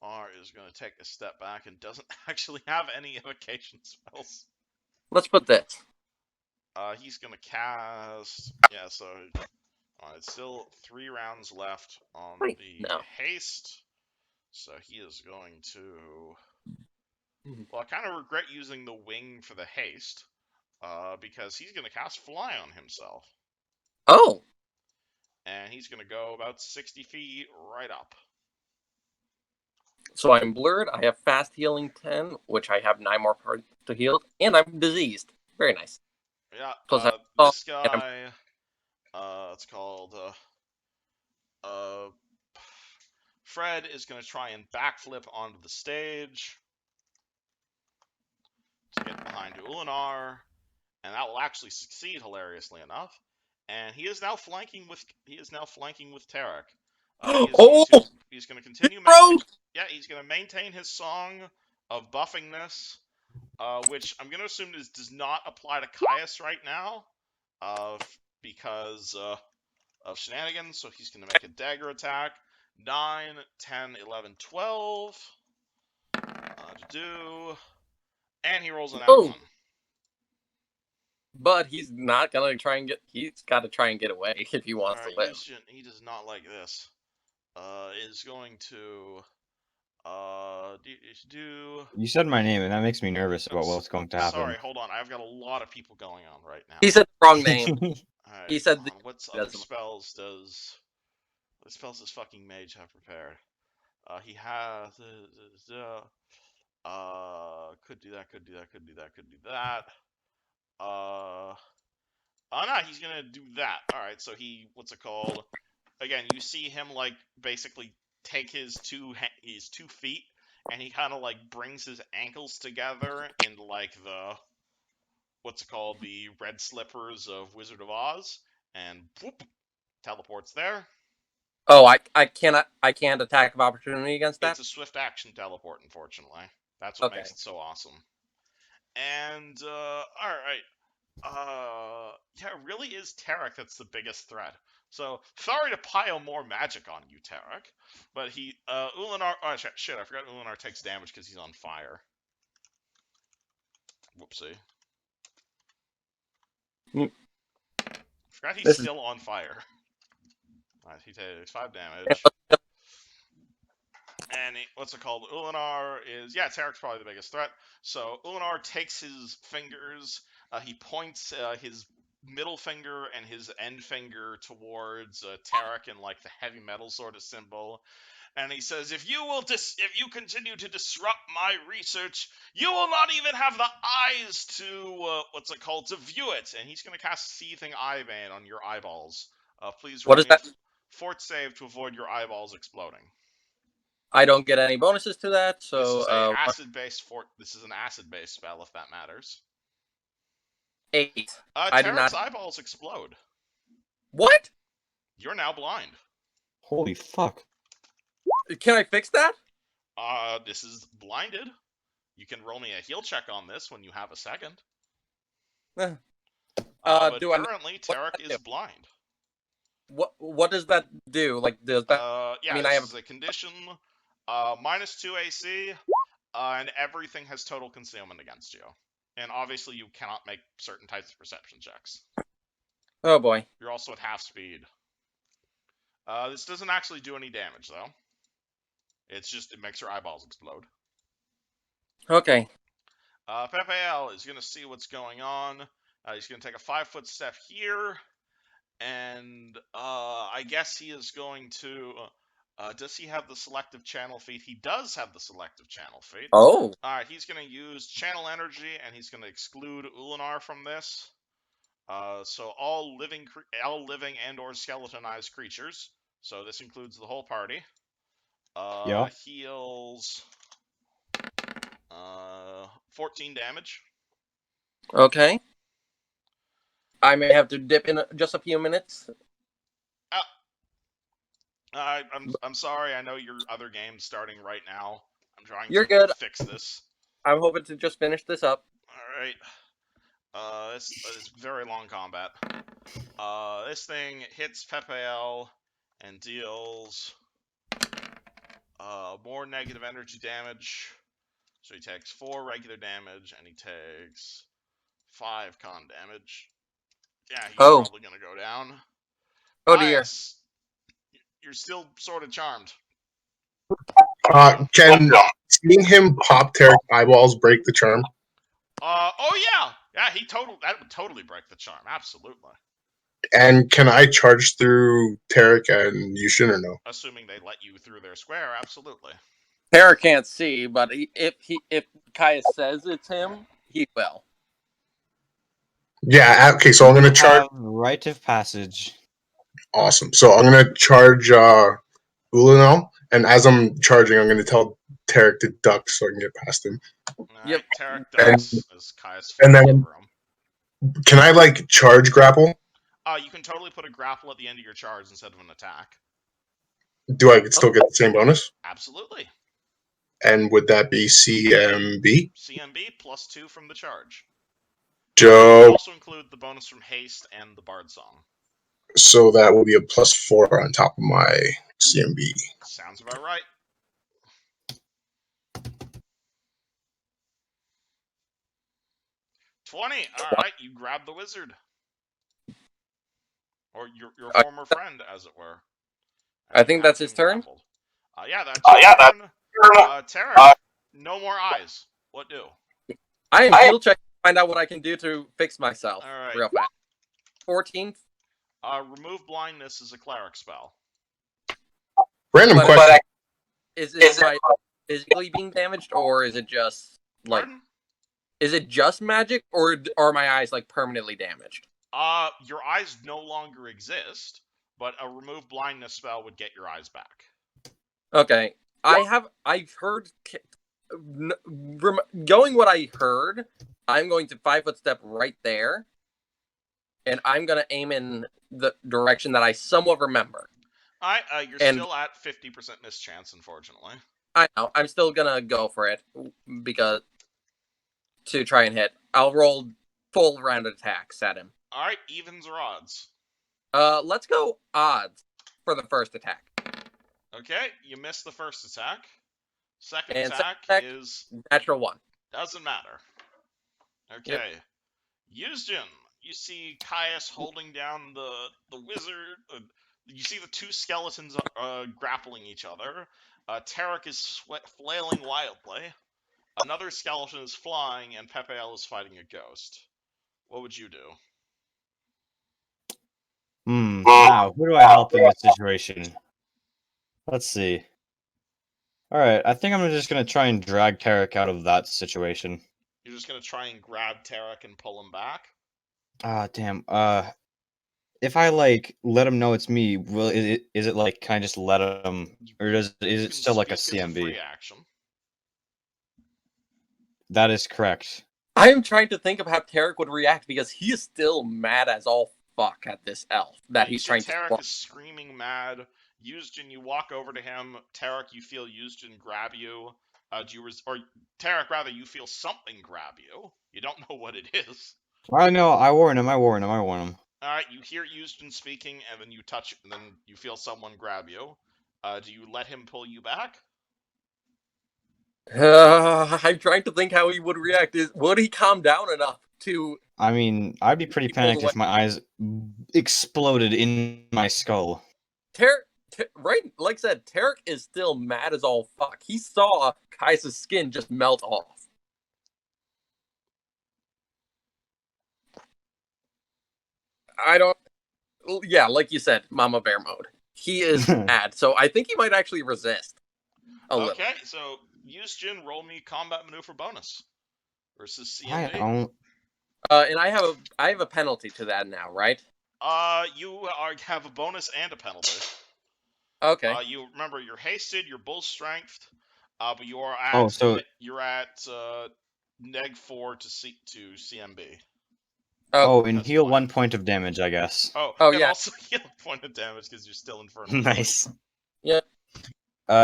R is going to take a step back and doesn't actually have any evocation spells. Let's put this. He's going to cast. Yeah, so it's still 3 rounds left on the haste. So he is going to. Well, I kind of regret using the wing for the haste. because he's going to cast Fly on himself. Oh. And he's going to go about 60 feet right up. So I'm blurred, I have fast healing 10, which I have 9 more parts to heal, and I'm diseased. Very nice. Yeah, Plus this guy, it's called, Fred is going to try and backflip onto the stage to get behind Ulinar, and that will actually succeed, hilariously enough. And he is now flanking with Tarek. He's going to continue. He's going to maintain his song of buffingness, which I'm going to assume does not apply to Caius right now, because of shenanigans. So he's going to make a dagger attack. 9, 10, 11, 12 to do, and he rolls an out 1. But he's not gonna try and get. He's got to try and get away if he wants to live. He does not like this. Is going to do. You said my name, and that makes me nervous about what's going to happen. Sorry, hold on. I've got a lot of people going on right now. He said the wrong name. Right, he said. What other spells does? What spells does fucking mage have prepared? He has. Could do that. Could do that. Could do that. Could do that. Oh no, he's gonna do that. All right, so he, what's it called? Again, you see him like basically take his two feet, and he kind of like brings his ankles together in like the, what's it called, the red slippers of Wizard of Oz, and whoop, teleports there. Oh, I can't attack of opportunity against that. It's a swift action teleport, unfortunately. That's what makes it so awesome. And all right. Yeah, it really is Tarek that's the biggest threat. So, sorry to pile more magic on you, Tarek. But Ulinar, oh shit, I forgot Ulinar takes damage because he's on fire. Whoopsie. Forgot he's still on fire. Alright, he takes 5 damage. And what's it called? Ulinar is, Tarek's probably the biggest threat. So Ulinar takes his fingers, he points his middle finger and his end finger towards Tarek in like the heavy metal sort of symbol, and he says, "If you continue to disrupt my research, you will not even have the eyes to to view it." And he's going to cast Seething Eye Bane on your eyeballs. Please roll me a fort save to avoid your eyeballs exploding. I don't get any bonuses to that, so this is an acid-based fort. This is an acid-based spell, if that matters. 8. Tarek's eyeballs explode. What? You're now blind. Holy fuck! Can I fix that? This is blinded. You can roll me a heal check on this when you have a second. But currently, Tarek is blind. What does that do? Like, does that? This is a condition. -2 AC, and everything has total concealment against you. And obviously, you cannot make certain types of perception checks. Oh boy. You're also at half speed. This doesn't actually do any damage, though. It's just, it makes your eyeballs explode. Okay. Pepeal is going to see what's going on. He's going to take a 5-foot step here. And I guess he is going to... does he have the selective channel feat? He does have the selective channel feat. Oh. Alright, he's going to use channel energy, and he's going to exclude Ulinar from this. So all living and or skeletonized creatures. So this includes the whole party. Heals 14 damage. Okay. I may have to dip in just a few minutes. I'm sorry. I know your other game's starting right now. I'm trying to fix this. I'm hoping to just finish this up. All right. This is very long combat. This thing hits Pepeal and deals more negative energy damage. So he takes 4 regular damage, and he takes 5 con damage. Yeah, he's probably going to go down. Oh dear. You're still sort of charmed. Can seeing him pop Tarek's eyeballs break the charm? Oh yeah. Yeah, that would totally break the charm. Absolutely. And can I charge through Tarek and Yushin or no? Assuming they let you through their square, absolutely. Tara can't see, but if Kaya says it's him, he will. Yeah. Okay. So I'm gonna charge. Rite of passage. Awesome. So I'm gonna charge Ulanel, and as I'm charging, I'm gonna tell Tarek to duck so I can get past him. All right, Yep. Tarek ducks as Kaya's and flying then- over him. Can I like charge grapple? You can totally put a grapple at the end of your charge instead of an attack. Do I still get the same bonus? Absolutely. And would that be CMB? CMB +2 from the charge. Joe. Also include the bonus from haste and the bard song. So that will be a +4 on top of my CMB. Sounds about right. $20. All right, you grab the wizard, or your former friend, as it were. I think that's his turn. Yeah, that's your turn. Tarek, no more eyes. What do? I am heal check to find out what I can do to fix myself. All right. Real fast. 14. Remove blindness is a cleric spell. Random question. Is my physically being damaged, or is it just like? Pardon? Is it just magic, or are my eyes like permanently damaged? Your eyes no longer exist, but a remove blindness spell would get your eyes back. Okay, I've heard. Going what I heard, I'm going to 5-foot step right there, and I'm gonna aim in the direction that I somewhat remember. All right, you're still at 50% mischance, unfortunately. I know. I'm still gonna go for it because to try and hit. I'll roll full round attacks at him. All right, evens or odds? Let's go odds for the first attack. Okay, you missed the first attack. Second And attack second attack, is natural 1. doesn't matter. Okay, Yuzjin, you see Caius holding down the wizard. You see the two skeletons grappling each other. Tarek is flailing wildly. Another skeleton is flying, and Pepeel is fighting a ghost. What would you do? Now, who do I help in this situation? Let's see. Alright, I think I'm just gonna try and drag Tarek out of that situation. You're just gonna try and grab Tarek and pull him back? Damn. If I like let him know it's me, is it like can I just let him, or is it still like a CMB? Free action. That is correct. I am trying to think of how Tarek would react because he is still mad as all fuck at this elf that he's trying to. Tarek is screaming mad. Yuzjin, you walk over to him. Tarek, you feel Yuzjin grab you. Tarek, rather, you feel something grab you. You don't know what it is. I know. I warn him. All right, you hear Yuzjin speaking, and then you touch, and then you feel someone grab you. Do you let him pull you back? I'm trying to think how he would react. Would he calm down enough to? I mean, I'd be pretty panicked if my eyes exploded in my skull. Right, like I said, Tarek is still mad as all fuck. He saw Kai's skin just melt off. Yeah, like you said, Mama Bear mode. He is mad, so I think he might actually resist a little. Okay, so Yuzjin, roll me combat maneuver bonus versus CMB. I don't. And I have a penalty to that now, right? You have a bonus and a penalty. Okay. You remember you're hasted, you're bull strength, but you are at you're at -4 to CMB. And heal 1 point of damage, I guess. Oh yeah. Also heal a point of damage because you're still infernal. Nice. Yeah.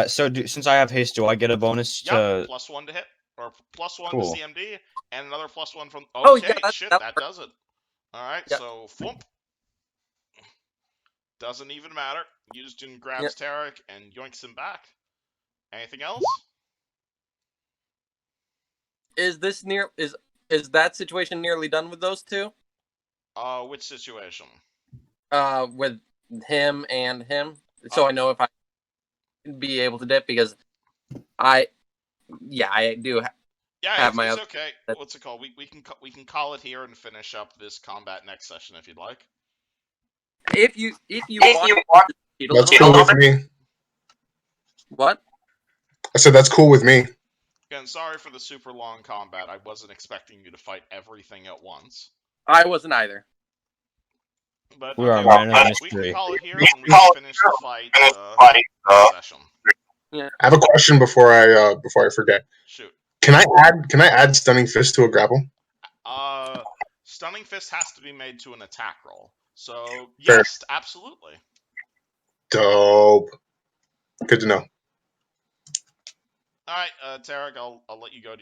Since I have haste, do I get a bonus to +1 to hit, or +1 Cool. to CMD, and another +1 from. Okay, that does it. All right, yep. So thwomp. Doesn't even matter. Yuzjin grabs Tarek and yoinks him back. Anything else? Is that situation nearly done with those two? Which situation? With him and him. So I know if I be able to dip because I do. Yeah, have my it's other. okay. What's it called? We can call it here and finish up this combat next session if you'd like. If you want, That's cool with me. What? I said that's cool with me. Again, sorry for the super long combat. I wasn't expecting you to fight everything at once. I wasn't either. But We are okay, men of we can mystery. call it here and we can finish the fight next session. Yeah. I have a question before I forget. Shoot. Can I add Stunning Fist to a grapple? Stunning Fist has to be made to an attack roll. So Fair. yes, absolutely. Dope. Good to know. All right, Tarek, I'll let you go to your